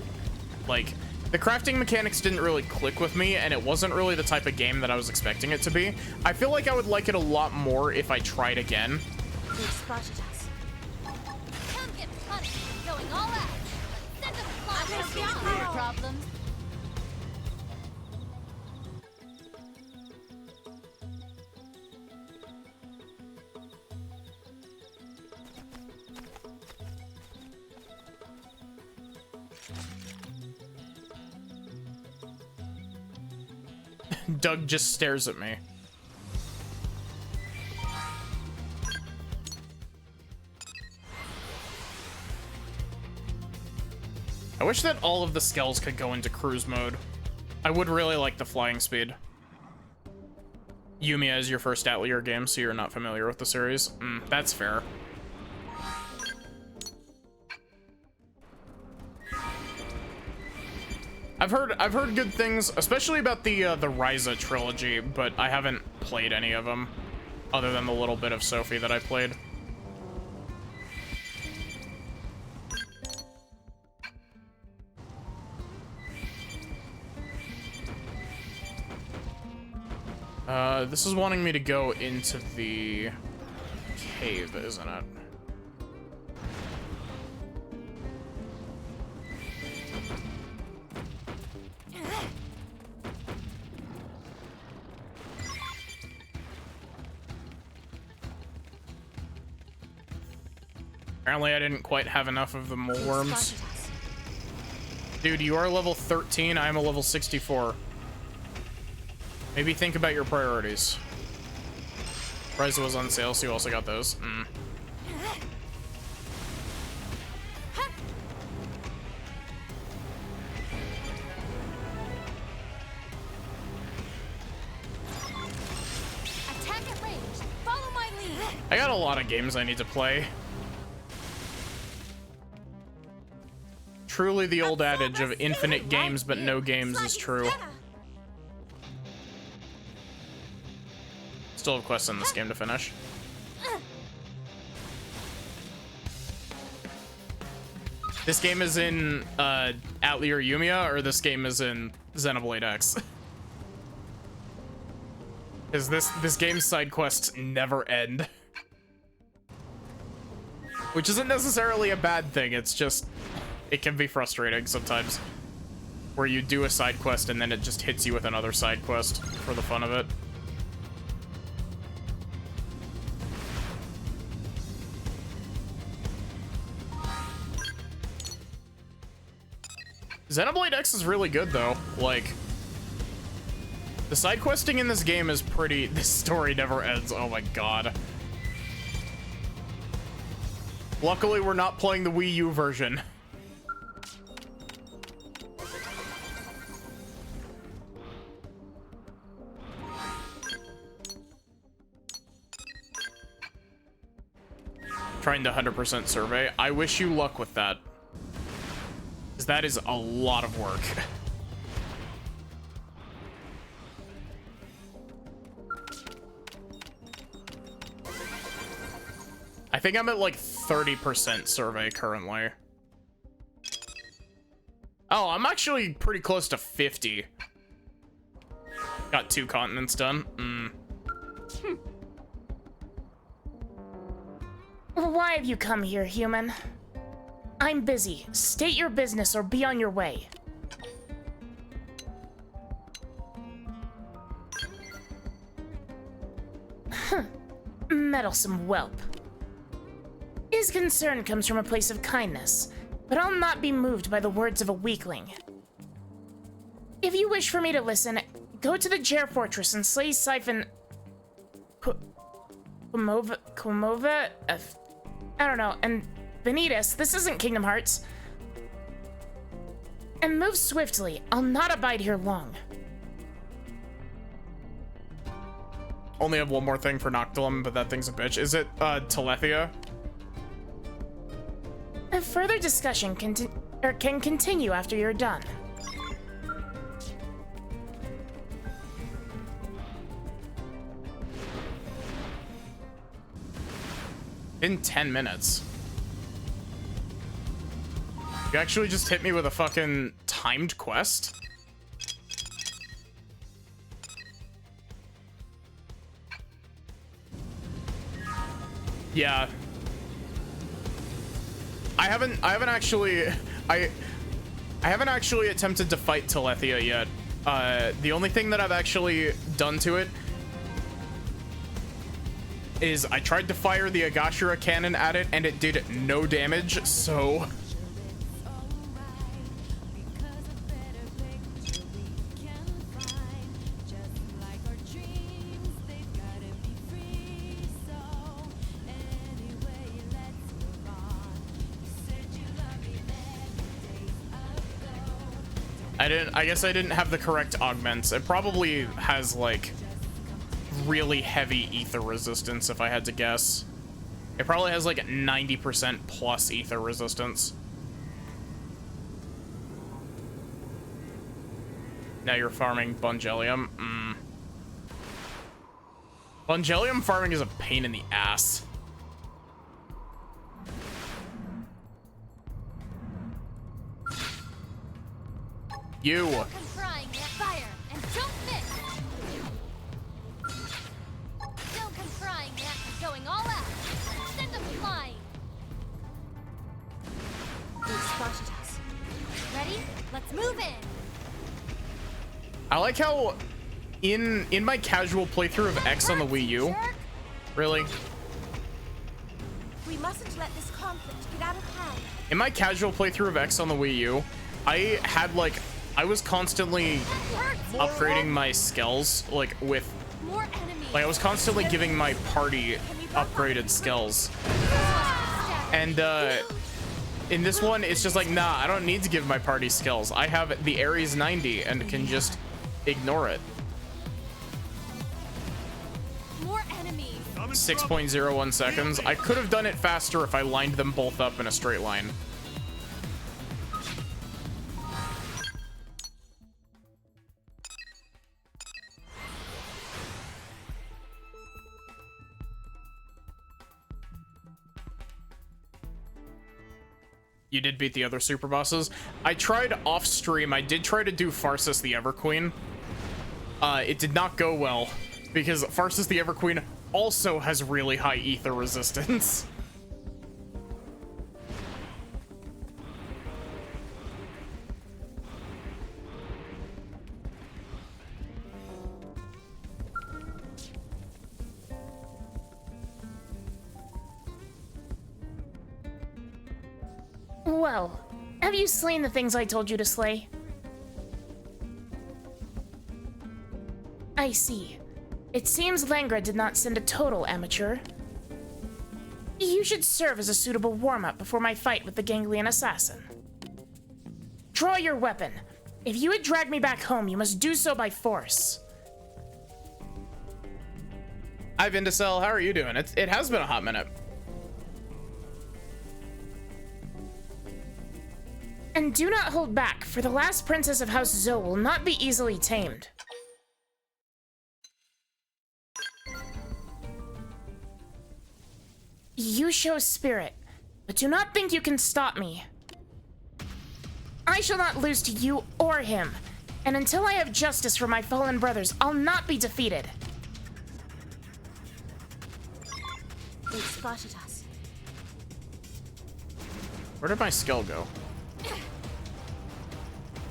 like the crafting mechanics didn't really click with me, and it wasn't really the type of game that I was expecting it to be. I feel like I would like it a lot more if I tried again. They've spotted us. Come get punished, going all out. Send them flying. Problems. Doug just stares at me. I wish that all of the skells could go into cruise mode. I would really like the flying speed. Yumiya is your first Atelier game, so you're not familiar with the series. That's fair. I've heard good things, especially about the Ryza trilogy, but I haven't played any of them. other than the little bit of Sophie that I played. This is wanting me to go into the cave, isn't it? Apparently I didn't quite have enough of the mole worms. Dude, you are level 13, I am a level 64. Maybe think about your priorities. Price was on sale, so you also got those. Attack at range. Follow my lead. I got a lot of games I need to play. Truly the old adage of infinite games but no games is true. Still have quests in this game to finish. This game is in Atelier Yumiya, or this game is in Xenoblade X? Because this game's side quests never end. Which isn't necessarily a bad thing, it's just, it can be frustrating sometimes. Where you do a side quest and then it just hits you with another side quest for the fun of it. Xenoblade X is really good though. Like, the side questing in this game is pretty, this story never ends. Oh my god. Luckily we're not playing the Wii U version. Trying to 100% survey. I wish you luck with that. Because that is a lot of work. I think I'm at like 30% survey currently. Oh, I'm actually pretty close to 50. Got 2 continents done. Why have you come here, human? I'm busy. State your business or be on your way. Meddlesome whelp. His concern comes from a place of kindness, but I'll not be moved by the words of a weakling. If you wish for me to listen, go to the Jer Fortress and slay Siphon... Kumova? I don't know, and Vanitas, this isn't Kingdom Hearts. And move swiftly, I'll not abide here long. Only have one more thing for Noctilum, but that thing's a bitch. Is it, Telethia? A further discussion can continue after you're done. In 10 minutes. You actually just hit me with a fucking timed quest? Yeah. I haven't actually attempted to fight Telethia yet. The only thing that I've actually done to it is I tried to fire the Agashira cannon at it and it did no damage, so... I guess I didn't have the correct augments. It probably has, like, really heavy ether resistance, if I had to guess. It probably has, like, 90% plus ether resistance. Now you're farming Bungelium. Bungelium farming is a pain in the ass. You. Still confrying that fire, and don't miss. Still confrying that and going all out. Send them flying. They spotted us. Ready? Let's move in. I like how in my casual playthrough of X on the Wii U, Jerk. really? We mustn't let this conflict get out of hand. In my casual playthrough of X on the Wii U, I had like, I was constantly upgrading my skills, like with, More enemies. like I was constantly giving my party upgraded skills. And in this one, it's just like, nah, I don't need to give my party skills. I have the Ares 90 and can just ignore it. More enemies. 6.01 seconds. I could have done it faster if I lined them both up in a straight line. You did beat the other super bosses. I tried off stream. I did try to do Farsus the Everqueen. It did not go well because Farsus the Everqueen also has really high ether resistance. Well, have you slain the things I told you to slay? I see. It seems Langra did not send a total amateur. You should serve as a suitable warm-up before my fight with the ganglion assassin. Draw your weapon. If you would drag me back home, you must do so by force. Hi, Vindicel. How are you doing? It has been a hot minute. And do not hold back, for the last princess of House Zoe will not be easily tamed. You show spirit, but do not think you can stop me. I shall not lose to you or him, and until I have justice for my fallen brothers, I'll not be defeated. They spotted us. Where did my skill go?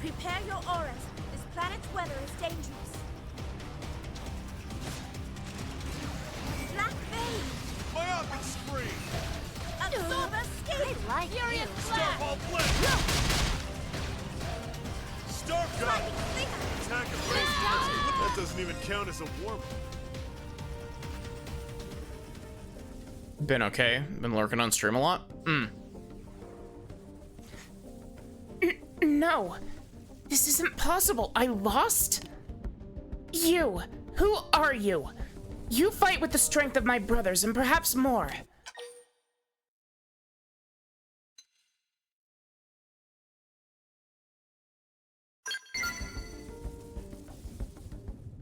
Prepare your auras. This planet's weather is dangerous. Black vein. Myopic screen! Absorber escape. I like Furious Stop all blast! Star gun! Attack and range. That doesn't even count as a warm-up. Been okay. Been lurking on stream a lot. No, this isn't possible. I lost? You, who are you? You fight with the strength of my brothers and perhaps more.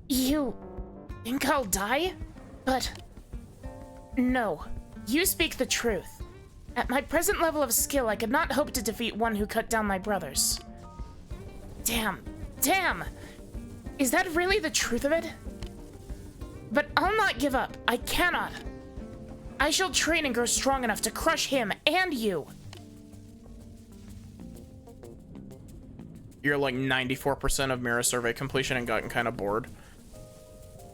You think I'll die? But no, you speak the truth. At my present level of skill, I could not hope to defeat one who cut down my brothers. Damn. Is that really the truth of it? But I'll not give up. I cannot. I shall train and grow strong enough to crush him and you. You're like 94% of mirror survey completion and gotten kind of bored.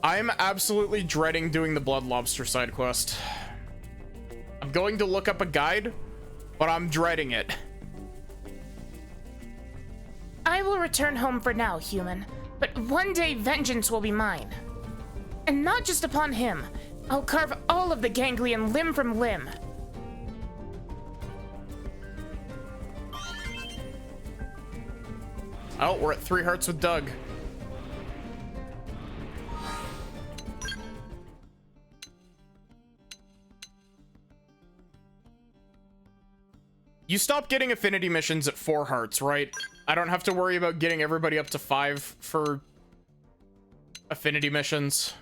I'm absolutely dreading doing the Blood Lobster side quest. I'm going to look up a guide, but I'm dreading it. I will return home for now, human. But one day vengeance will be mine. And not just upon him. I'll carve all of the ganglion limb from limb. Oh, we're at 3 hearts with Doug. You stop getting affinity missions at 4 hearts, right? I don't have to worry about getting everybody up to 5 for affinity missions.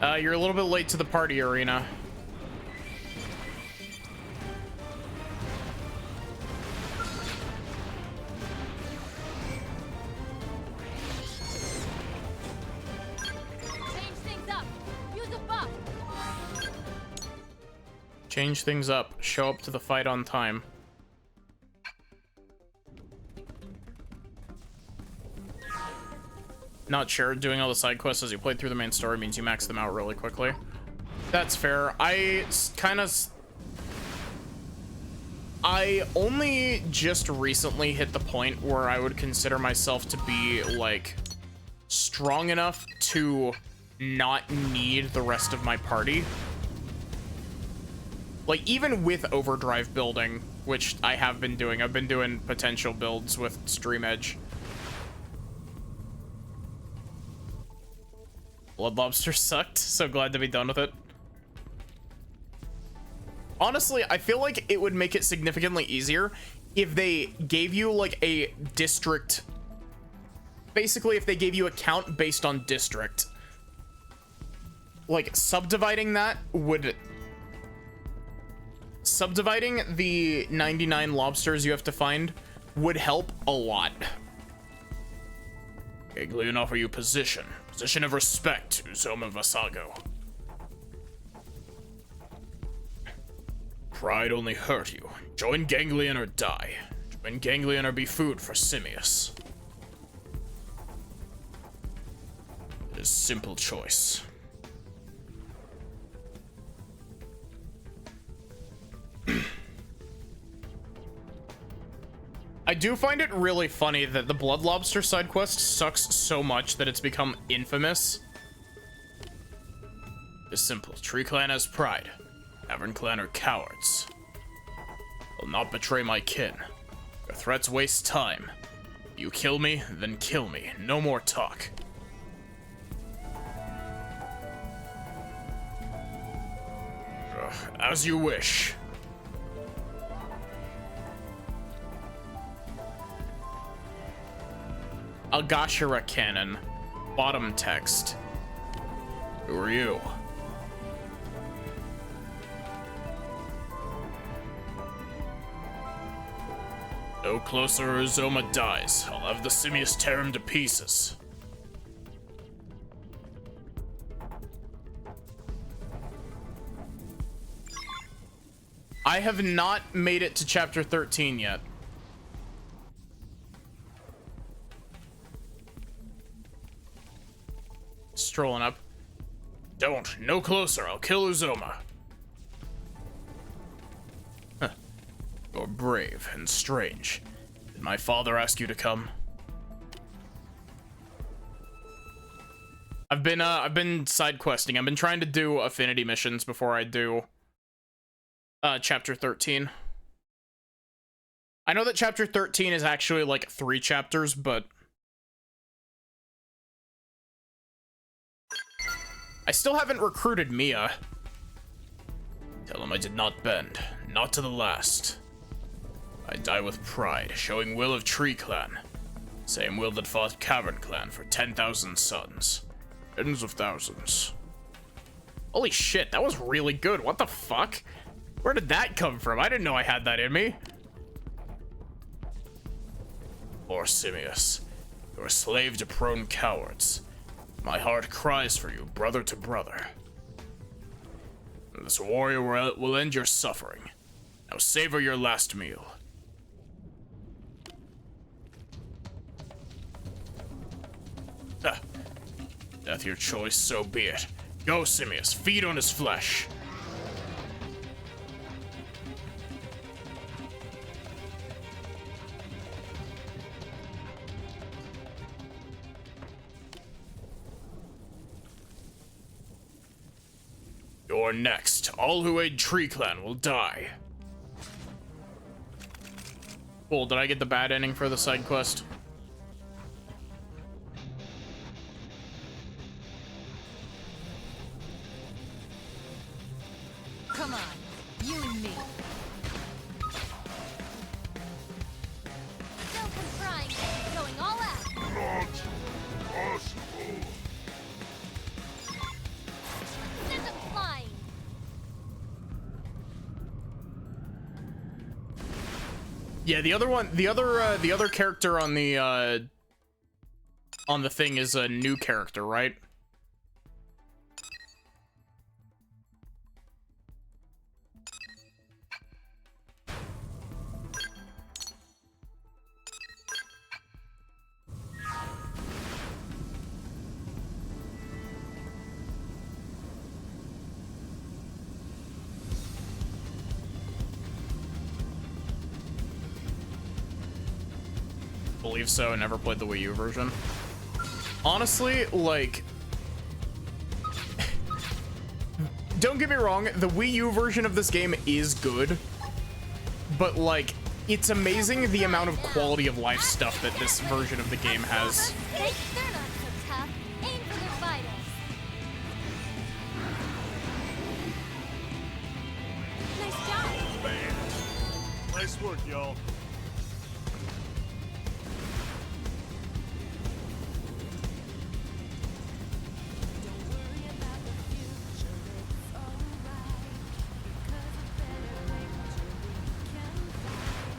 You're a little bit late to the party arena. Change things up. Use a buff. Change things up. Show up to the fight on time. Not sure. Doing all the side quests as you play through the main story means you max them out really quickly. That's fair. I only just recently hit the point where I would consider myself to be, like, strong enough to not need the rest of my party. Like, even with overdrive building, which I have been doing. I've been doing potential builds with Stream Edge. Blood Lobster sucked. So glad to be done with it. Honestly, I feel like it would make it significantly easier if they gave you, like, a district. Basically, if they gave you a count based on district. Like, subdividing the 99 lobsters you have to find would help a lot. Ganglion offer you position of respect, Uzoma Vasago. Pride only hurt you. Join Ganglion or die. Join Ganglion or be food for Simius. It is a simple choice. I do find it really funny that the Blood Lobster side quest sucks so much that it's become infamous. It's simple. Tree Clan has pride. Tavern Clan are cowards. Will not betray my kin. Your threats waste time. You kill me, then kill me. No more talk. As you wish. Agashira Cannon. Bottom text. Who are you? No closer or Uzoma dies. I'll have the Simius tear him to pieces. I have not made it to chapter 13 yet. Strolling up. Don't. No closer. I'll kill Uzoma. Huh. You're brave and strange. Did my father ask you to come? I've been side questing. I've been trying to do Affinity missions before I do chapter 13. I know that chapter 13 is actually like 3 chapters, but I still haven't recruited Mia. Tell him I did not bend, not to the last. I die with pride, showing will of Tree Clan. Same will that fought Cavern Clan for 10,000 sons. Tens of thousands. Holy shit, that was really good. What the fuck? Where did that come from? I didn't know I had that in me. Poor Simius. You're a slave to prone cowards. My heart cries for you, brother to brother. This warrior will end your suffering. Now savor your last meal. Ah. Death your choice, so be it. Go, Simius, feed on his flesh. You're next. All who aid Tree Clan will die. Cool, did I get the bad ending for the side quest? Come on, you and me. Still trying, going all out. Not possible. Yeah, the other one, the other character on the thing is a new character, right? Believe so. I never played the Wii U version. Honestly, like, don't get me wrong, the Wii U version of this game is good, but like, it's amazing the amount of quality of life stuff that this version of the game has. They're not so tough. Aim for their vitals. Nice job. Man. Nice work, y'all.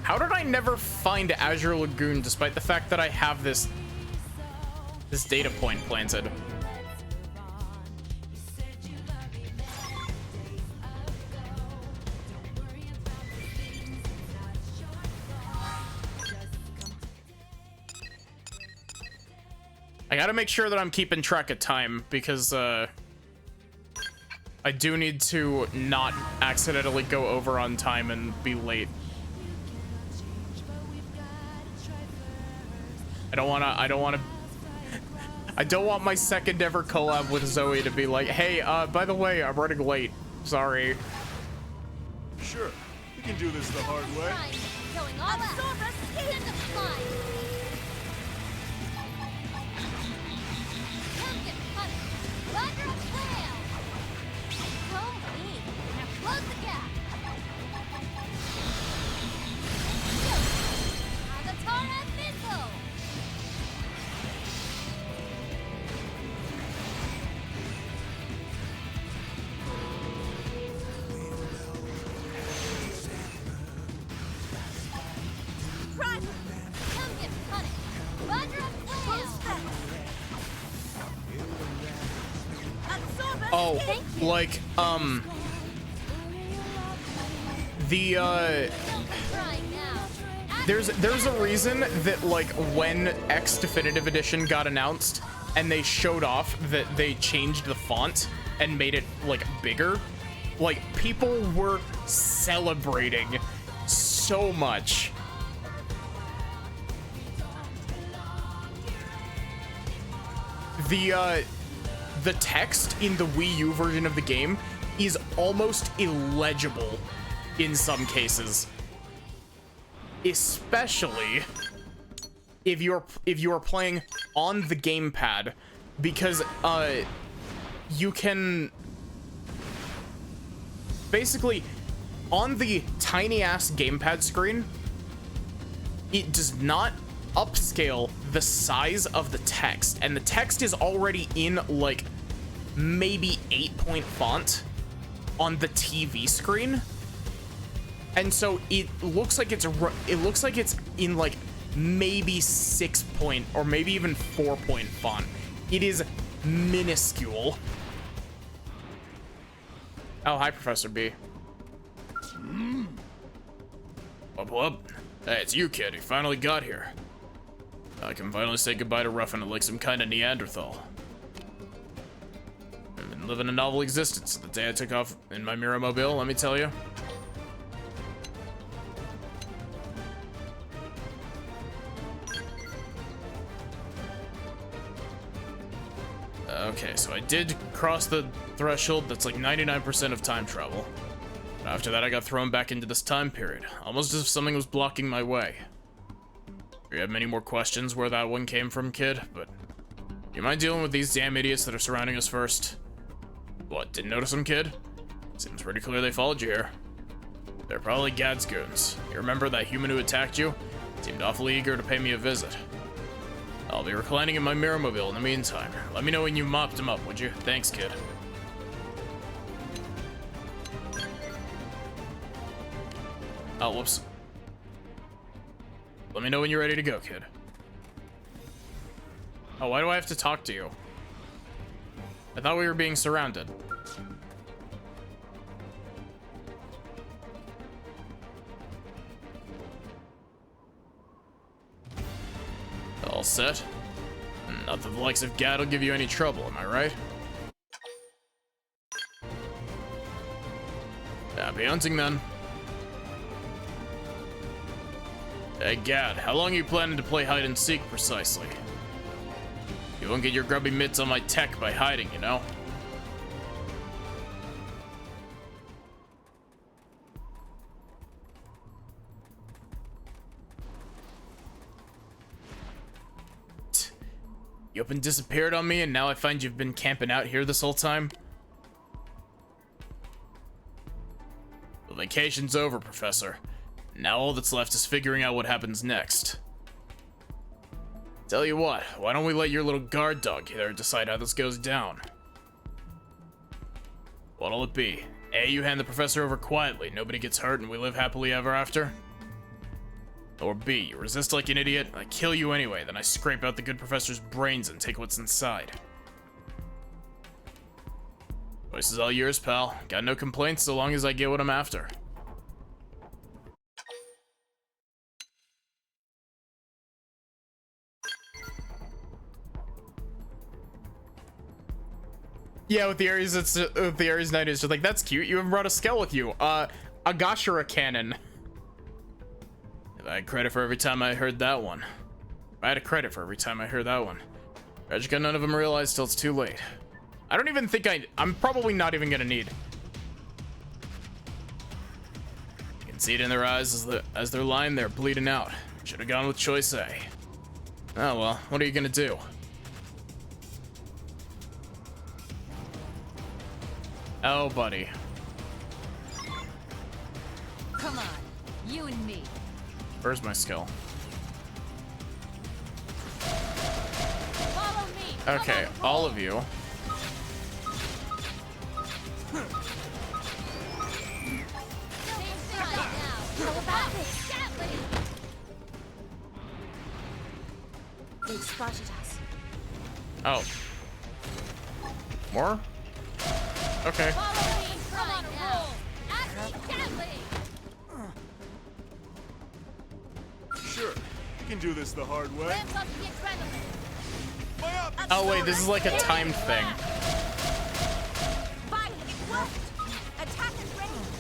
How did I never find Azure Lagoon despite the fact that I have this data point planted? I gotta make sure that I'm keeping track of time because I do need to not accidentally go over on time and be late. I don't want my second ever collab with Zoe to be like, hey, by the way, I'm running late. Sorry. Sure, we can do this the hard way. Fine. Going all out. Send them flying. Come get punished. Roger a flail. Home me. Now close the gap. Agatara Thistle. Run! Come get punished. Roger a flail. Oh, like, the, Trying now. there's a reason that, like, when X Definitive Edition got announced and they showed off that they changed the font and made it, like, bigger, like, people were celebrating so much. The text in the Wii U version of the game is almost illegible in some cases, especially if you're playing on the gamepad, because you can basically on the tiny ass gamepad screen, it does not upscale the size of the text, and the text is already in like maybe 8-point font on the TV screen, and so it looks like it's in like maybe 6-point or maybe even 4-point font. It is minuscule. Oh, hi, Professor B. Whoop. Hey, it's you, kid. You finally got here. I can finally say goodbye to roughing it like some kind of Neanderthal. I've been living a novel existence the day I took off in my Mirrormobile, let me tell you. Okay, so I did cross the threshold that's like 99% of time travel. After that, I got thrown back into this time period, almost as if something was blocking my way. You have many more questions where that one came from, kid, but you mind dealing with these damn idiots that are surrounding us first? What, didn't notice them, kid? Seems pretty clear they followed you here. They're probably Gad's goons. You remember that human who attacked you? Seemed awfully eager to pay me a visit. I'll be reclining in my Mirrormobile in the meantime. Let me know when you mopped him up, would you? Thanks, kid. Oh, whoops. Let me know when you're ready to go, kid. Oh, why do I have to talk to you? I thought we were being surrounded. All set? Not that the likes of Gad will give you any trouble, am I right? Happy hunting, then. Hey, Gad, how long are you planning to play hide and seek precisely? You won't get your grubby mitts on my tech by hiding, you know? You up and disappeared on me, and now I find you've been camping out here this whole time? The vacation's over, Professor. Now all that's left is figuring out what happens next. Tell you what, why don't we let your little guard dog here decide how this goes down? What'll it be? A, you hand the professor over quietly, nobody gets hurt, and we live happily ever after? Or B, you resist like an idiot, I kill you anyway, then I scrape out the good professor's brains and take what's inside. Choice is all yours, pal. Got no complaints so long as I get what I'm after. Yeah, with the Ares, it's with the Ares Knight, it's just like, that's cute. You even brought a skull with you. A Gashira cannon. If I had credit for every time I heard that one. I had a credit for every time I heard that one. Tragic, none of them realize till it's too late. I don't even think I'm probably not even gonna need. You can see it in their eyes as they're lying there bleeding out. Should have gone with choice A. Oh well, what are you gonna do? Oh, buddy. Come on, you and me. Where's my skill? Follow me. Okay, all of you. How about this? They spotted us. Oh. More? Okay. Follow me. Come on, roll. Accidentally. Sure, you can do this the hard way. Ramp up the adrenaline. My up! Oh wait, this is like a timed thing. Fire. It worked. Attack at range.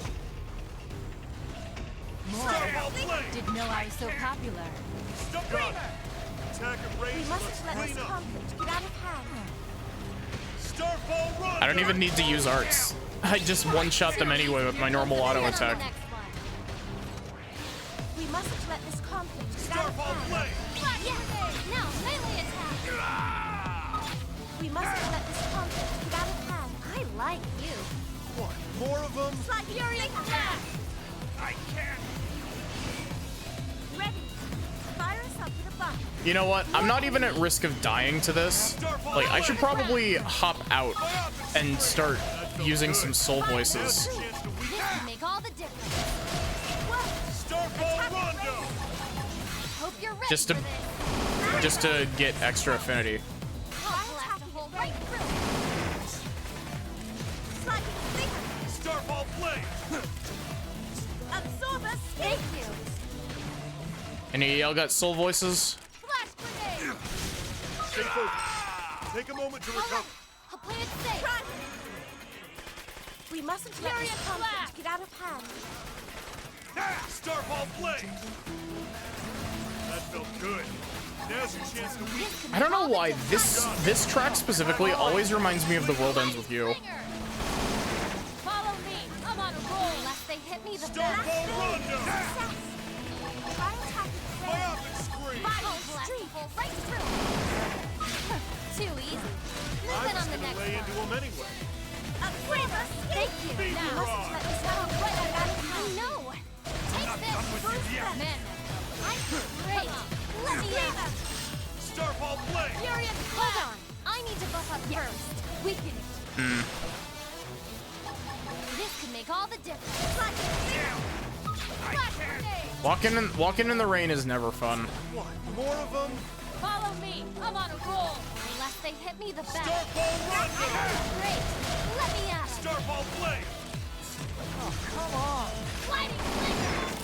Starfall flame! Didn't know I was so popular. Got it. Attack at range, let's clean up. conflict get out of hand. Starfall run! I don't even need to use arts. I just one-shot them anyway with my normal auto attack. We mustn't let this conflict get out of Starfall hand. flame! Yes. Now melee attack. We mustn't let this conflict get out of hand. I like you. What, more of them? Furious attack. I can't! Ready. Fire us up with a buck. You know what? I'm not even at risk of dying to this. Like, I should probably hop out and start using some soul voices. Chance to weaken. This can make all the difference. Starfall rondo! Hope you're ready Just to- for this. Just to get extra affinity. I'll blast a hole right through. Sliding finger. Starfall flame! Absorb us. Thank you. Any of y'all got soul voices? Flash grenade. Stay focused. Take a moment to recover. I'll play it safe. We mustn't let this conflict get out of hand. Starfall flame! That felt good. Now's your chance to weaken. I don't know why this track specifically always reminds me of The World Ends With You. Follow me. I'm on a roll. Unless they hit me the Starfall rondo! Try attacking My up and scream! right through. Too easy. Move I in was on the gonna next lay one. into him anyway. Thank you. Beat Now, me, mustn't Rod. let this happen right out of hand. No. Take this. with you yet. Man, I'm great. Let me in. Starfall flame! Furious. Hold on. I need to buff up first. Weaken it. This can make all the difference. Walking in the rain is never fun. What? More of them? Follow me. I'm on a roll. The less they hit me, the better. Starfall run! Great. Let me at it. Starfall flame! Lightning flicker.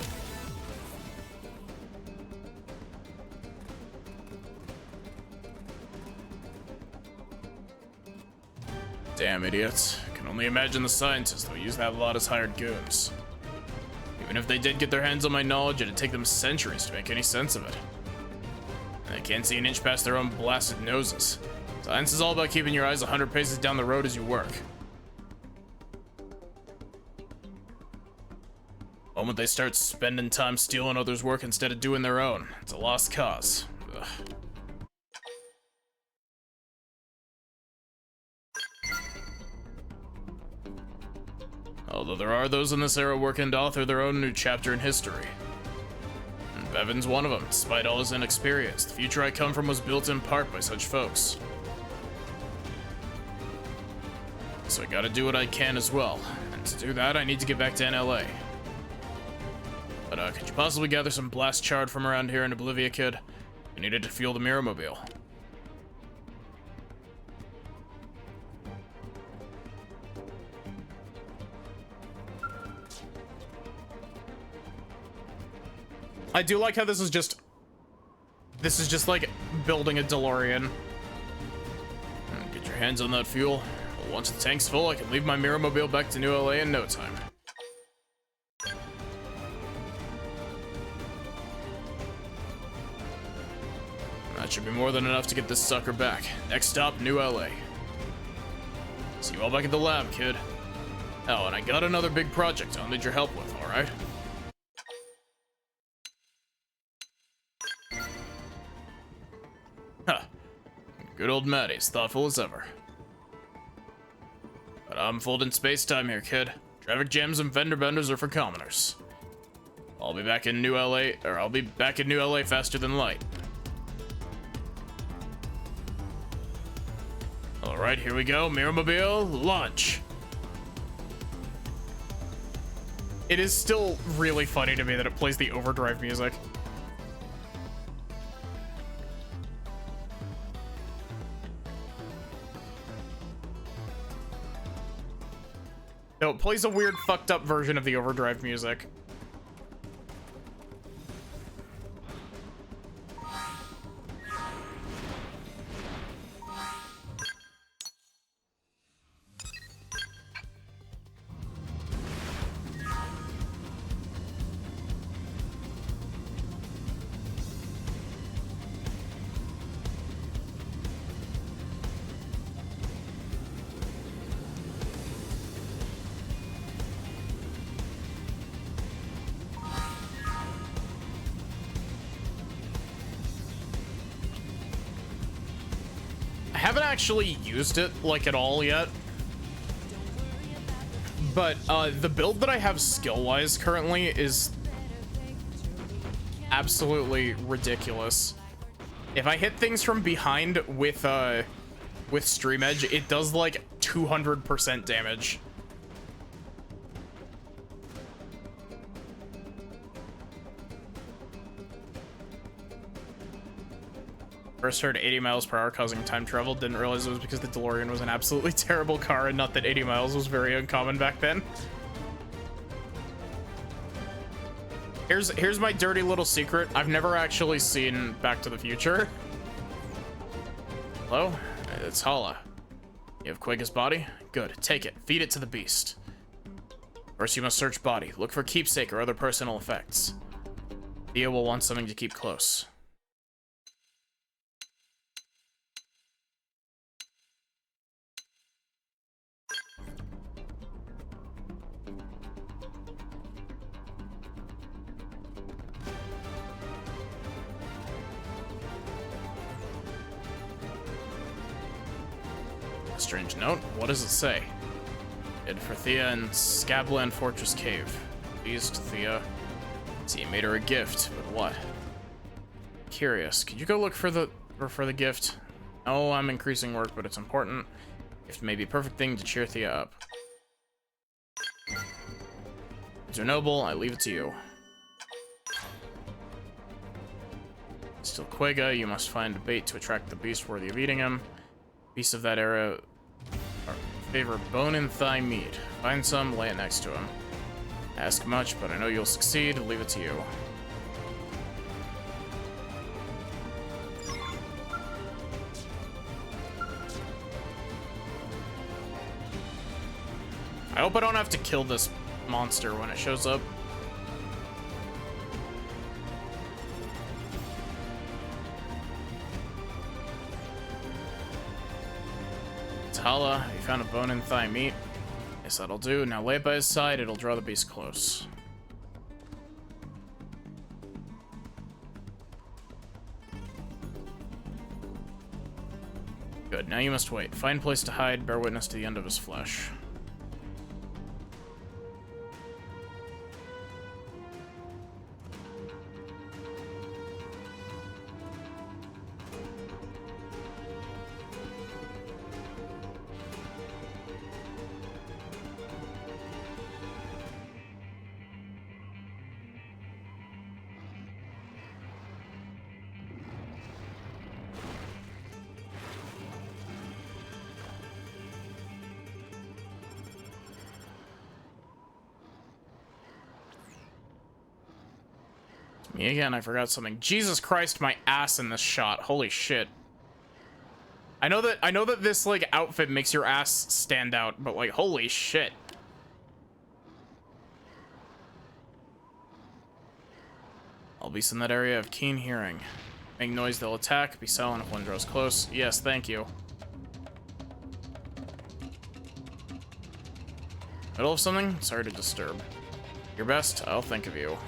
Damn idiots. I can only imagine the scientists that use that lot as hired goons. Even if they did get their hands on my knowledge, it'd take them centuries to make any sense of it. And they can't see an inch past their own blasted noses. Science is all about keeping your eyes 100 paces down the road as you work. The moment they start spending time stealing others' work instead of doing their own, it's a lost cause. Ugh. Although there are those in this era working to author their own new chapter in history. And Bevan's one of them, despite all his inexperience. The future I come from was built in part by such folks. So I gotta do what I can as well. And to do that, I need to get back to NLA. But could you possibly gather some blast chard from around here in Oblivia, kid? I needed to fuel the Mirrormobile. I do like how this is just like building a DeLorean. Get your hands on that fuel. Once the tank's full, I can leave my Mirrormobile back to New LA in no time. That should be more than enough to get this sucker back. Next stop, New LA. See you all back at the lab, kid. Oh, and I got another big project I'll need your help with, alright? Huh. Good old Maddie's thoughtful as ever. But I'm folding space-time here, kid. Traffic jams and fender benders are for commoners. I'll be back in New LA faster than light. Alright, here we go. Mirrormobile, launch. It is still really funny to me that it plays the overdrive music. No, it plays a weird fucked up version of the overdrive music. I haven't actually used it, like, at all yet. But, the build that I have skill-wise currently is absolutely ridiculous. If I hit things from behind with Stream Edge, it does, like, 200% damage. First heard 80 miles per hour causing time travel. Didn't realize it was because the DeLorean was an absolutely terrible car and not that 80 miles was very uncommon back then. Here's my dirty little secret. I've never actually seen Back to the Future. Hello? It's Hala. You have Quake's body? Good. Take it. Feed it to the beast. First you must search body. Look for keepsake or other personal effects. Thea will want something to keep close. Strange note. What does it say? Hid for Thea in Scabland Fortress Cave. Pleased, Thea. See, you made her a gift, but what? Curious. Could you go look for the gift? Oh, I'm increasing work, but it's important. Gift may be a perfect thing to cheer Thea up. Xenoblade, I leave it to you. Still Quega, you must find a bait to attract the beast worthy of eating him. Beasts of that era favor bone and thigh meat. Find some, lay it next to him. Ask much, but I know you'll succeed. Leave it to you. I hope I don't have to kill this monster when it shows up. Tala, you found a bone and thigh meat. Yes, that'll do. Now lay it by his side, it'll draw the beast close. Good, now you must wait. Find place to hide, bear witness to the end of his flesh. Me again, I forgot something. Jesus Christ, my ass in this shot. Holy shit. I know that this like outfit makes your ass stand out, but like holy shit. All beasts in that area have keen hearing. Make noise, they'll attack. Be silent if one draws close. Yes, thank you. Middle of something? Sorry to disturb. Your best, I'll think of you.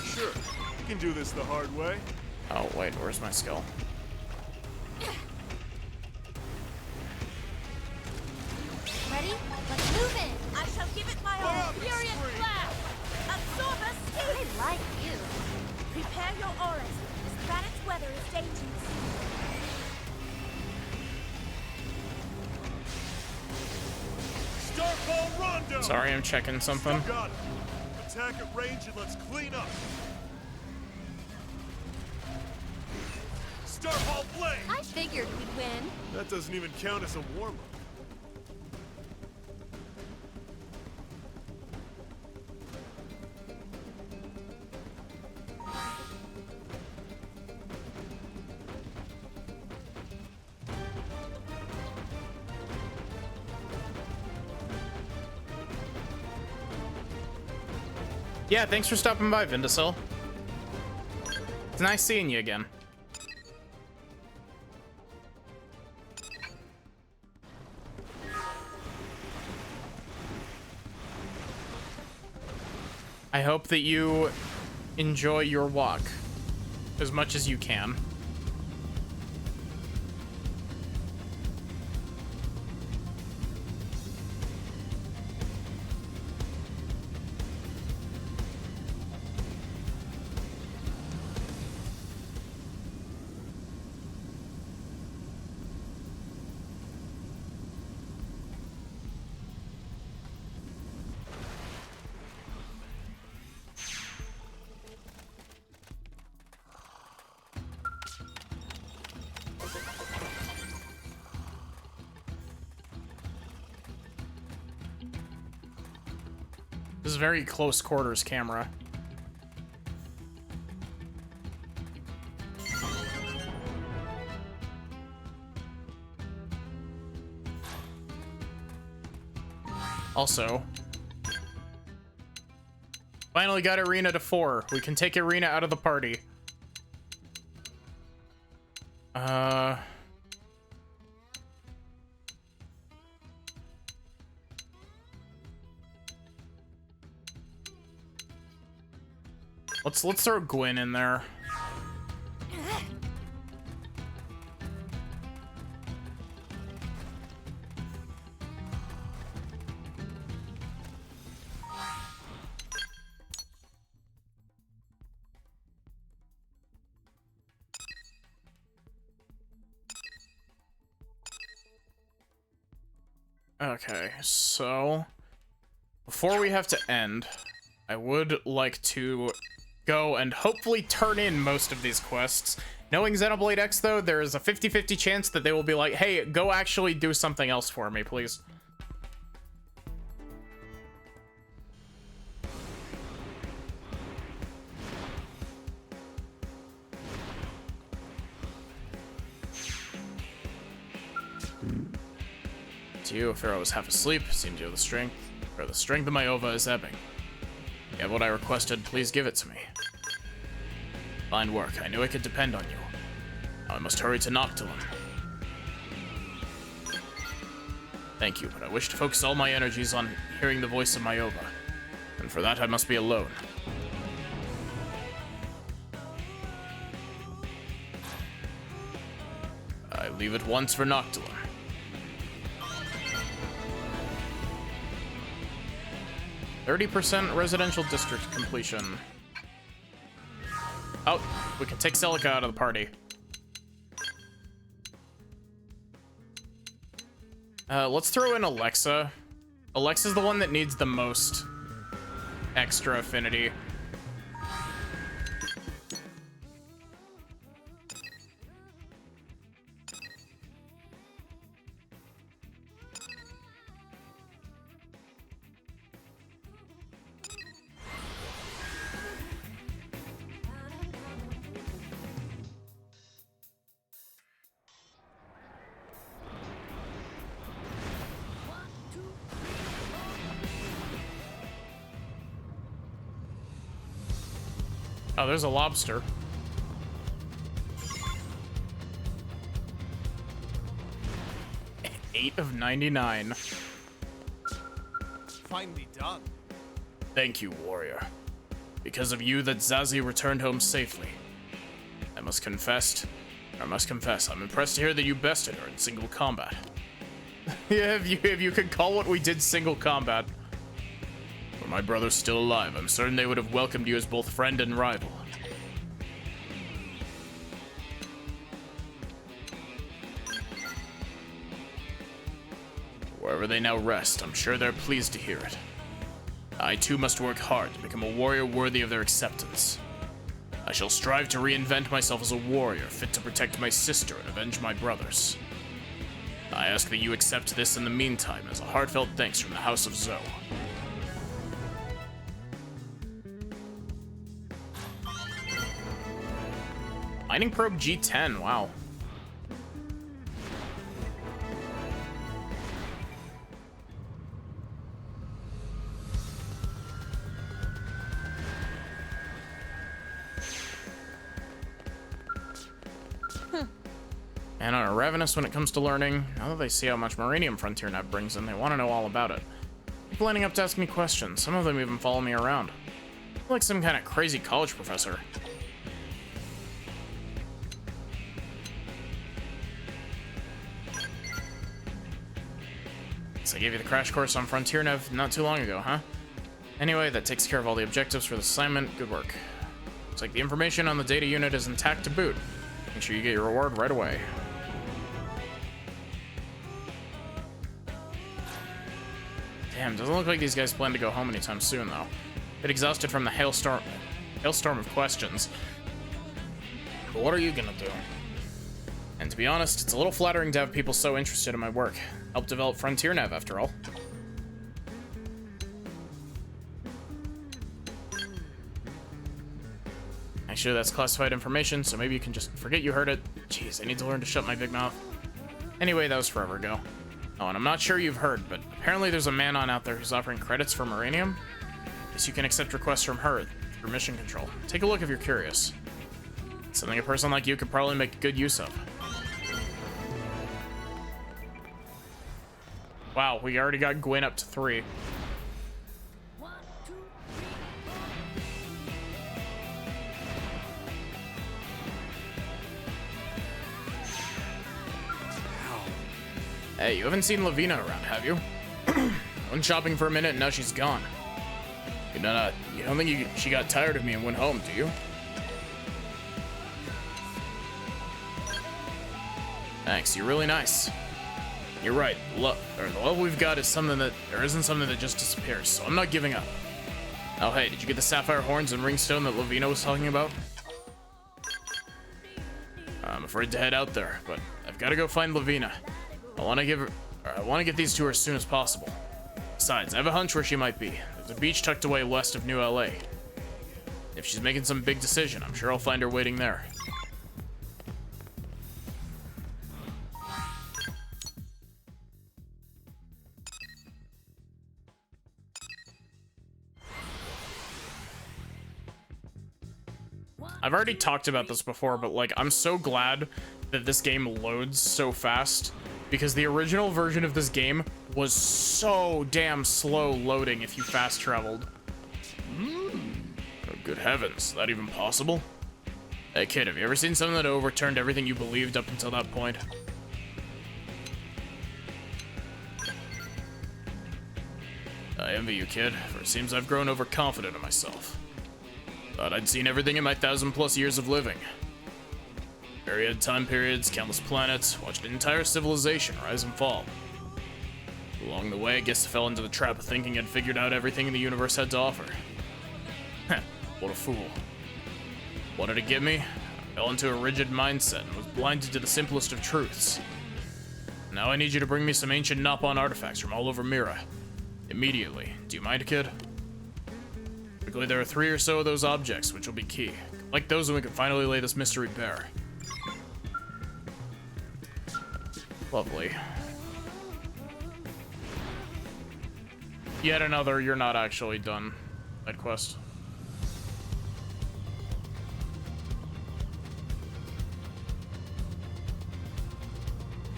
Sure, you can do this the hard way. Oh, wait, where's my skill? Ready? Let's move in. I shall give it my all. Furious blast. Absorber speed. I like you. Prepare your auras. This planet's weather is dangerous. Starfall Rondo! Sorry, I'm checking something. Got it. Attack at range and let's clean up. Starfall Blade! I figured we'd win. That doesn't even count as a warm-up. Yeah, thanks for stopping by, Vindicil. It's nice seeing you again. I hope that you enjoy your walk as much as you can. This is a very close quarters camera. Also, finally got Arena to 4. We can take Arena out of the party. Let's throw Gwen in there. Okay, so before we have to end, I would like to go and hopefully turn in most of these quests. Knowing Xenoblade X, though, there is a 50-50 chance that they will be like, hey, go actually do something else for me, please. To you, Pharaoh was half asleep. Seems you have the strength. Or the strength of my ova is ebbing. You have what I requested. Please give it to me. Fine work. I knew I could depend on you. Now I must hurry to Noctilum. Thank you, but I wish to focus all my energies on hearing the voice of my ova. And for that, I must be alone. I leave at once for Noctilum. 30% residential district completion. Oh, we can take Celica out of the party. Let's throw in Alexa. Alexa's the one that needs the most extra affinity. Oh, there's a lobster. Eight of 99. Finally done. Thank you, warrior. Because of you that Zazie returned home safely. I must confess, I'm impressed to hear that you bested her in single combat. Yeah, if you could call what we did single combat. Were my brothers still alive, I'm certain they would have welcomed you as both friend and rival. Wherever they now rest, I'm sure they're pleased to hear it. I too must work hard to become a warrior worthy of their acceptance. I shall strive to reinvent myself as a warrior fit to protect my sister and avenge my brothers. I ask that you accept this in the meantime as a heartfelt thanks from the House of Zoe. Mining probe G10, wow. And are ravenous when it comes to learning. Now that they see how much Meridian Frontier Net brings in, they want to know all about it. Keep lining up to ask me questions. Some of them even follow me around. Like some kind of crazy college professor. So I gave you the crash course on Frontier Nav not too long ago, huh? Anyway, that takes care of all the objectives for the assignment. Good work. Looks like the information on the data unit is intact to boot. Make sure you get your reward right away. Damn, doesn't look like these guys plan to go home anytime soon, though. Bit exhausted from the hailstorm of questions. But what are you gonna do? And to be honest, it's a little flattering to have people so interested in my work. Helped develop Frontier Nav, after all. Actually, that's classified information, so maybe you can just forget you heard it. Jeez, I need to learn to shut my big mouth. Anyway, that was forever ago. Oh, and I'm not sure you've heard, but apparently there's a man-on out there who's offering credits for Muranium. Guess you can accept requests from her through mission control. Take a look if you're curious. It's something a person like you could probably make good use of. Wow, we already got Gwen up to 3. Hey, you haven't seen Lavina around, have you? I went shopping for a minute and now she's gone. You don't think she got tired of me and went home, do you? Thanks, you're really nice. You're right. The love we've got is something that there isn't something that just disappears, so I'm not giving up. Oh hey, did you get the sapphire horns and ringstone that Lavina was talking about? I'm afraid to head out there, but I've got to go find Lavina. I want to get these to her as soon as possible. Besides, I have a hunch where she might be. There's a beach tucked away west of New LA. If she's making some big decision, I'm sure I'll find her waiting there. I've already talked about this before, but like, I'm so glad that this game loads so fast, because the original version of this game was so damn slow loading if you fast traveled. Oh, good heavens, is that even possible? Hey kid, have you ever seen something that overturned everything you believed up until that point? I envy you, kid, for it seems I've grown overconfident in myself. Thought I'd seen everything in my 1,000+ years of living. Myriad time periods, countless planets, watched an entire civilization rise and fall. Along the way, I guess I fell into the trap of thinking I'd figured out everything the universe had to offer. Heh, what a fool. What did it get me? I fell into a rigid mindset and was blinded to the simplest of truths. Now I need you to bring me some ancient Napon artifacts from all over Mira. Immediately. Do you mind, kid? Typically, there are 3 or so of those objects, which will be key. Like those, and we can finally lay this mystery bare. Lovely. Yet another, you're not actually done side quest.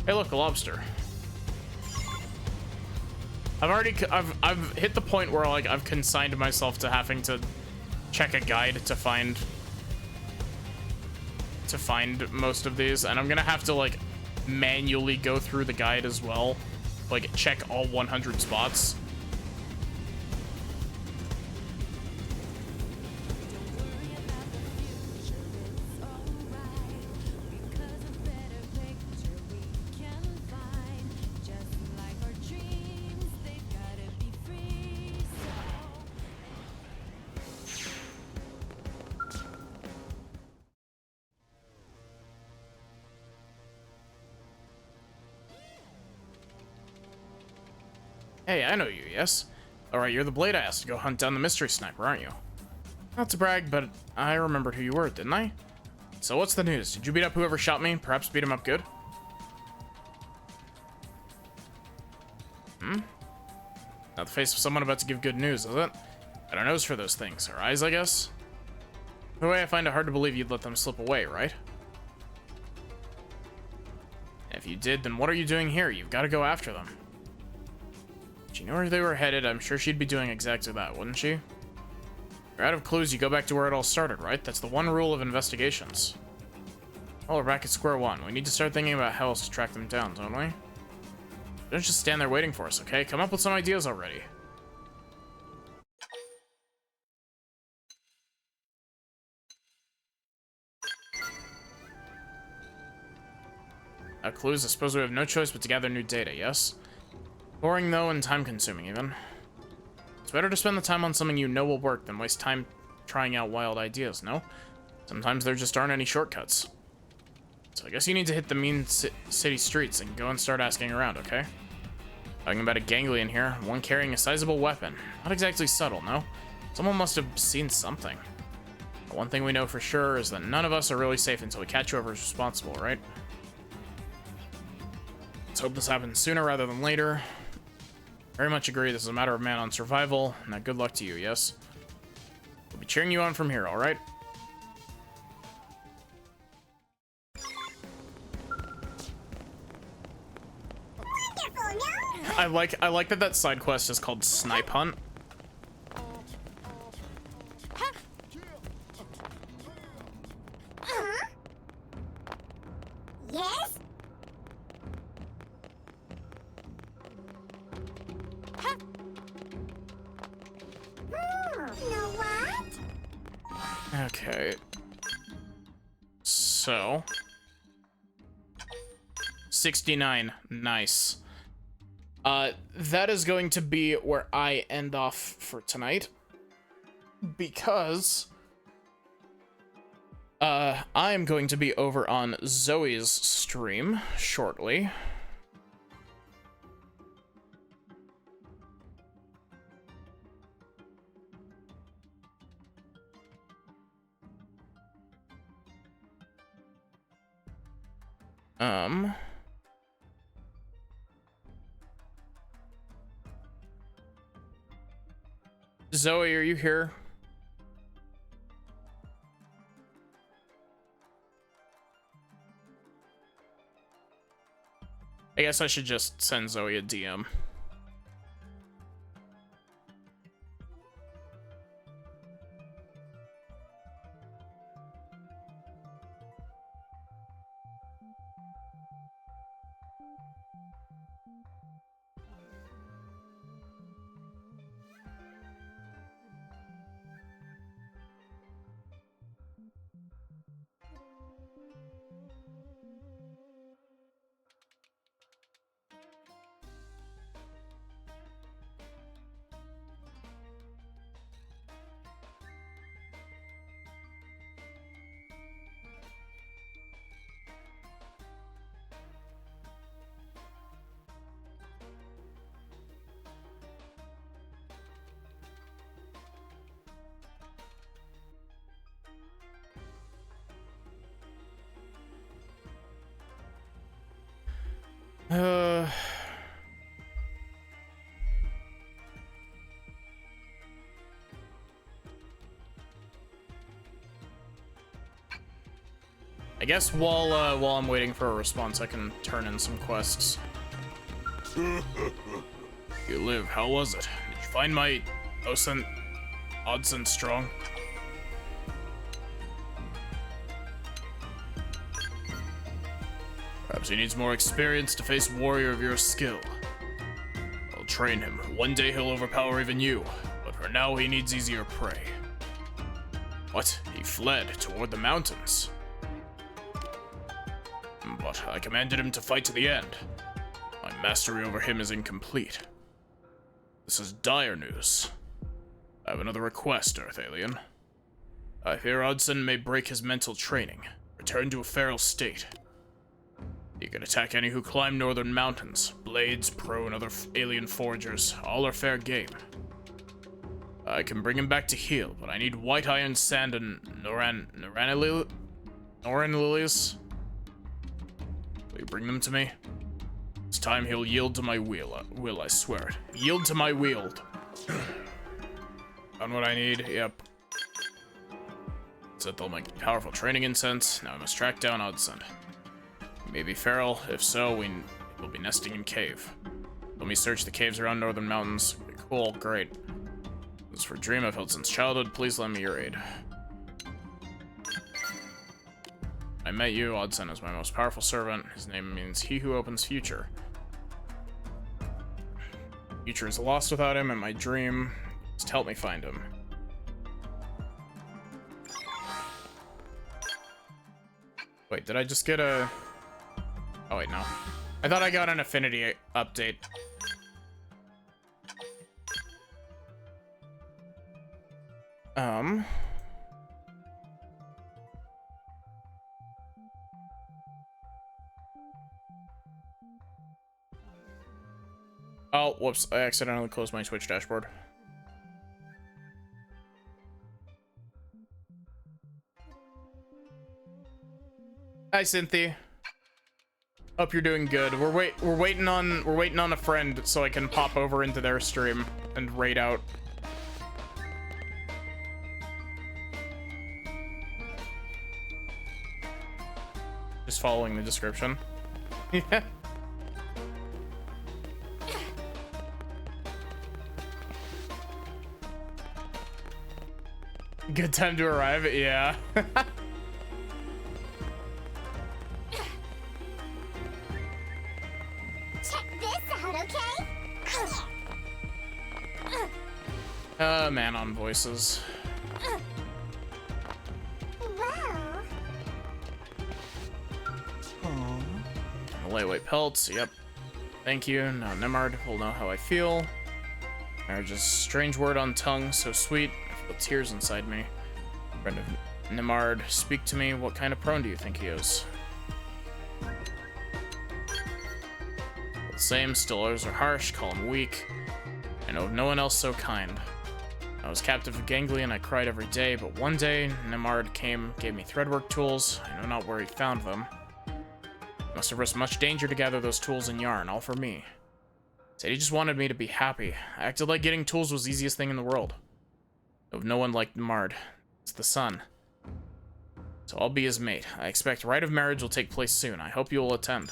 Hey, look, a lobster. I've hit the point where like I've consigned myself to having to check a guide to find most of these, and I'm gonna have to like manually go through the guide as well, like check all 100 spots. Hey, I know you, yes? Alright, you're the blade I asked to go hunt down the mystery sniper, aren't you? Not to brag, but I remembered who you were, didn't I? So what's the news? Did you beat up whoever shot me? Perhaps beat him up good? Not the face of someone about to give good news, is it? Got a nose for those things. Her eyes, I guess? The way I find it hard to believe you'd let them slip away, right? If you did, then what are you doing here? You've got to go after them. If she knew where they were headed, I'm sure she'd be doing exactly that, wouldn't she? If you're out of clues, you go back to where it all started, right? That's the one rule of investigations. Well, we're back at square one. We need to start thinking about how else to track them down, don't we? Don't just stand there waiting for us, okay? Come up with some ideas already. Clues, I suppose we have no choice but to gather new data, yes? Boring, though, and time-consuming, even. It's better to spend the time on something you know will work than waste time trying out wild ideas, no? Sometimes there just aren't any shortcuts. So I guess you need to hit the mean city streets and go and start asking around, okay? Talking about a ganglion here, one carrying a sizable weapon. Not exactly subtle, no? Someone must have seen something. But one thing we know for sure is that none of us are really safe until we catch whoever's responsible, right? Let's hope this happens sooner rather than later. Very much agree, this is a matter of man-on survival. Now, good luck to you, yes? We'll be cheering you on from here, alright? I like that side quest is called Snipe Hunt. Yes? You know what? Okay. So 69. Nice. That is going to be where I end off for tonight. Because I'm going to be over on Zoe's stream shortly. Zoe, are you here? I guess I should just send Zoe a DM. I guess while I'm waiting for a response, I can turn in some quests. You live. How was it? Did you find my Odson strong? Perhaps he needs more experience to face a warrior of your skill. I'll train him. One day he'll overpower even you, but for now he needs easier prey. What? He fled toward the mountains. But I commanded him to fight to the end. My mastery over him is incomplete. This is dire news. I have another request, Earth Alien. I fear Odson may break his mental training, return to a feral state. He can attack any who climb northern mountains. Blades, Pro, and other alien foragers, all are fair game. I can bring him back to heal, but I need white iron sand and Noran lilies. Will you bring them to me? This time he'll yield to my will, I swear it. Yield to my wield. Found what I need, yep. Set all my powerful training incense. Now I must track down Odson. Maybe feral. If so, we'll be nesting in cave. Let me search the caves around northern mountains. Cool, great. This is for a dream I've held since childhood. Please lend me your aid. I met you. Odson is my most powerful servant. His name means he who opens future. Future is lost without him, and my dream. Just help me find him. Wait, did I just get a... Oh, wait, no. I thought I got an Affinity update. Oh, whoops. I accidentally closed my Twitch dashboard. Hi, Cynthia. Hope you're doing good. We're waiting on a friend so I can pop over into their stream and raid out. Just following the description. Yeah. Good time to arrive, yeah. Check this out, okay? Man on voices. Wow. Lightweight pelts, yep. Thank you. Now Nemard will know how I feel. Marriage is a strange word on tongue, so sweet. I feel tears inside me. Friend of Nemard, speak to me. What kind of prone do you think he is? The same, still others are harsh, call him weak. I know of no one else so kind. I was captive of Ganglion, I cried every day, but one day, Nemard came, gave me threadwork tools. I know not where he found them. Must have risked much danger to gather those tools and yarn, all for me. Said he just wanted me to be happy. I acted like getting tools was the easiest thing in the world. Of no one like Nemard. It's the sun. So I'll be his mate. I expect rite of marriage will take place soon. I hope you will attend.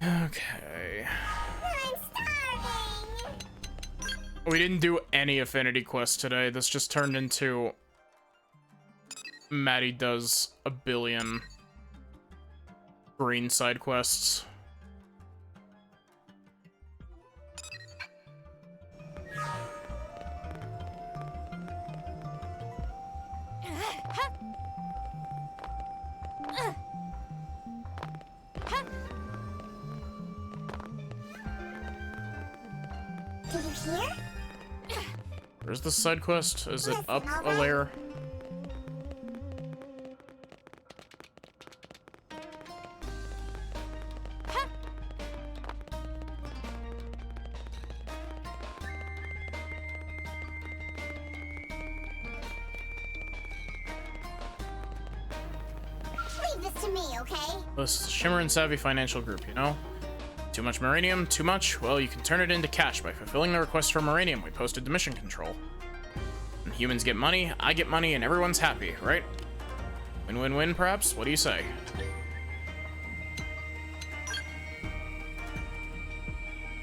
Okay. I'm starving. We didn't do any Affinity quests today. This just turned into Maddie does a billion green side quests. Did you hear? Where's the side quest? Is it up a layer? Leave this to me, okay? This Shimmer and Savvy Financial Group, you know? Too much Maranium? Too much? Well, you can turn it into cash by fulfilling the request for Maranium we posted to Mission Control. And humans get money, I get money, and everyone's happy, right? Win-win-win, perhaps? What do you say?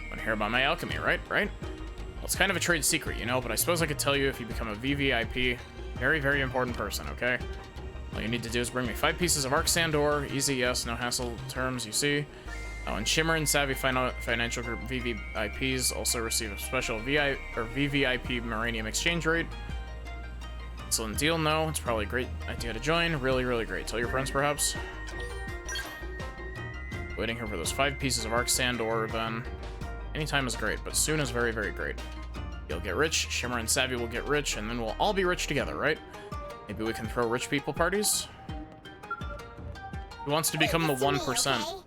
Want to hear about my alchemy, right? Right? Well, it's kind of a trade secret, you know, but I suppose I could tell you if you become a VVIP. Very, very important person, okay? All you need to do is bring me 5 pieces of Arc Sand ore. Easy, yes, no hassle terms, you see. Oh, and Shimmer and Savvy Financial Group VVIPs also receive a special VVIP Maranium exchange rate. Excellent deal, no. It's probably a great idea to join. Really, really great. Tell your friends, perhaps. Waiting here for those 5 pieces of Arc Sand ore, then. Anytime is great, but soon is very, very great. You'll get rich, Shimmer and Savvy will get rich, and then we'll all be rich together, right? Maybe we can throw rich people parties? Who wants to become the 1%?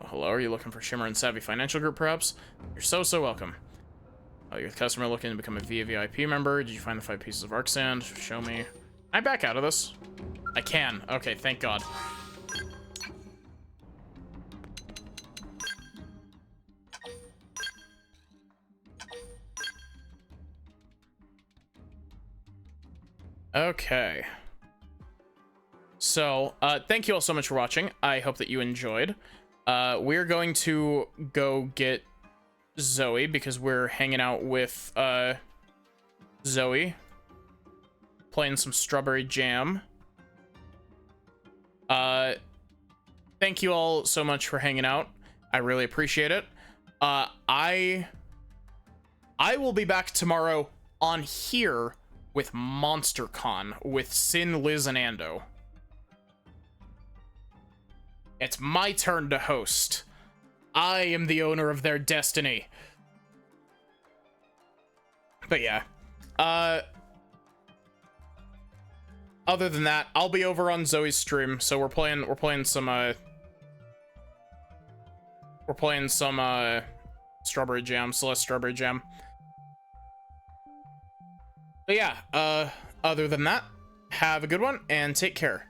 Hello, are you looking for Shimmer and Savvy Financial Group, perhaps? You're so welcome. Oh, you're a customer looking to become a VVIP member. Did you find the 5 pieces of Arc Sand? Show me. Can I back out of this? I can. Okay, thank God. Okay. So, thank you all so much for watching. I hope that you enjoyed. We're going to go get Zoe because we're hanging out with Zoe, playing some strawberry jam. Thank you all so much for hanging out. I really appreciate it. I will be back tomorrow on here with MonsterCon with Sin, Liz, and Ando. It's my turn to host. I am the owner of their destiny. But yeah. Other than that, I'll be over on Zoe's stream, so we're playing some strawberry jam, Celeste strawberry jam. But yeah, other than that, have a good one and take care.